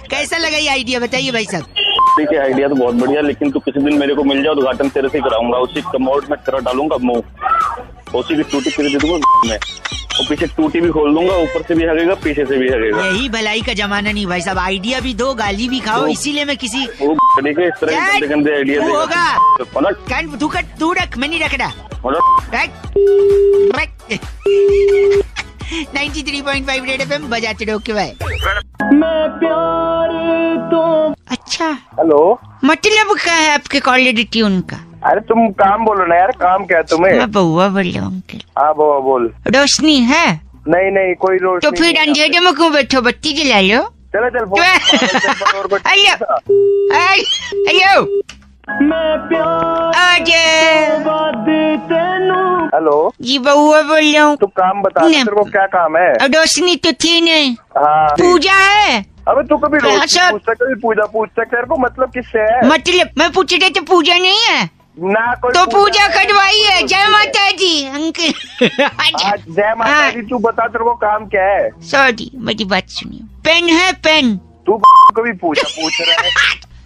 कैसा लगा ये आइडिया, बताइए भाई साहब। ठीक है, आइडिया तो बहुत बढ़िया, लेकिन तू किसी दिन मेरे को मिल जाओ, उद्घाटन तेरे से कराऊंगा। उसी कमोड में तेरा डालूंगा मुंह, उसी की टूटी तेरे दे दूंगा मैं, और पीछे टूटी भी खोल दूंगा, ऊपर से भी हगेगा, पीछे से भी हगेगा। यही भलाई का जमाना नहीं भाई साहब, आइडिया भी दो, गाली भी खाओ। इसीलिए मैं किसी इस तरह गंदे गंदे आइडिया होगा। तू रख, मैं नहीं रख रहा। 93.5 रेड एफएम बजाते रहो के भाई। मैं प्यार तो। अच्छा, हेलो, मतलब क्या है आपके कॉलेज ट्यून का? अरे तुम काम बोलो ना यार, काम क्या है तुम्हें? मैं बउआ बोल रहा हूँ अंकल। हाँ बउआ बोल। रोशनी है? नहीं कोई रोशनी। तो फिर अंधेरे में क्यों बैठो, बत्ती जला लो। चलो हेलो, मैं प्यार हेलो जी, बउआ बोल रहा हूँ। तू काम बता, तेरे को क्या काम है? रोशनी तो थी नहीं। हाँ, पूजा है। अबे तू कभी रोशनी पूछता, कभी पूजा पूछता, तेरे को मतलब किससे है? मतलब मैं पूछ रही तो पूजा नहीं है ना, कोई तो पूजा करवाई है। जय माता दी अंकल। जय माता दी। तू बता तेरे को काम क्या है? सॉरी, मेरी बात सुनिए। पेन है पेन? तू कभी पूजा पूछ रहा है?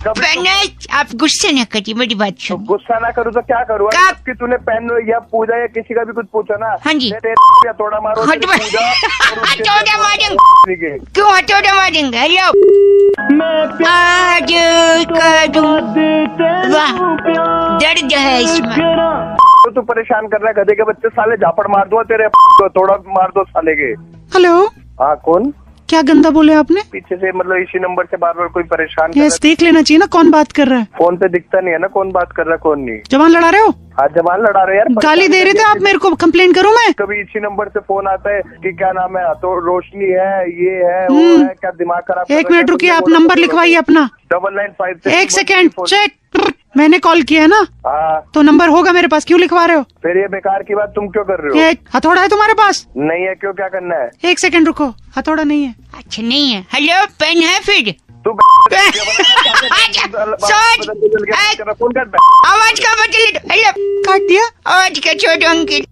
पेन है, आप गुस्से न करिए, मेरी बात सुनिए। तो गुस्सा ना करूँ तो क्या करूँ? कि तूने पेन या पूजा या किसी का भी कुछ पूछा ना? हाँ जी। हथौड़ा मारो। हथौड़ा मारेंगे? क्यों हथौड़ा मारेंगे? हेलो, आज वाह, दर्द है इसमें। तो तू परेशान कर रहा है गधे के बच्चे, साले झापड़ मार दो तेरे, थोड़ा मार दो साले के। हेलो, हाँ कौन? क्या गंदा बोले आपने? पीछे से मतलब इसी नंबर से बार बार कोई परेशान कर रहा है। देख लेना चाहिए ना कौन बात कर रहा है। फोन पे दिखता नहीं है ना कौन बात कर रहा है कौन नहीं। जवान लड़ा रहे हो? हाँ जवान लड़ा रहे यार। गाली दे रहे थे आप मेरे को, कंप्लेन करूँ मैं? कभी इसी नंबर से फोन आता है कि क्या नाम है, तो रोशनी है, ये है, वो है, क्या दिमाग खराब। 1 मिनट रुकिए, आप नंबर लिखवाइए अपना। 995। 1 सेकेंड, चेक। मैंने कॉल किया है ना? हाँ, तो नंबर होगा मेरे पास, क्यों लिखवा रहे हो? फिर ये बेकार की बात तुम क्यों कर रहे हो? हथौड़ा है तुम्हारे पास? नहीं है, क्यों, क्या करना है? 1 सेकेंड रुको, हथौड़ा नहीं है। अच्छा नहीं है। हेलो, पेन है फिर? फोन कर। आवाज का बदल। हेलो, काट दिया आवाज का। छोड़ो अंकिल।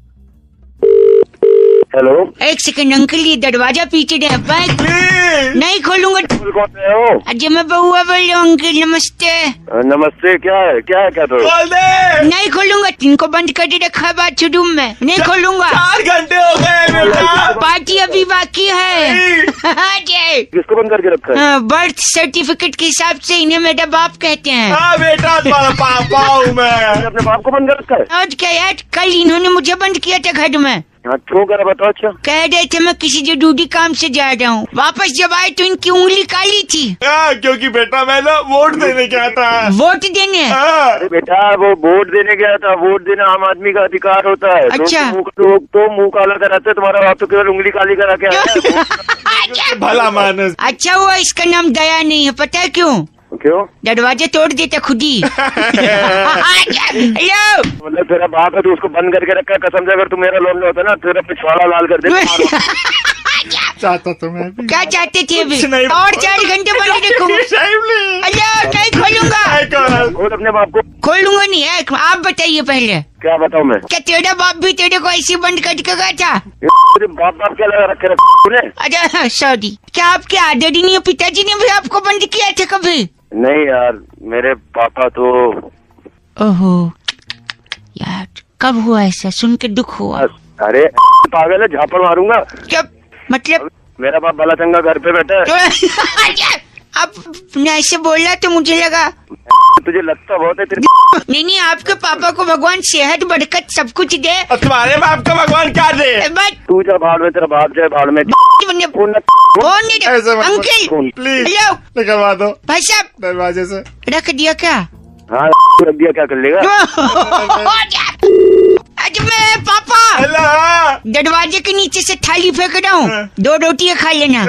हेलो, एक सेकंड अंकल, ये दरवाजा पीछे है। नहीं खोलूंगा। अजय मैं बउआ बोल रहा हूँ अंकल। नमस्ते। नमस्ते। क्या है क्या तो? खोल दे। नहीं खोलूंगा। इनको बंद कर रखा है बाथरूम में। नहीं खोलूंगा। 4 घंटे हो गए बेटा। पार्टी अभी बाकी है। किसको बंद करके रखा है? बर्थ सर्टिफिकेट के हिसाब से इन्हें मेरा बाप कहते हैं। हाँ बेटा, तुम्हारा पापा हूँ मैं। अपने बाप को बंद कर रखा है? और क्या यार, कल इन्होंने मुझे बंद किया था घर में। हाँ, क्यों करा बताओ। अच्छा, कह रहे थे मैं किसी जरूरी काम से जा रहा हूँ। वापस जब आए तो इनकी उंगली काली थी। क्योंकि बेटा मैं ना वोट देने गया था। वोट देने? अरे बेटा, वो वोट देने गया था। वोट देना आम आदमी का अधिकार होता है। अच्छा। तो मुंह काला कराते हैं। तुम्हारा बाप तो केवल उंगली काली करा के आया। भला मानस। अच्छा हुआ इसका नाम दया नहीं है। पता है क्यों? क्यों? दरवाजे तोड़ देता खुद ही। हेलो, मतलब तेरा बाप है तो उसको बंद करके रखा। कसम से अगर तू मेरा लोन होता ना, तेरा पिछवाड़ा लाल कर दे। चाहता तो मैं भी। क्या चाहते थे अभी? और 4 घंटे बंद रखूंगा। नहीं खोलूंगा। खोल अपने बाप को। खोलूंगा नहीं है। आप बताइए पहले। क्या बताऊँ मैं? क्या तेरा बाप भी तेरे को ऐसे बंद करके गया था? बाप क्या लगा रखे तूने? अच्छा सॉरी। क्या आपके आदरणीय नहीं, पिताजी ने भी आपको बंद किया था कभी? नहीं यार, मेरे पापा तो। ओहो यार, कब हुआ ऐसा? सुन के दुख हुआ। अरे पागल है, झापड़ मारूंगा। क्या मतलब? मेरा बाप भला चंगा घर पे बैठा है। अब ऐसे बोला तो मुझे लगा तुझे लगता बहुत है तेरे। नहीं, आपके पापा को भगवान सेहत बरकत सब कुछ दे। और तुम्हारे बाप को भगवान क्या दे? तू जा भाड़ में, तेरा बाप जाए भाड़ में। अंकल प्लीज हेलो, निकलवा दो भाई साहब। दरवाजे से रख दिया क्या? हाँ रख दिया, क्या कर लेगा? मैं पापा दरवाजे के नीचे से थाली फेंक रहा हूँ। 2 रोटियाँ खा लेना।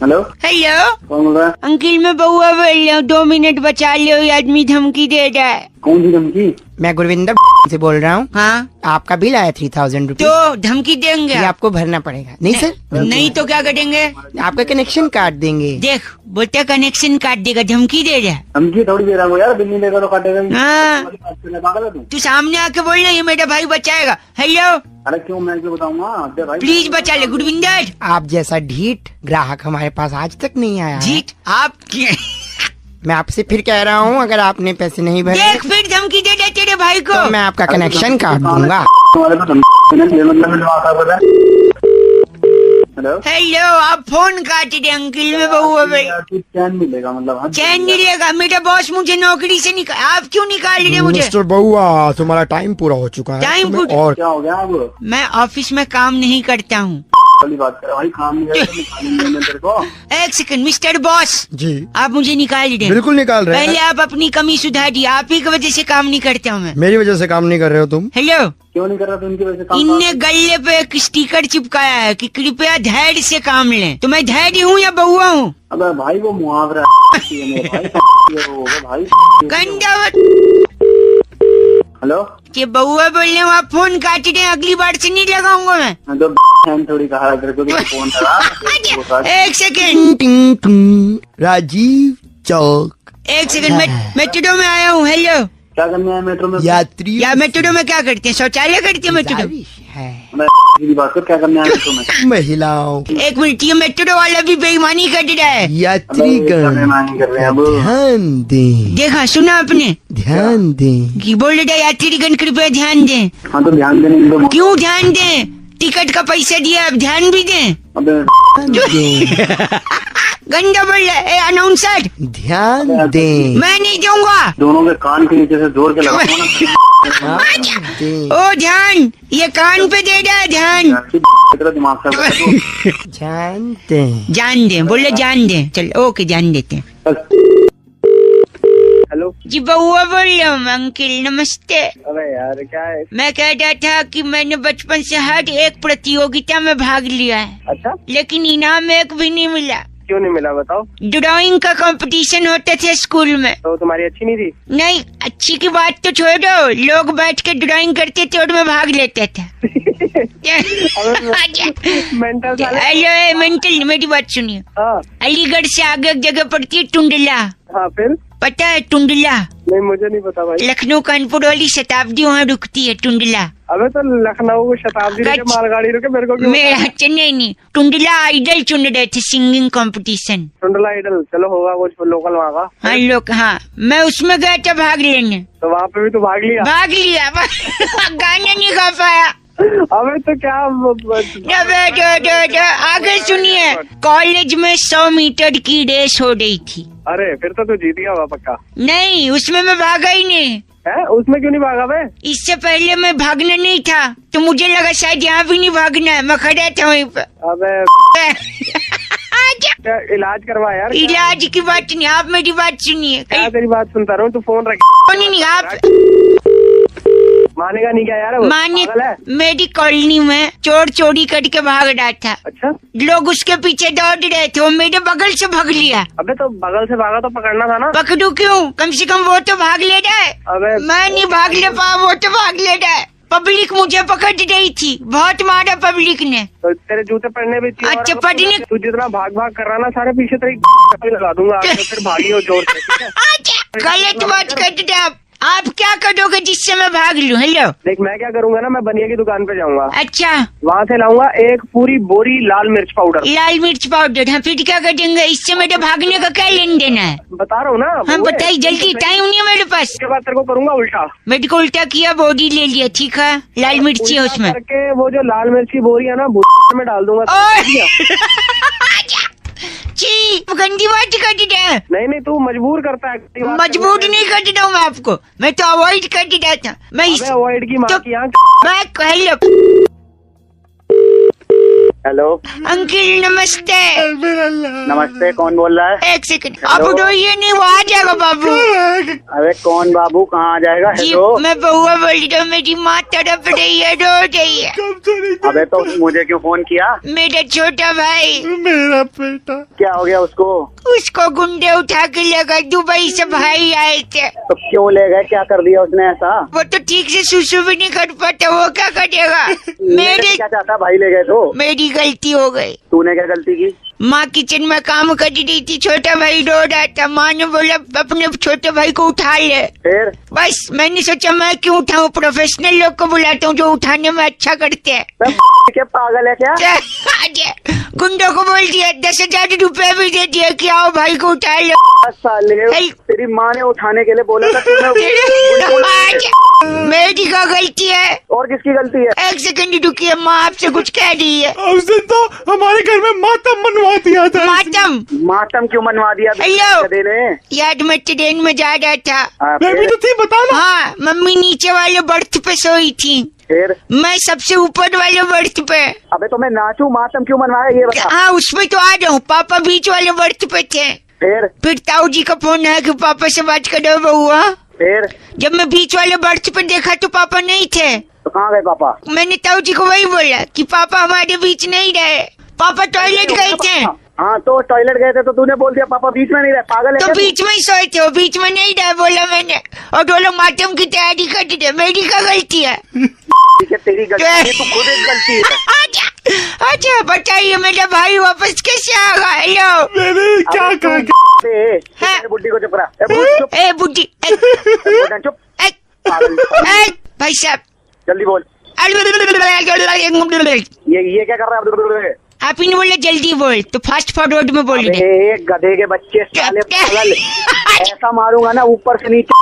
हेलो हेलो, कौन बोल रहा है? अंकिल मैं बउआ बोल रहा हूँ। 2 मिनट बचा लो, ये आदमी धमकी दे रहा है। कौन सी धमकी? मैं गुरविंदर से बोल रहा हूँ। हाँ, आपका बिल आया 3000 रुपये। तो धमकी देंगे? ये आपको भरना पड़ेगा। नहीं सर, नहीं तो क्या करेंगे? आपका कनेक्शन काट देंगे। देख बोलते कनेक्शन काट देगा, धमकी दे रहा है। धमकी थोड़ी दे रहा हूँ यार, बिल नहीं देगा तो काटेगा। हाँ, तू सामने आके बोल रहा है मेरा भाई बचाएगा। हेलो, अरे क्यों, मैं क्यों बताऊंगा? प्लीज बचा ले गुरविंदर। आप जैसा ढीठ ग्राहक हमारे पास आज तक नहीं आया। जीत आप मैं आपसे फिर कह रहा हूँ, अगर आपने पैसे नहीं भरे देख फिर धमकी दे दे तेरे भाई को। तो मैं आपका कनेक्शन काट दूंगा। हेलो, आप फोन काट दे अंकिल में बउआ भाई। चैन मिलेगा मतलब? चैन नहीं लेगा। मेरा बॉस मुझे नौकरी से निकाल। आप क्यों निकाल रहे मुझे? मिस्टर बउआ, तुम्हारा टाइम पूरा हो चुका है। टाइम और क्या हो गया? अब मैं ऑफिस में काम नहीं करता हूँ। बात कर भाई, काम नहीं है तेरे को। एक सेकंड मिस्टर बॉस जी, आप मुझे निकाल दे। बिल्कुल निकाल रहे हैं। पहले आप अपनी कमी सुधारिए। आप ही की वजह से काम नहीं करता हूँ मैं। मेरी वजह से काम नहीं कर रहे हो तुम? हेलो, क्यों नहीं कर रहा? उनकी वजह से काम। इनने गले पे एक स्टिकर चिपकाया है कि कृपया धैर्य से काम लें। तो मैं धैर्य हूँ या बउआ हूँ? अबे भाई वो मुहावरा भाई। गंदा। हेलो, ये बउआ बोल रहे हो, आप फोन काट रहे हैं। अगली बार से नहीं लगाऊंगा मैं। तो थोड़ी कहा फोन करा। एक सेकंड, राजीव चौक। एक सेकंड, मेट्रो में आया हूँ। हेलो, क्या करने आया मेट्रो में? यात्री या मेट्रो में क्या करते हैं? शौचालय करते हैं मेट्रो में? बात कर, क्या करने आया मेट्रो में? महिलाओं। एक मिनट, ये मेट्रो वाला भी बेईमानी कर रहा है। यात्रीगण ध्यान दें। देखा सुना आपने? ध्यान दें कि बोल रहा यात्रीगण कृपया ध्यान दें। हाँ तो ध्यान देने। क्यों ध्यान दें? टिकट का पैसा दिया, अब ध्यान भी दें। गंदा बोल रहा है। अनाउंसर ध्यान दें। मैं नहीं दूंगा। दोनों के कान के नीचे से जोर के लगाऊंगा। ओ ध्यान, ये कान पे दे रहा है ध्यान। दिमाग से जान दें। जान दें बोले, जान दें। चल ओके, जान देते हैं। हेलो जी, बउआ बोल रहा हूँ। अंकिल नमस्ते। अरे यार क्या है? मैं कह रहा था कि मैंने बचपन से हर एक प्रतियोगिता में भाग लिया है। अच्छा, लेकिन इनाम एक भी नहीं मिला। क्यों नहीं मिला बताओ? ड्राइंग का कंपटीशन होता था स्कूल में। तो तुम्हारी अच्छी नहीं थी? नहीं, अच्छी की बात तो छोड़ो, लोग बैठ के ड्राइंग करते थे और मैं भाग लेता था। मेंटल हेलो मेंटल, मेरी बात सुनिए। अलीगढ़ से आगे एक जगह पड़ती है टुंडला। हाँ फिर? पता है टुंडला? नहीं मुझे नहीं पता भाई। लखनऊ कानपुर वाली शताब्दी वहाँ रुकती है टुंडला। अबे तो लखनऊ शताब्दी रुके, मालगाड़ी रुके, मेरे को क्यों? मेरा चेन्नई नहीं, टुंडला आइडल चुन रहे थे, सिंगिंग कंपटीशन। टुंडला आइडल, चलो होगा कुछ लोकल वहाँ का। हाँ लोग, हाँ मैं उसमें गया था भाग लेने। तो वहाँ पे भी तो भाग लिया? भाग लिया गाना नहीं गा पाया। अबे तो क्या आगे सुनिए, कॉलेज में 100 मीटर की रेस हो रही थी। अरे फिर तो तू जीत गया हुआ पक्का। नहीं, उसमें मैं भागा ही नहीं। है? उसमें क्यों नहीं भागा बे? इससे पहले मैं भागना नहीं था, तो मुझे लगा शायद यहाँ भी नहीं भागना है, मैं खड़ा था वहीं पे। अबे क्या इलाज करवा यार। इलाज की बात नहीं, आप मेरी बात सुनिए। क्या तेरी बात सुनता रहूं, तू फोन रख। नहीं आप मानेगा नहीं क्या यार? माने, मेरी कॉलोनी में चोर चोरी करके भाग रहा था। अच्छा? लोग उसके पीछे दौड़ रहे थे, वो मेरे बगल से भाग लिया। अबे तो बगल से भागा तो पकड़ना था ना। पकड़ू क्यों? कम से कम वो तो भाग ले जाए। अबे मैं नहीं भाग ले पा, वो तो भाग ले जाए। पब्लिक मुझे पकड़ रही थी, बहुत मारा पब्लिक ने। तो तेरे जूते पड़ने भी चाहिए। अच्छा पढ़ने, तू जितना भाग भाग कर रहा ना, सारे पीछे तेरी लगा दूंगा, फिर भागी हो जोर से। गलत बात करते आप क्या करोगे जिससे मैं भाग लूं? हेलो देख, मैं क्या करूंगा ना, मैं बनिया की दुकान पे जाऊंगा। अच्छा? वहाँ से लाऊंगा एक पूरी बोरी लाल मिर्च पाउडर। लाल मिर्च पाउडर? हाँ फिर क्या करेंगे? इससे मेरे भागने का क्या लेन देना है? बता रहा हूँ ना। हाँ बताइए जल्दी, टाइम नहीं है मेरे पास। उसके बाद तेरे को करूंगा उल्टा। मेरे को उल्टा किया, बोरी ले लिया, ठीक है? लाल मिर्ची है उसमें करके वो जो लाल मिर्च की बोरी है ना, में डाल दूंगा। गंदी बात कर दी है। नहीं तू मजबूर करता है। मजबूर नहीं कर रहा हूँ मैं आपको, मैं तो अवॉइड कर देता था। मैं अवॉइड की माँ की आँख। हेलो अंकल नमस्ते। नमस्ते, कौन बोल रहा है? एक सेकंड, आप रोइए नहीं, वो आ जाएगा बाबू। अरे कौन बाबू, कहाँ आ जाएगा? जी मैं बउआ बोल रही हूँ, मेरी माँ तड़प रही है, रो रही है। अबे तो मुझे क्यों फोन किया? मेरा छोटा भाई। मेरा बेटा। क्या हो गया उसको? उसको गुंडे उठा के ले गए, दुबई से भाई आए थे। तो क्यों ले गए, क्या कर दिया उसने ऐसा? वो तो ठीक से सुसु भी नहीं कर पाता, वो क्या करेगा? मेरे क्या चाहता भाई ले गए तो? मेरी गलती हो गई। तूने क्या गलती की? माँ किचन में काम कर रही थी, छोटा भाई रो रहा था, माँ ने बोला अपने छोटे भाई को उठा ले। फिर बस मैंने सोचा मैं क्यों उठाऊं, प्रोफेशनल लोग को बुलाता हूँ जो उठाने में अच्छा करते हैं। क्या पागल है क्या? गुंडों को बोल दिया, 10,000 रुपए भी दे दिया कि आओ भाई को उठा लो। साले तेरी माँ ने उठाने के लिए बोला था तूने। मेरी क्या गलती है? और किसकी गलती है? एक सेकंड रुकिए, माँ आपसे कुछ कह रही है। उस दिन तो हमारे घर में मातम मनवा दिया था। मातम क्यों मनवा दिया? हेलो याद मैं ट्रेन में जा रहा था। मैं भी तो थी, बता ना। हाँ मम्मी नीचे वाले बर्थ पे सोई थी, फिर मैं सबसे ऊपर वाले बर्थ पे। अबे तो मैं नाचूं, मातम क्यों मनवाया ये बता। हाँ उसमें तो आ जाऊँ, पापा बीच वाले बर्थ पे थे। फिर ताऊ जी का फोन है कि पापा से बात करो बउआ। फिर जब मैं बीच वाले बर्थ पे देखा तो पापा नहीं थे। तो कहाँ गए पापा? मैंने ताऊ जी को वही बोला कि पापा हमारे बीच नहीं रहे, पापा टॉयलेट गए थे। हाँ तो टॉयलेट गए थे तो तूने बोल दिया पापा बीच में नहीं रहे, पागल है? तो बीच में ही सोए थे, वो बीच में नहीं रहे बोला मैंने, और दो लोग मातम की तैयारी करते थे। मेरी क्या गलती है? तेरी गलती है, तू खुद एक गलती है। अच्छा बताइए मेरा भाई वापस कैसे आ गया? हेलो मैंने क्या कहा? बुड्ढी को चुप रहा। ए बुड्ढी चुप। भाई साहब जल्दी बोल। ये क्या कर रहा है? आप ही ने बोला जल्दी बोल, तो फास्ट फॉरवर्ड में बोल रहे। गधे के बच्चे साले पागल, ऐसा मारूंगा ना ऊपर से नीचे